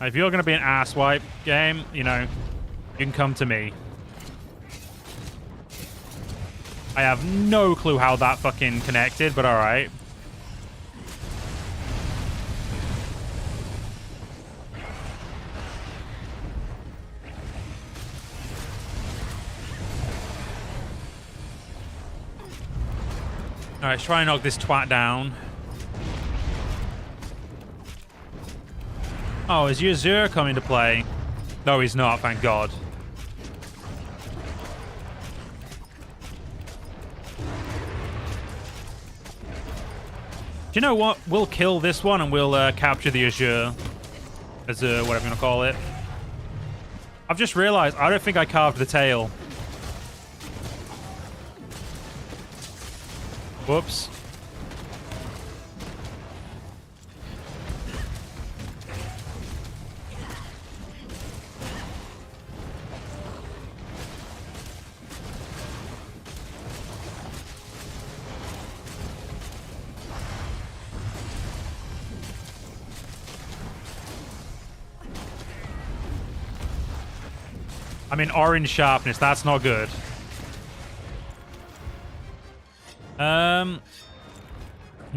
If you're going to be an asswipe game, you know, you can come to me. I have no clue how that fucking connected, but alright. Alright, try and knock this twat down. Oh, is Yazur coming to play? No, he's not, thank God. you know what? We'll kill this one and we'll capture the Azure. Azure, whatever you want to call it. I've just realized I don't think I carved the tail. Whoops. I'm in orange sharpness. That's not good.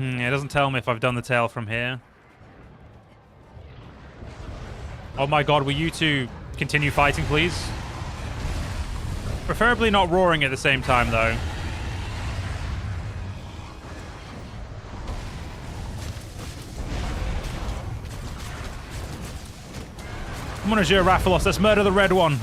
It doesn't tell me if I've done the tail from here. Oh my god, will you two continue fighting, please? Preferably not roaring at the same time, though. Come on, Azure Rathalos, let's murder the red one.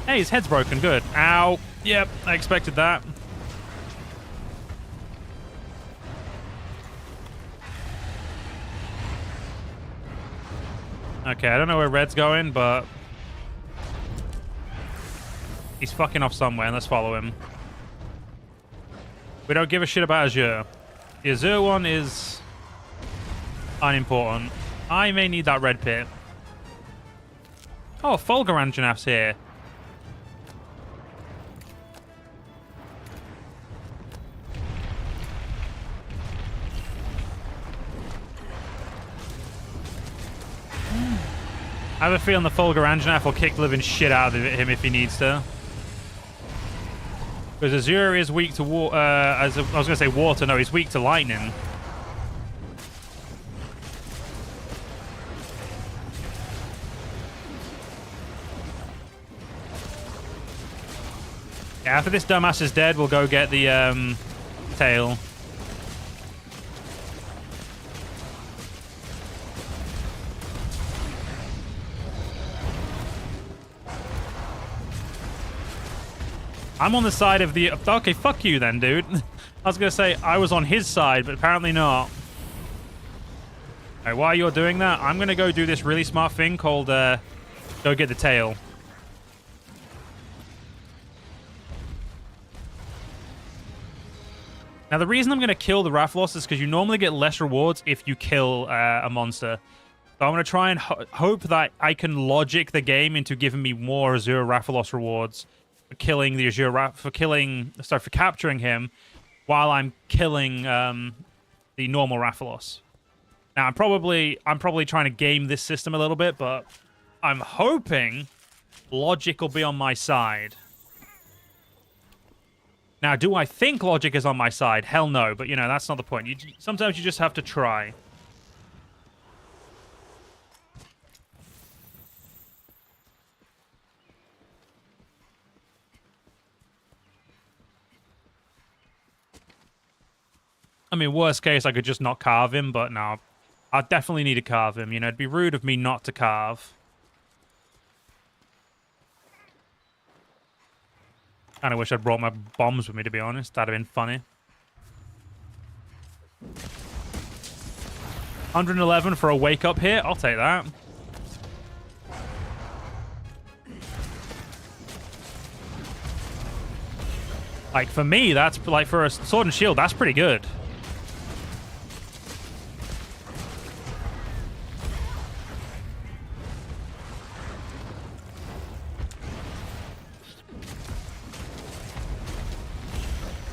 Hey, his head's broken. Good. Ow. Yep, I expected that. Okay, I don't know where Red's going, but he's fucking off somewhere. Let's follow him. We don't give a shit about Azure. The Azure one is unimportant. I may need that red pit. Oh, Fulguranjanath's here. I have a feeling the Fulguranjanath will kick the living shit out of him if he needs to. Because Azure is weak to water. I was going to say water. No, he's weak to lightning. Yeah, after this dumbass is dead, we'll go get the tail. I'm on the side of the... Okay, fuck you then, dude. I was going to say I was on his side, but apparently not. Alright, while you're doing that, I'm going to go do this really smart thing called go get the tail. Now, the reason I'm going to kill the Rathalos is because you normally get less rewards if you kill a monster. So I'm going to try and hope that I can logic the game into giving me more Azure Rathalos rewards. For killing the Azure for capturing him while I'm killing the normal Rathalos. Now I'm probably trying to game this system a little bit, but I'm hoping logic will be on my side. Now, do I think logic is on my side? Hell no, but you know, that's not the point. Sometimes you just have to try. I mean, worst case, I could just not carve him, but no. I definitely need to carve him. You know, it'd be rude of me not to carve. Kinda wish I'd brought my bombs with me, to be honest. That'd have been funny. 111 for a wake-up hit. I'll take that. Like, for me, that's... Like, for a sword and shield, that's pretty good.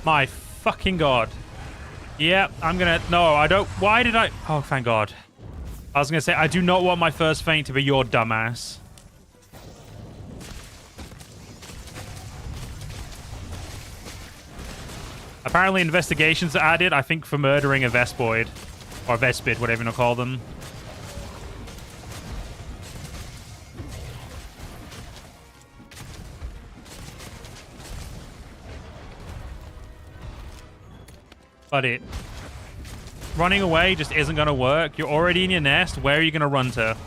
My fucking god. Yep, I'm gonna... No, I don't... Why did I... Oh, thank god. I was gonna say, I do not want my first feint to be your dumbass. Apparently investigations are added, I think, for murdering a Vespoid. Or Vespid, whatever you want to call them. But running away just isn't going to work. You're already in your nest. Where are you going to run to?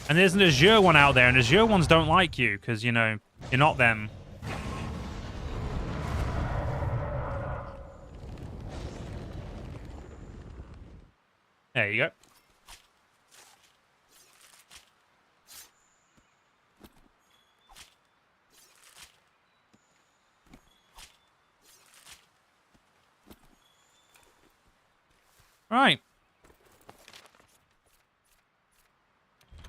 And there's an Azure one out there, and Azure ones don't like you because, you know, you're not them. There you go. Right.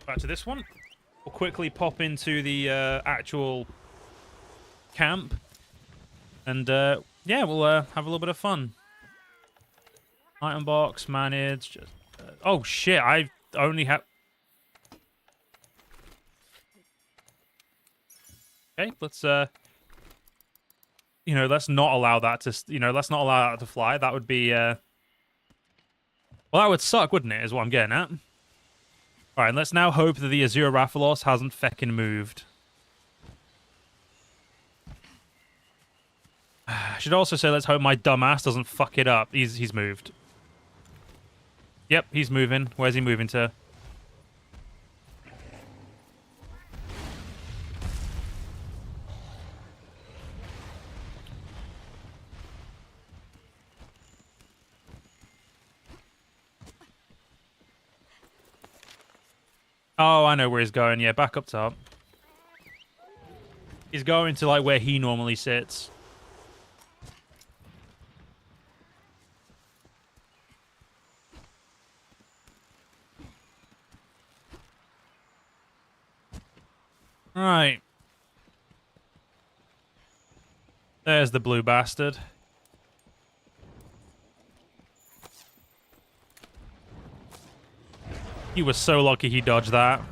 Back to this one. We'll quickly pop into the actual camp. And, yeah, we'll have a little bit of fun. Item box, manage. Just, oh, shit. I only have... Okay, let's, you know, let's not allow that to, you know, let's not allow that to fly. That would be, well, that would suck, wouldn't it, is what I'm getting at. Alright, let's now hope that the Azure Rathalos hasn't feckin' moved. I should also say, let's hope my dumbass doesn't fuck it up. He's moved. Yep, he's moving. Where's he moving to? Oh, I know where he's going. Yeah, back up top. He's going to, like, where he normally sits. Right. There's the blue bastard. He was so lucky he dodged that.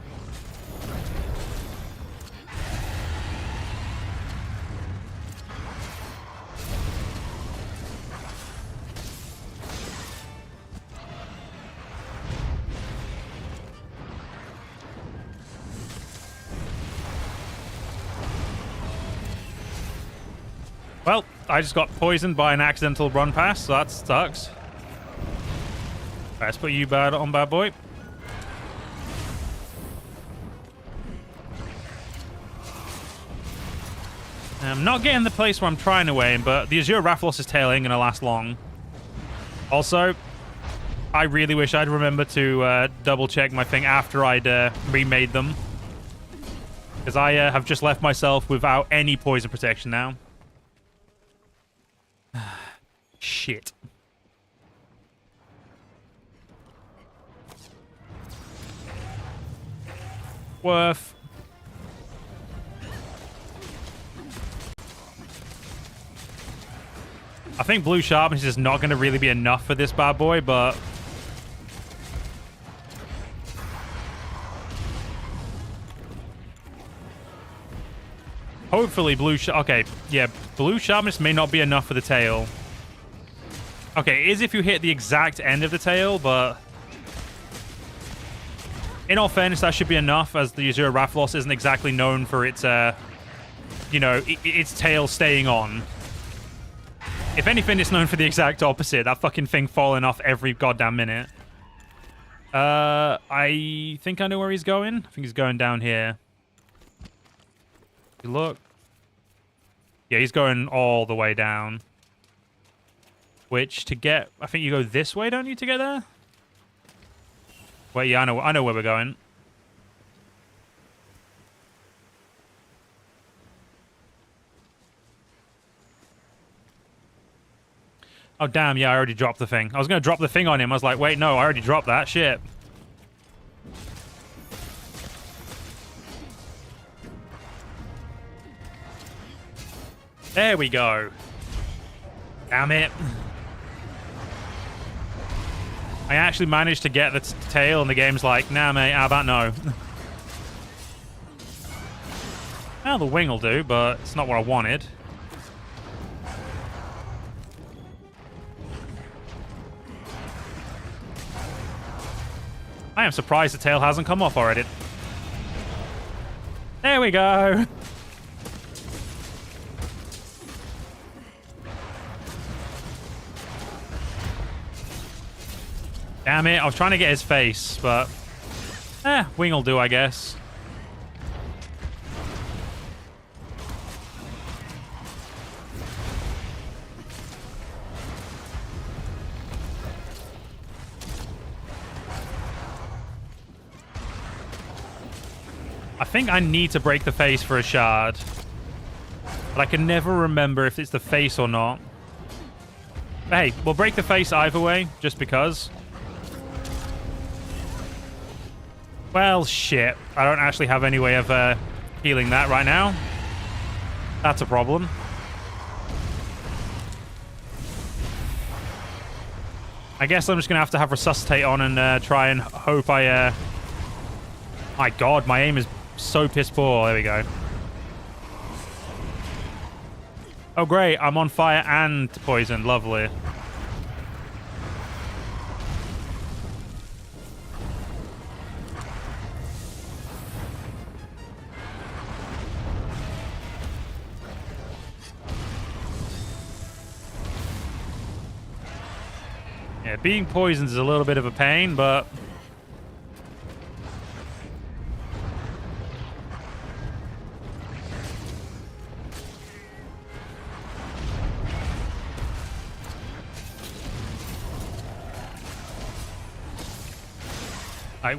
Well, I just got poisoned by an accidental run pass, so that sucks. Let's put you on bad boy. I'm not getting the place where I'm trying to aim, but the Azure Rathalos' tail ain't gonna last long. Also, I really wish I'd remember to double check my thing after I'd remade them. Because I have just left myself without any poison protection now. Shit. Worth. I think blue sharpness is not going to really be enough for this bad boy, but... hopefully okay, yeah, blue sharpness may not be enough for the tail. Okay, it is if you hit the exact end of the tail, but... in all fairness, that should be enough, as the Azure Rathalos isn't exactly known for its, you know, its tail staying on. If anything, it's known for the exact opposite. That fucking thing falling off every goddamn minute. I think I know where he's going. I think he's going down here. Look. Yeah, he's going all the way down. Which, to get... I think you go this way, don't you, to get there? Wait, yeah, I know where we're going. Oh, damn, yeah, I already dropped the thing. I was going to drop the thing on him. I was like, wait, no, I already dropped that. Shit. There we go. Damn it. I actually managed to get the tail, and the game's like, nah, mate, how about no? Well, the wing will do, but it's not what I wanted. I am surprised the tail hasn't come off already. There we go. Damn it, I was trying to get his face, but... wing will do, I guess. I think I need to break the face for a shard. But I can never remember if it's the face or not. But hey, we'll break the face either way, just because. Well, shit. I don't actually have any way of healing that right now. That's a problem. I guess I'm just going to have Resuscitate on and try and hope I... My god, my aim is so piss poor. There we go. Oh, great. I'm on fire and poisoned. Lovely. Yeah, being poisoned is a little bit of a pain, but...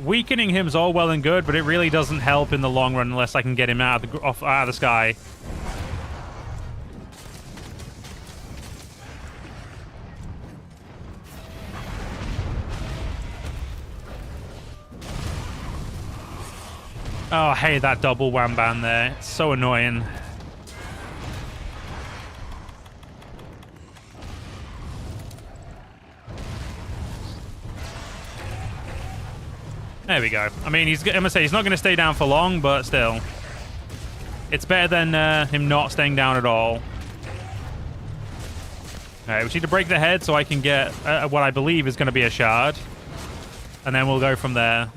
weakening him is all well and good, but it really doesn't help in the long run unless I can get him out of the sky. Oh, I hate that double wham band there. It's so annoying. There we go. I mean, I'm gonna say he's not gonna stay down for long, but still, it's better than him not staying down at all. All right, we need to break the head so I can get what I believe is going to be a shard, and then we'll go from there.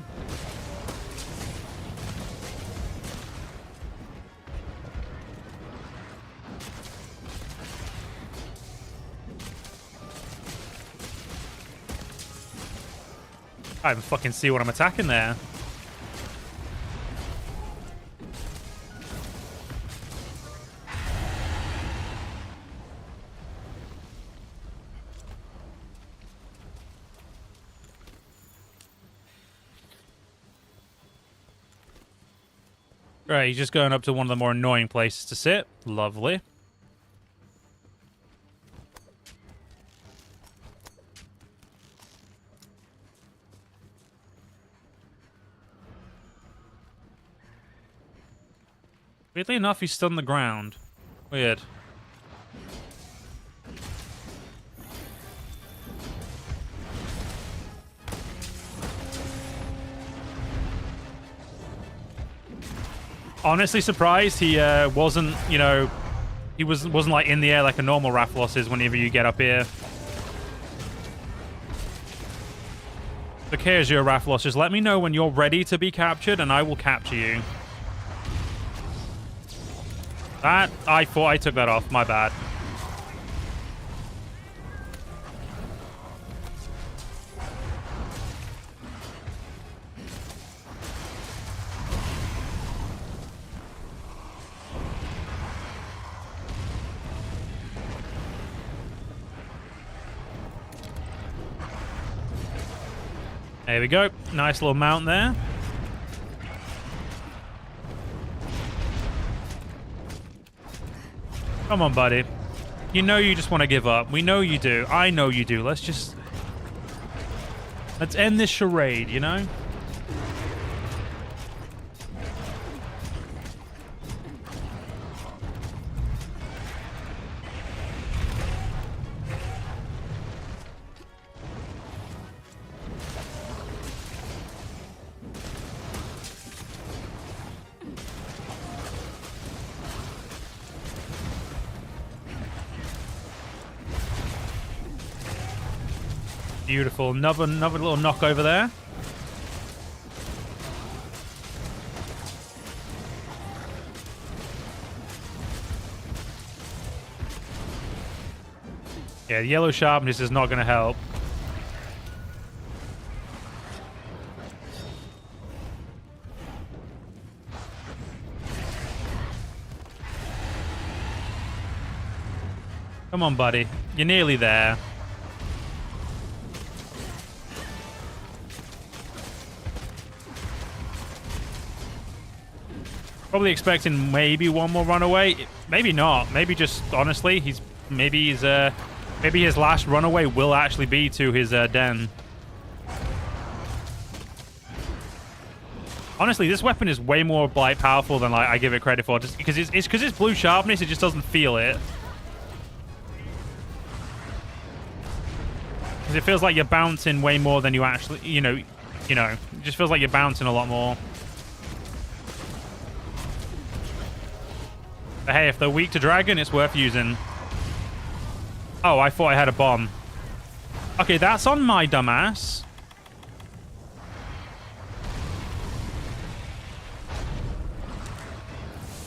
I don't even fucking see what I'm attacking there. Right, he's just going up to one of the more annoying places to sit. Lovely. Weirdly enough, he's still on the ground. Weird. Honestly surprised he wasn't, you know, he wasn't like in the air like a normal Rathlos is whenever you get up here. Look, here's your Rathlos. Just let me know when you're ready to be captured and I will capture you. That, I thought I took that off. My bad. There we go. Nice little mount there. Come on, buddy. You know you just want to give up. We know you do. I know you do. Let's end this charade, you know? Beautiful. Another little knock over there. Yeah, yellow sharpness is not going to help. Come on, buddy. You're nearly there. Probably expecting maybe one more runaway. Maybe not. Maybe just honestly, maybe his last runaway will actually be to his den. Honestly, this weapon is way more like powerful than like I give it credit for. Just because it's blue sharpness, it just doesn't feel it. Because it feels like you're bouncing way more than you actually, you know, it just feels like you're bouncing a lot more. But hey, if they're weak to dragon, it's worth using. Oh, I thought I had a bomb. Okay, that's on my dumbass.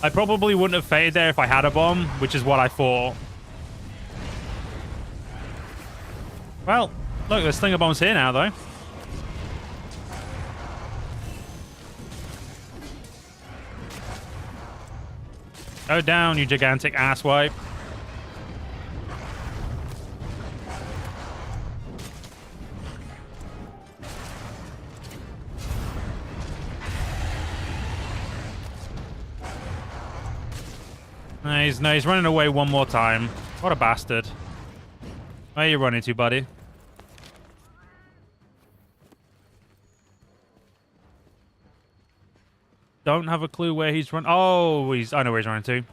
I probably wouldn't have faded there if I had a bomb, which is what I thought. Well, look, there's slinger bombs here now, though. Go down, you gigantic asswipe. No, he's running away one more time. What a bastard. Where are you running to, buddy? Don't have a clue where he's run. Oh, I know where he's running to.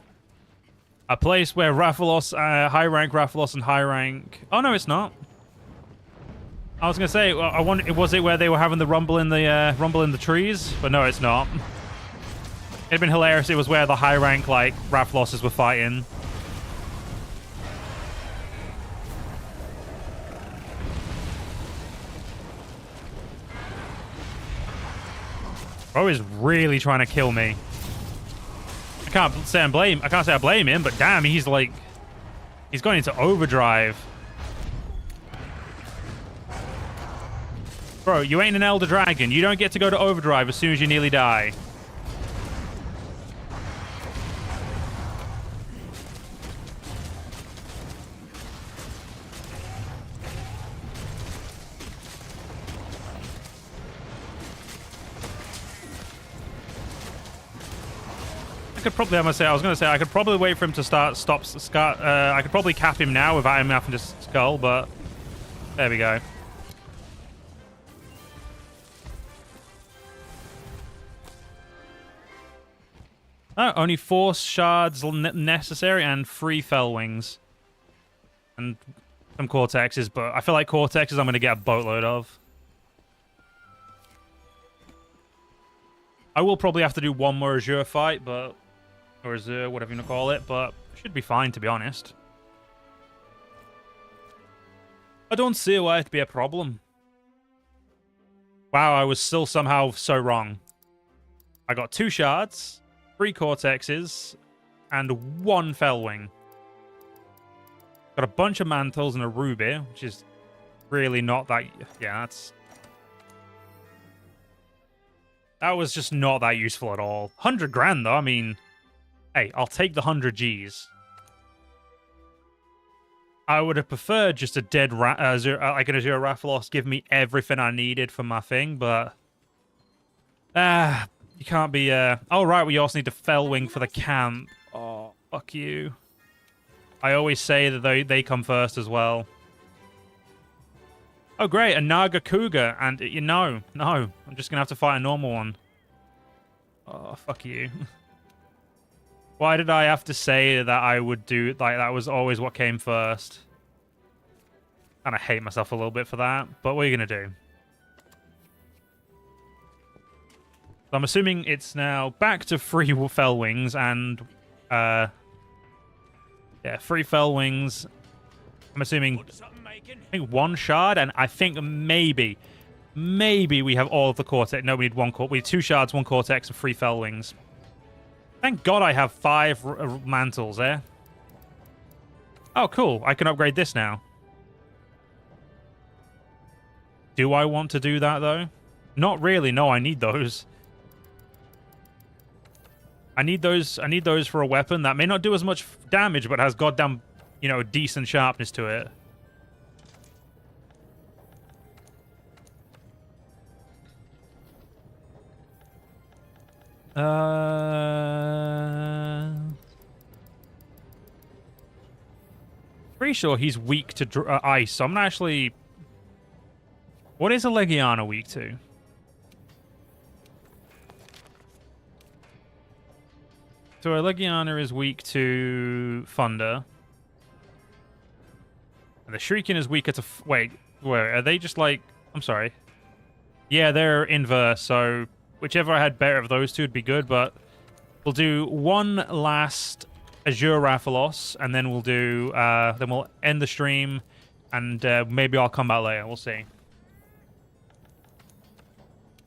A place where Rathalos, high rank Rathalos and high rank. Oh no, it's not. I was gonna say, I wonder, was it where they were having the rumble in the trees? But no, it's not. It'd been hilarious. It was where the high rank like Rathaloses were fighting. Bro is really trying to kill me. I can't say I blame him, but damn, he's going into overdrive. Bro, you ain't an Elder Dragon. You don't get to go to overdrive as soon as you nearly die. I could probably wait for him to I could probably cap him now without him having to skull, but there we go. Oh, only 4 shards necessary and 3 fell wings. And some cortexes, but I feel like cortexes I'm going to get a boatload of. I will probably have to do one more Azure fight, but... or Azure, whatever you want to call it, but it should be fine, to be honest. I don't see why it'd be a problem. Wow, I was still somehow so wrong. I got 2 shards, 3 cortexes, and 1 fellwing. Got a bunch of mantles and a ruby, which is really not that... yeah, that was just not that useful at all. 100 grand, though, I mean... hey, I'll take the 100 Gs. I would have preferred just a dead like an Azure Rathalos give me everything I needed for my thing, but... you can't be... oh, right, we also need a Fellwing for the camp. Oh, fuck you. I always say that they come first as well. Oh, great, a Naga Cougar, and no, I'm just going to have to fight a normal one. Oh, fuck you. Why did I have to say that I would do... like, that was always what came first? And I hate myself a little bit for that, but what are you going to do? So I'm assuming it's now back to 3 Fellwings and... yeah, 3 Fellwings. I'm assuming... I think 1 shard, and I think maybe we have all of the Cortex. No, we need 1 Cortex. We need 2 shards, 1 Cortex, and 3 Fellwings. Thank God I have 5 mantles, eh? Oh, cool. I can upgrade this now. Do I want to do that, though? Not really. No, I need those. I need those for a weapon that may not do as much damage, but has goddamn, you know, decent sharpness to it. Pretty sure he's weak to ice, so I'm not actually... What is a Legiana weak to? So a Legiana is weak to thunder. And the Shrieking is weaker to... Wait, are they just like... I'm sorry. Yeah, they're inverse, so whichever I had better of those two would be good, but we'll do one last Azure Rathalos, and then we'll do... then we'll end the stream, and maybe I'll come back later. We'll see.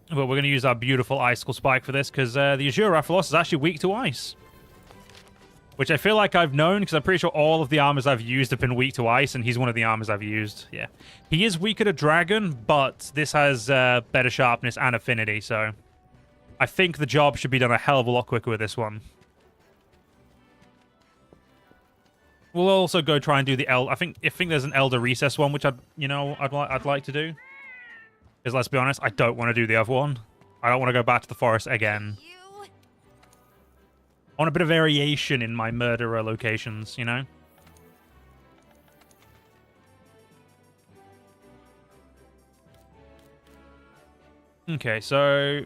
But we're going to use our beautiful Icicle Spike for this, because the Azure Rathalos is actually weak to ice. Which I feel like I've known, because I'm pretty sure all of the armors I've used have been weak to ice, and he's one of the armors I've used. Yeah. He is weaker to dragon, but this has better sharpness and affinity, so... I think the job should be done a hell of a lot quicker with this one. We'll also go try and do the I think there's an Elder Recess one, which I'd like to do. Because let's be honest, I don't want to do the other one. I don't want to go back to the forest again. I want a bit of variation in my murderer locations, you know? Okay, so...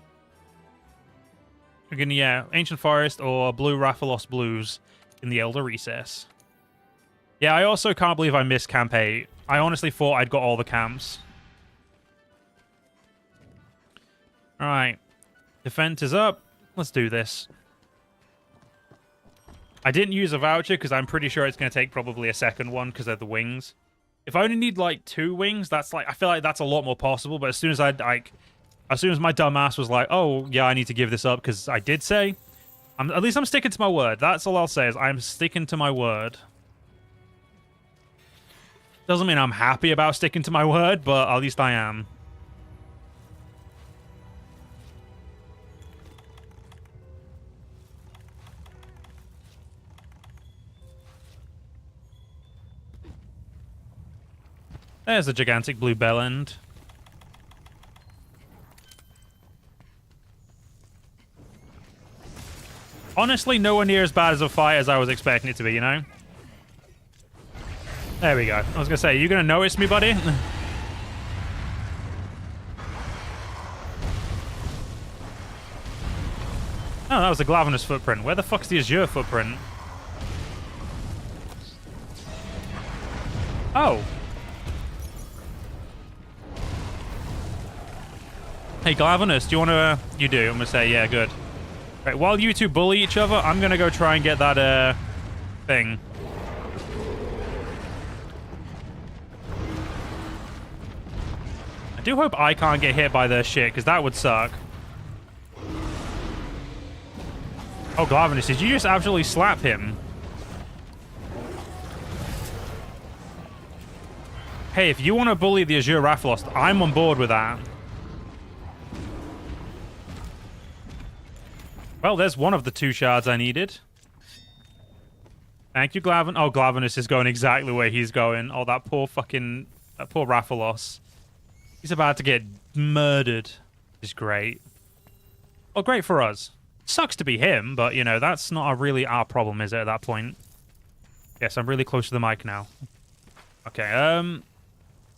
Again, yeah, Ancient Forest or Blue Rathalos Blues in the Elder Recess. Yeah, I also can't believe I missed Camp 8. I honestly thought I'd got all the camps. Alright. Defense is up. Let's do this. I didn't use a voucher because I'm pretty sure it's going to take probably a second one because of the wings. If I only need like 2 wings, that's like... I feel like that's a lot more possible, but as soon as as soon as my dumbass was like, oh, yeah, I need to give this up because I did say, at least I'm sticking to my word. That's all I'll say is I'm sticking to my word. Doesn't mean I'm happy about sticking to my word, but at least I am. There's a gigantic blue bellend. Honestly, nowhere near as bad as a fight as I was expecting it to be, you know? There we go. I was gonna say, you gonna notice me, buddy? Oh, that was the Glavenus footprint. Where the fuck's the Azure footprint? Oh. Hey, Glavenus, do you want to... you do. I'm going to say, yeah, good. Right, while you two bully each other, I'm going to go try and get that, thing. I do hope I can't get hit by their shit, because that would suck. Oh, Glavenus, did you just absolutely slap him? Hey, if you want to bully the Azure Rathalos, I'm on board with that. Well, there's one of the 2 shards I needed. Thank you, Glaven. Oh, Glavenus is going exactly where he's going. Oh, that poor fucking... that poor Rathalos. He's about to get murdered. It's great. Well, great for us. Sucks to be him, but, you know, that's not really our problem, is it, at that point? Yes, I'm really close to the mic now. Okay,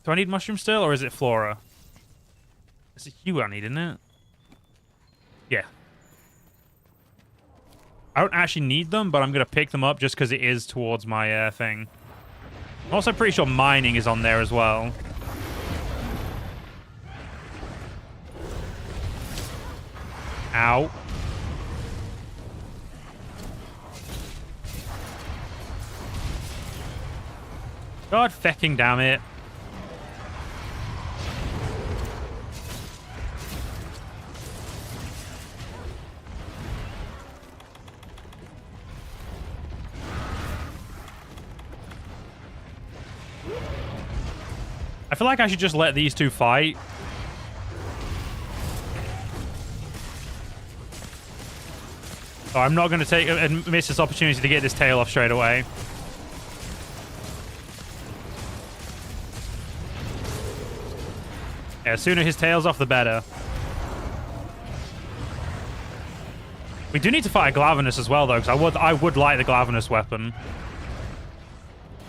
do I need mushroom still, or is it flora? It's a hue I need, isn't it? Yeah. I don't actually need them, but I'm going to pick them up just because it is towards my thing. I'm also pretty sure mining is on there as well. Ow. God fecking damn it. I feel like I should just let these 2 fight. Oh, I'm not going to miss this opportunity to get this tail off straight away. Yeah, the sooner his tail's off, the better. We do need to fight a Glavenus as well, though, because I would like the Glavenus weapon.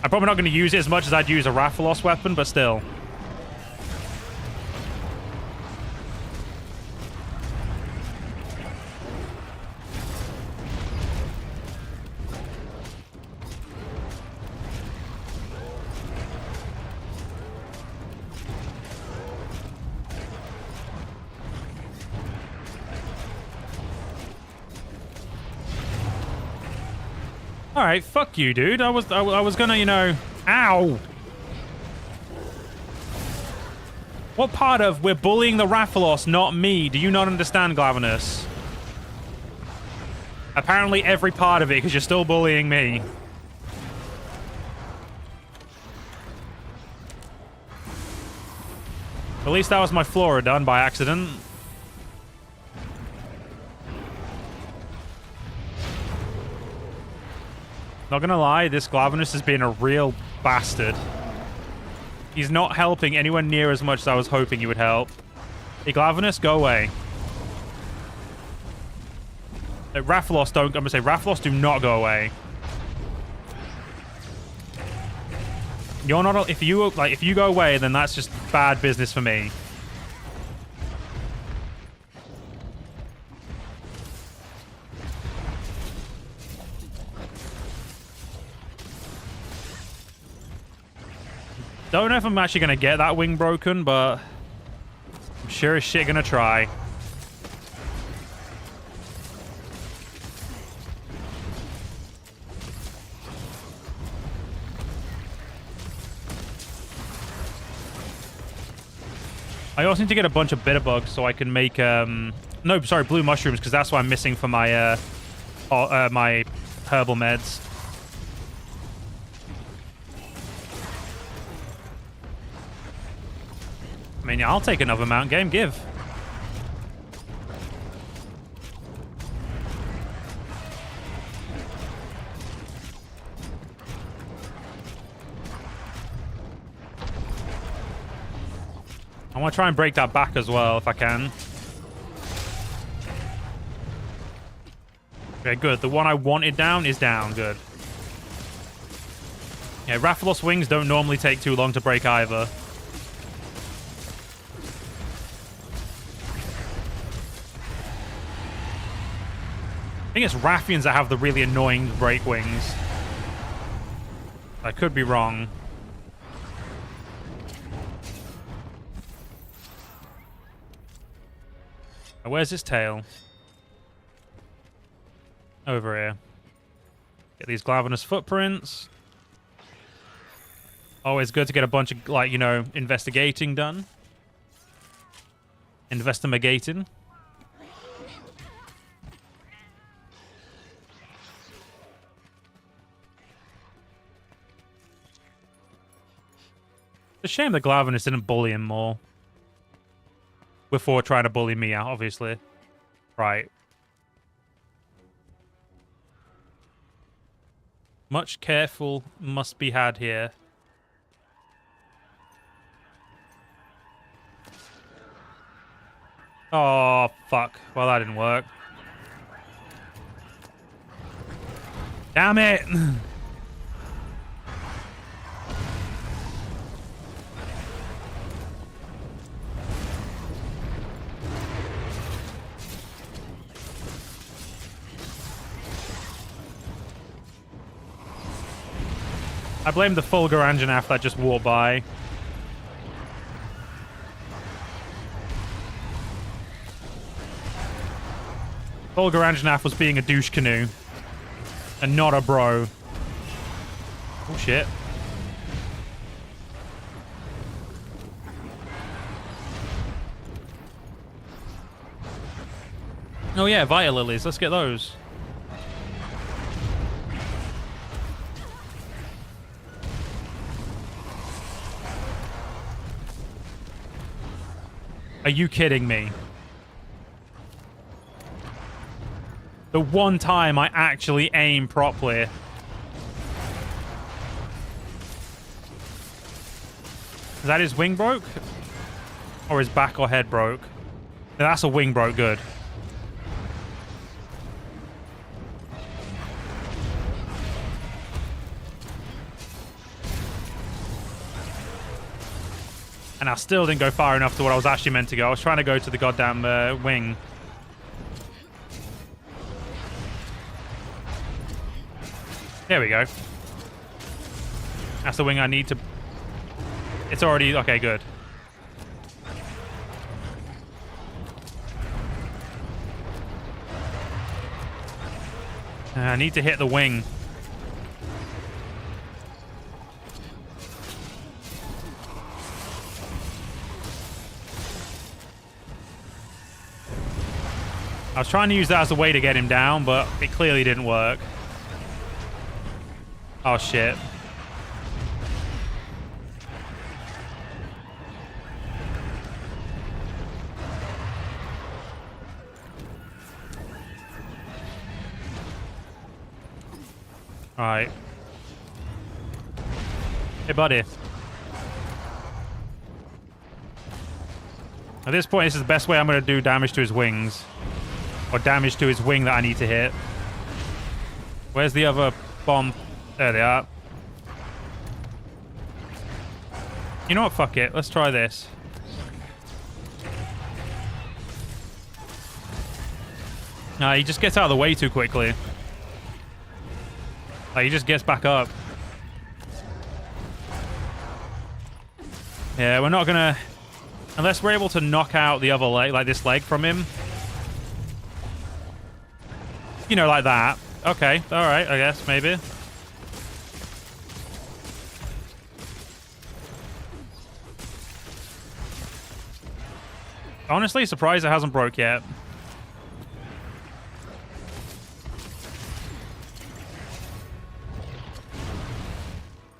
I'm probably not going to use it as much as I'd use a Rathalos weapon, but still. All right, fuck you, dude. I was gonna, you know, ow. What part of we're bullying the Rathalos, not me? Do you not understand, Glavenus? Apparently every part of it, because you're still bullying me. At least that was my flora done by accident. Not gonna lie, this Glavenus has been a real bastard. He's not helping anywhere near as much as I was hoping he would help. Hey, Glavenus, go away. Rathalos don't... I'm gonna say, Rathalos, do not go away. You're not... If you go away, then that's just bad business for me. Don't know if I'm actually going to get that wing broken, but I'm sure as shit going to try. I also need to get a bunch of bitter bugs so I can make no, sorry, blue mushrooms, because that's what I'm missing for my my herbal meds. I mean, I'll take another mount game. Give. I want to try and break that back as well, if I can. Okay, good. The one I wanted down is down. Good. Yeah, Rathalos wings don't normally take too long to break either. I think it's Rathians that have the really annoying break wings. I could be wrong. Where's his tail? Over here. Get these Glavenus footprints. Always good to get a bunch of, like, you know, investigating done. Investigating. It's a shame that Glavenus didn't bully him more. Before trying to bully me out, obviously. Right. Much careful must be had here. Oh, fuck. Well, that didn't work. Damn it! I blame the Fulgur Anjanath that just walked by. Fulgur Anjanath was being a douche canoe. And not a bro. Oh shit. Oh yeah, Vita Lilies. Let's get those. Are you kidding me? The one time I actually aim properly. Is that his wing broke? Or his back or head broke. That's a wing broke, good. And I still didn't go far enough to what I was actually meant to go. I was trying to go to the goddamn wing. There we go. That's the wing I need to... It's already... Okay, good. I need to hit the wing. I was trying to use that as a way to get him down, but it clearly didn't work. Oh, shit. All right. Hey, buddy. At this point, this is the best way I'm going to do damage to his wings. Or damage to his wing that I need to hit. Where's the other bomb? There they are. You know what? Fuck it. Let's try this. He just gets out of the way too quickly. Like, he just gets back up. Yeah, we're not gonna... Unless we're able to knock out the other leg, like this leg from him. You know, like that. Okay, alright, I guess, maybe. Honestly, surprised it hasn't broke yet.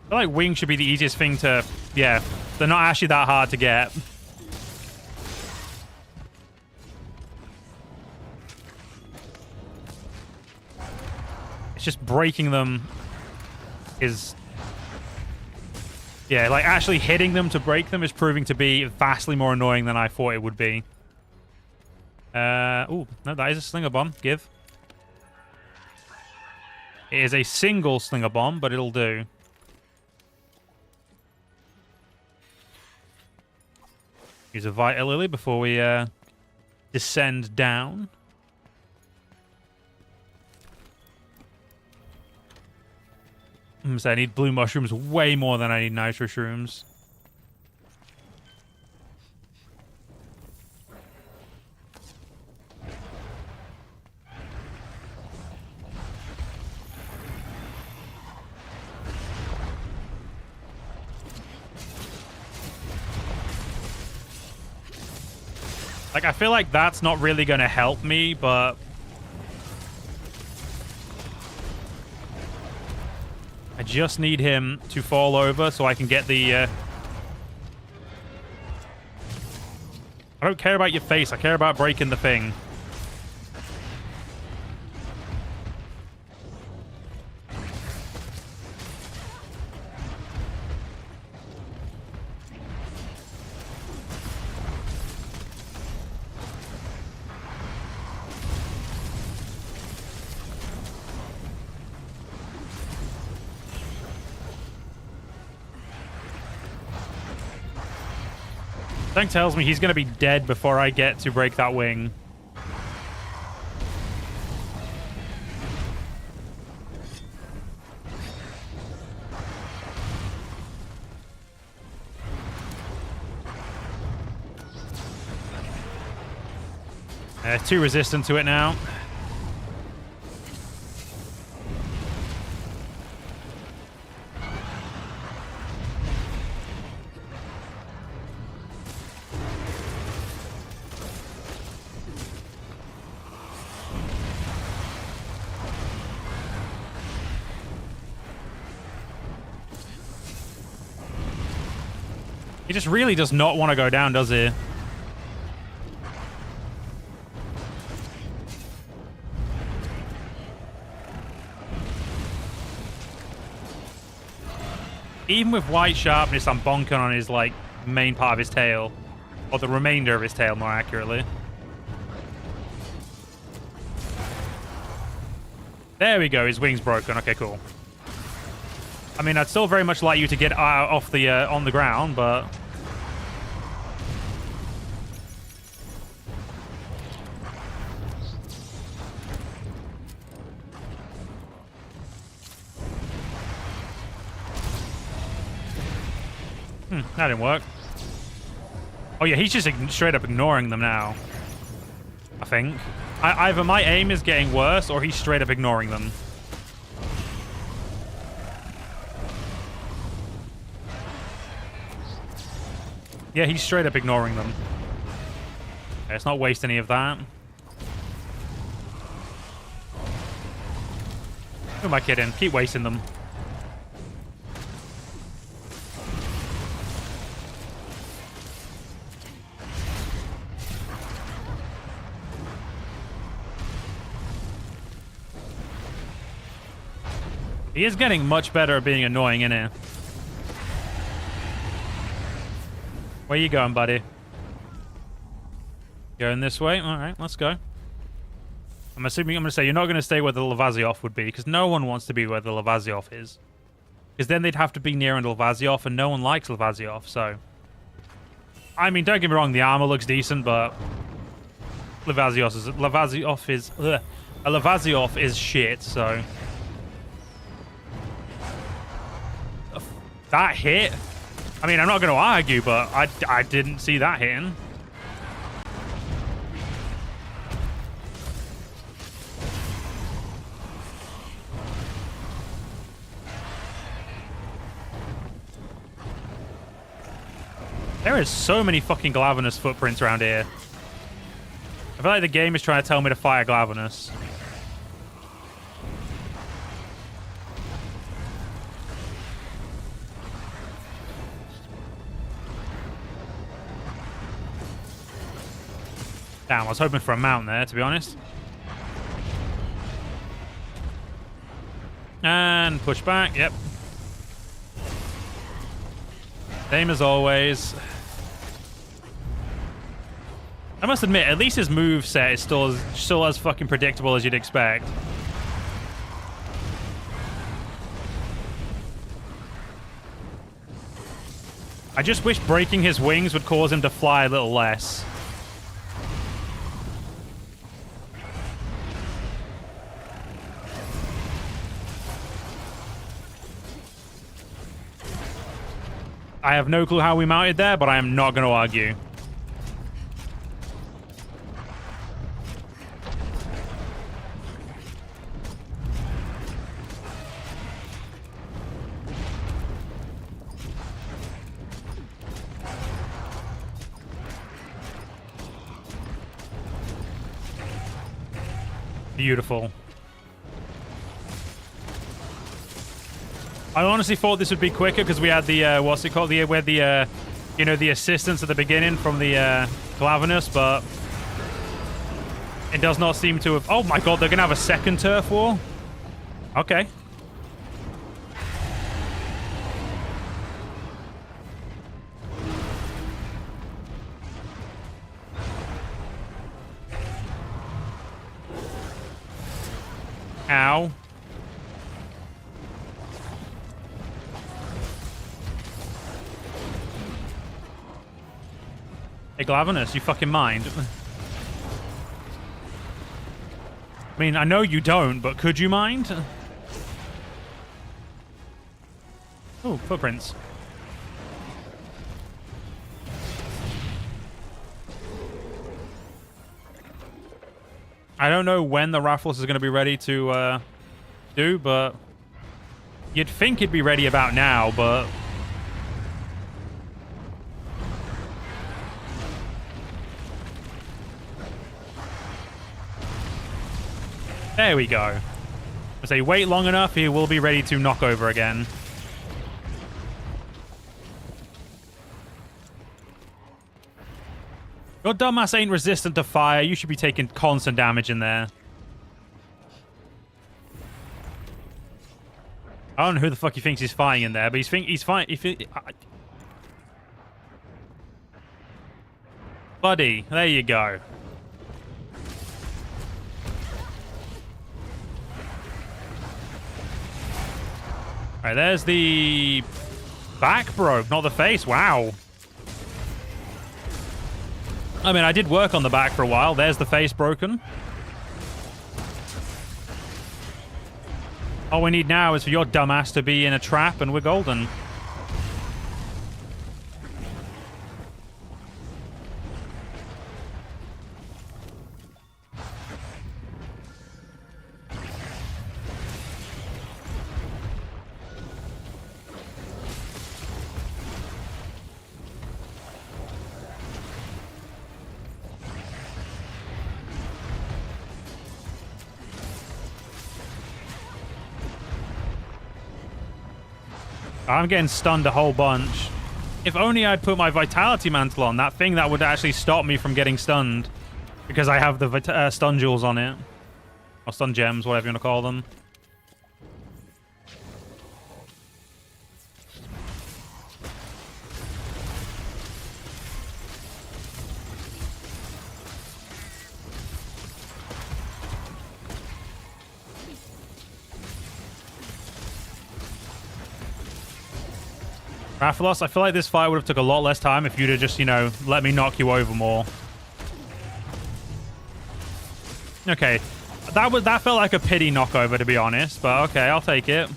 I feel like wing should be the easiest thing to... Yeah, they're not actually that hard to get. It's just breaking them is... Yeah, like actually hitting them to break them is proving to be vastly more annoying than I thought it would be. Oh, no, that is a slinger bomb. Give. It is a single slinger bomb, but it'll do. Use a Vita Lily before we descend down. So I need blue mushrooms way more than I need nitro shrooms. Like, I feel like that's not really going to help me, but... I just need him to fall over so I can get the... I don't care about your face. I care about breaking the thing. Thing tells me he's going to be dead before I get to break that wing. Too resistant to it now. He just really does not want to go down, does he? Even with white sharpness, I'm bonking on his, like, main part of his tail. Or the remainder of his tail, more accurately. There we go. His wing's broken. Okay, cool. I mean, I'd still very much like you to get off the on the ground, but... that didn't work. Oh yeah, he's just straight up ignoring them now. I think. Either my aim is getting worse, or he's straight up ignoring them. Yeah, he's straight up ignoring them. Okay, let's not waste any of that. Who am I kidding? Keep wasting them. He is getting much better at being annoying, isn't he? Where you going, buddy? Going this way? Alright, let's go. I'm assuming I'm going to say you're not going to stay where the Lavasioth would be, because no one wants to be where the Lavasioth is. Because then they'd have to be near Lavasioth, and no one likes Lavasioth, so... I mean, don't get me wrong, the armor looks decent, but... Lavasioth is shit, so... That hit? I mean, I'm not going to argue, but I didn't see that hitting. There is so many fucking Glavenus footprints around here. I feel like the game is trying to tell me to fire Glavenus. Damn, I was hoping for a mount there, to be honest. And push back, yep. Same as always. I must admit, at least his moveset is still as fucking predictable as you'd expect. I just wish breaking his wings would cause him to fly a little less. I have no clue how we mounted there, but I am not going to argue. Beautiful. I honestly thought this would be quicker because we had the what's it called? The where the you know, the assistance at the beginning from the Glavenus, but it does not seem to have. Oh my god, they're gonna have a second turf war. Okay. Ow. Hey, Glavenus, you fucking mind? I mean, I know you don't, but could you mind? Oh, footprints. I don't know when the Raffles is going to be ready to do, but you'd think it'd be ready about now, but... There we go. I say wait long enough, he will be ready to knock over again. Your dumbass ain't resistant to fire. You should be taking constant damage in there. I don't know who the fuck he thinks he's fighting in there, but he's fighting. Buddy, there you go. Alright, there's the back broke, not the face. Wow. I mean, I did work on the back for a while. There's the face broken. All we need now is for your dumbass to be in a trap and we're golden. I'm getting stunned a whole bunch. If only I'd put my Vitality Mantle on, that thing that would actually stop me from getting stunned. Because I have the stun jewels on it. Or stun gems, whatever you want to call them. Rathalos, I feel like this fight would have took a lot less time if you'd have just, you know, let me knock you over more. Okay. That felt like a pity knockover, to be honest, but okay, I'll take it.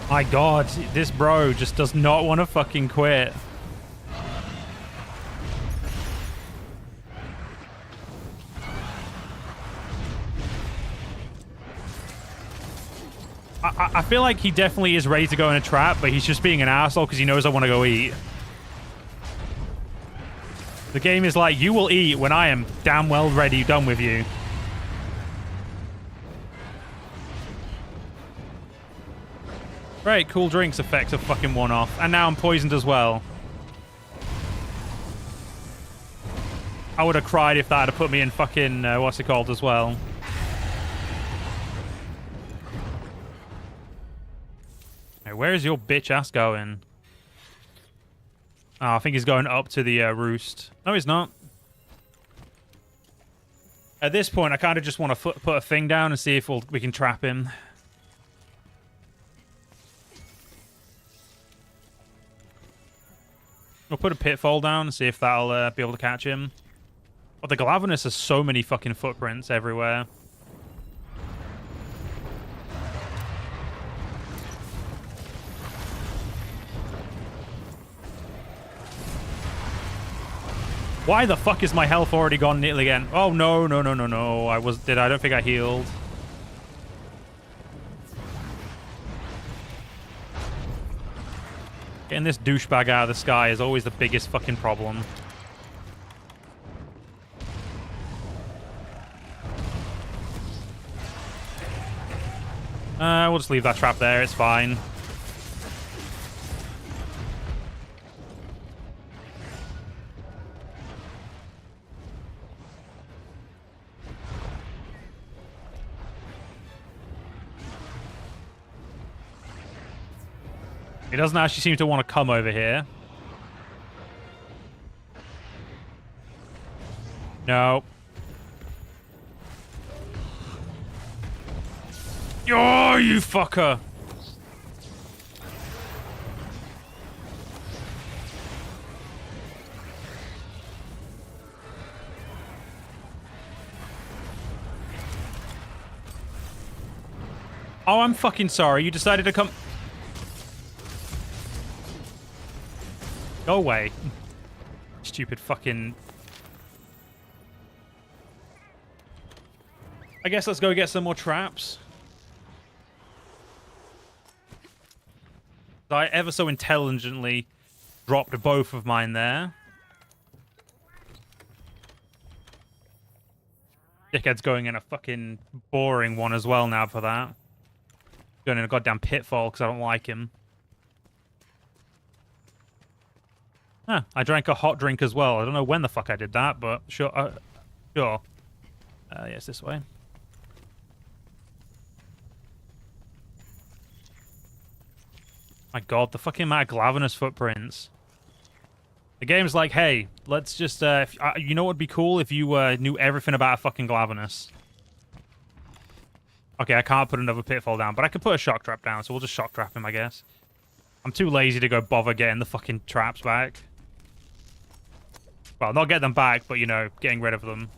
My god, this bro just does not want to fucking quit. I feel like he definitely is ready to go in a trap, but he's just being an asshole because he knows I want to go eat. The game is like, you will eat when I am damn well ready, done with you. Great, cool drinks effects a fucking one-off. And now I'm poisoned as well. I would have cried if that had put me in fucking, what's it called as well. Hey, where is your bitch ass going? Oh, I think he's going up to the roost. No, he's not. At this point, I kind of just want to put a thing down and see if we can trap him. We'll put a pitfall down and see if that'll be able to catch him. But the Glavenus has so many fucking footprints everywhere. Why the fuck is my health already gone nearly again? Oh, no, no, no, no, no. I don't think I healed. Getting this douchebag out of the sky is always the biggest fucking problem. We'll just leave that trap there. It's fine. He doesn't actually seem to want to come over here. No. Oh, you fucker! Oh, I'm fucking sorry. You decided to come... Go away. Stupid fucking... I guess let's go get some more traps. I ever so intelligently dropped both of mine there. Dickhead's going in a fucking boring one as well now for that. Going in a goddamn pitfall because I don't like him. Huh, I drank a hot drink as well. I don't know when the fuck I did that, but sure. Sure. Yes, this way. My god, the fucking amount of Glavenus footprints. The game's like, hey, let's just, you know what would be cool if you knew everything about a fucking Glavenus? Okay, I can't put another pitfall down, but I can put a shock trap down, so we'll just shock trap him, I guess. I'm too lazy to go bother getting the fucking traps back. Well, not get them back, but, you know, getting rid of them.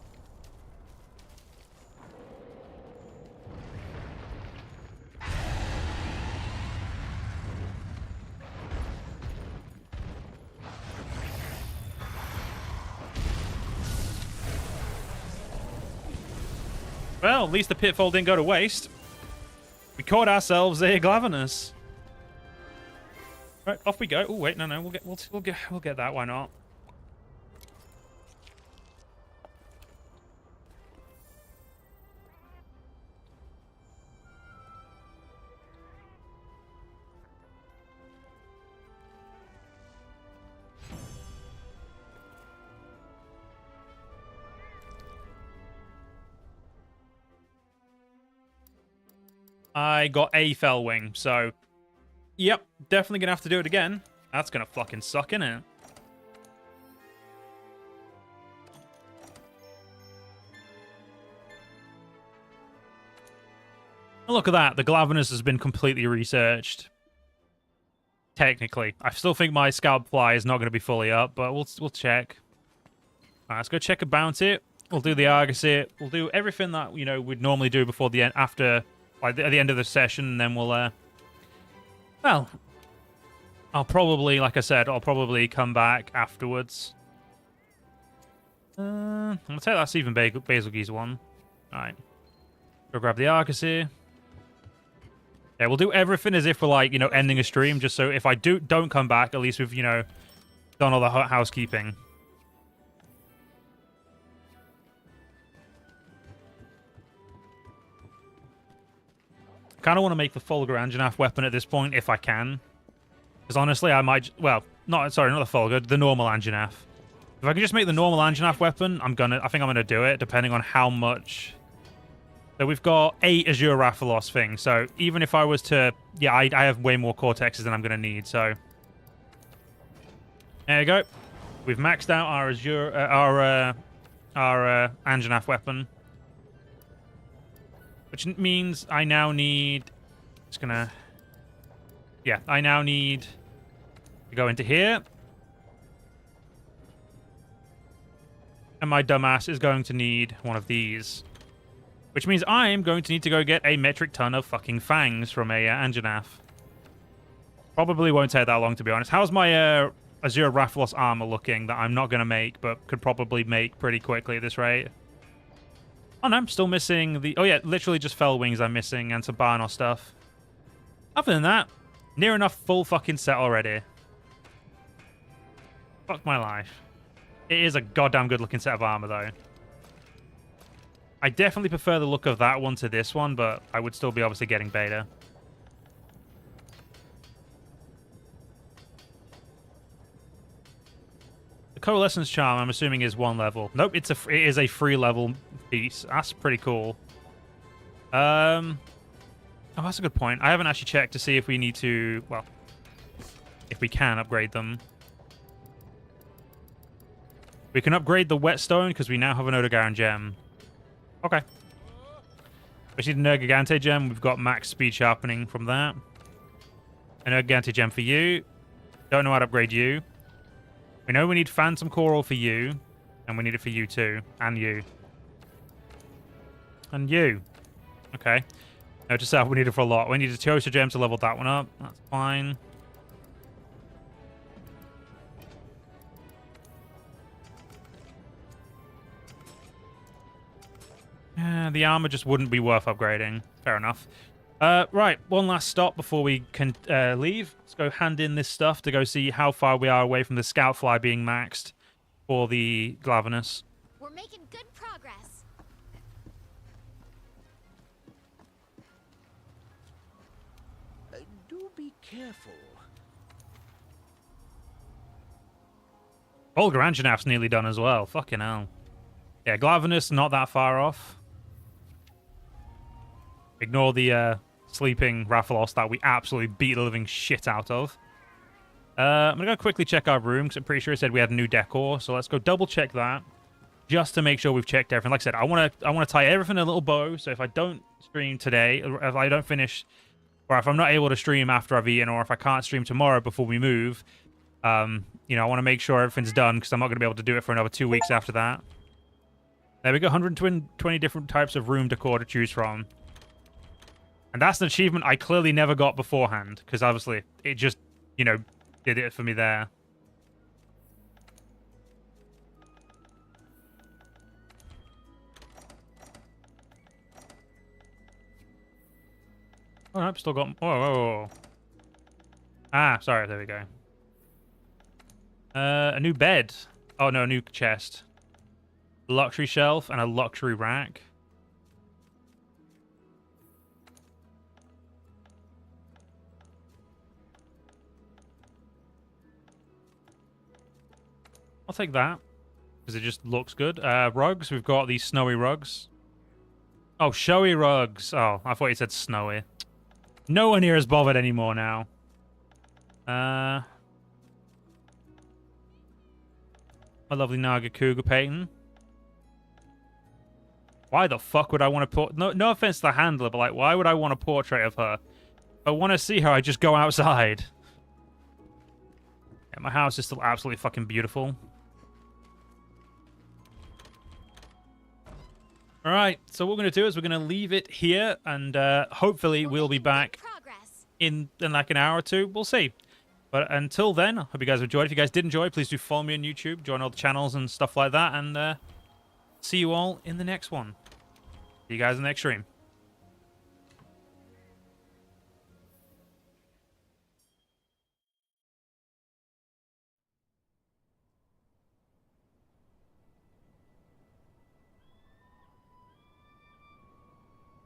Well, at least the pitfall didn't go to waste. We caught ourselves a Glavenus. Right, off we go. Oh wait, no, we'll get that. Why not? I got a fell wing, so yep, definitely gonna have to do it again. That's gonna fucking suck, innit? Look at that, the Glavenus has been completely researched. Technically. I still think my scalp fly is not gonna be fully up, but we'll check. Alright, let's go check a bounty. We'll do the Argosy. We'll do everything that, you know, we'd normally do before the end, after, like, at the end of the session, and then we'll, well, I'll probably, like I said, I'll probably come back afterwards. I'll take that Stephen Basilgeuse one. Alright. Go grab the Argosy. Yeah, we'll do everything as if we're, like, you know, ending a stream, just so if I don't come back, at least we've, you know, done all the housekeeping. Kind of want to make the Fulgur Anjanath weapon at this point, if I can. Because honestly, I might... Well, not the Fulgur, the normal Anjanath. If I can just make the normal Anjanath weapon, I think I'm gonna do it, depending on how much... So we've got 8 Azure Rathalos things, so even if I was to... Yeah, I have way more Cortexes than I'm gonna need, so... There you go. We've maxed out our Azure... our Anjanath weapon. Which means I now need... Just gonna... Yeah, I now need to go into here. And my dumbass is going to need one of these. Which means I'm going to need to go get a metric ton of fucking fangs from a Anjanath. Probably won't take that long, to be honest. How's my Azure Rathalos armor looking that I'm not going to make, but could probably make pretty quickly at this rate? Oh no, I'm still missing the... Oh yeah, literally just fell wings I'm missing and some Barnos stuff. Other than that, near enough full fucking set already. Fuck my life. It is a goddamn good looking set of armor though. I definitely prefer the look of that one to this one, but I would still be obviously getting beta. The Coalescence Charm, I'm assuming, is 1 level. Nope, it is a 3 level piece. That's pretty cool. Oh, that's a good point. I haven't actually checked to see if we need to... Well, if we can upgrade them. We can upgrade the Whetstone because we now have an Odogaron gem. Okay. We need an Nergigante gem. We've got max speed sharpening from that. An Nergigante gem for you. Don't know how to upgrade you. We know we need Phantom Coral for you. And we need it for you too. And you. And you. Okay. Notice that we need it for a lot. We need a Teosa gem to level that one up. That's fine. The armor just wouldn't be worth upgrading. Fair enough. Right, one last stop before we can leave. Let's go hand in this stuff to go see how far we are away from the scout fly being maxed for the Glavenus. We're making good progress. Do be careful. Volgaranjanav's nearly done as well. Fucking hell. Yeah, Glavenus not that far off. Ignore the sleeping Rathalos that we absolutely beat the living shit out of. I'm going to go quickly check our room, because I'm pretty sure it said we had new decor. So let's go double check that, just to make sure we've checked everything. Like I said, I want to tie everything in a little bow, so if I don't stream today, or if I don't finish, or if I'm not able to stream after I've eaten, or if I can't stream tomorrow before we move, you know, I want to make sure everything's done, because I'm not going to be able to do it for another 2 weeks after that. There we go, 120 different types of room decor to choose from. And that's an achievement I clearly never got beforehand, because obviously it just, you know, did it for me there. Oh, I've still got... Whoa. Ah, sorry, there we go. A new bed. Oh, no, a new chest. Luxury shelf and a luxury rack. I'll take that, because it just looks good. Rugs, we've got these snowy rugs. Oh, showy rugs. Oh, I thought you said snowy. No one here is bothered anymore now. My lovely Naga Cougar painting. Why the fuck would I want to put... No offense to the handler, but like, why would I want a portrait of her? If I want to see her, I just go outside. Yeah, my house is still absolutely fucking beautiful. Alright, so what we're going to do is we're going to leave it here, and hopefully we'll be back in like an hour or two. We'll see. But until then, I hope you guys enjoyed. If you guys did enjoy, please do follow me on YouTube, join all the channels and stuff like that, and see you all in the next one. See you guys in the next stream.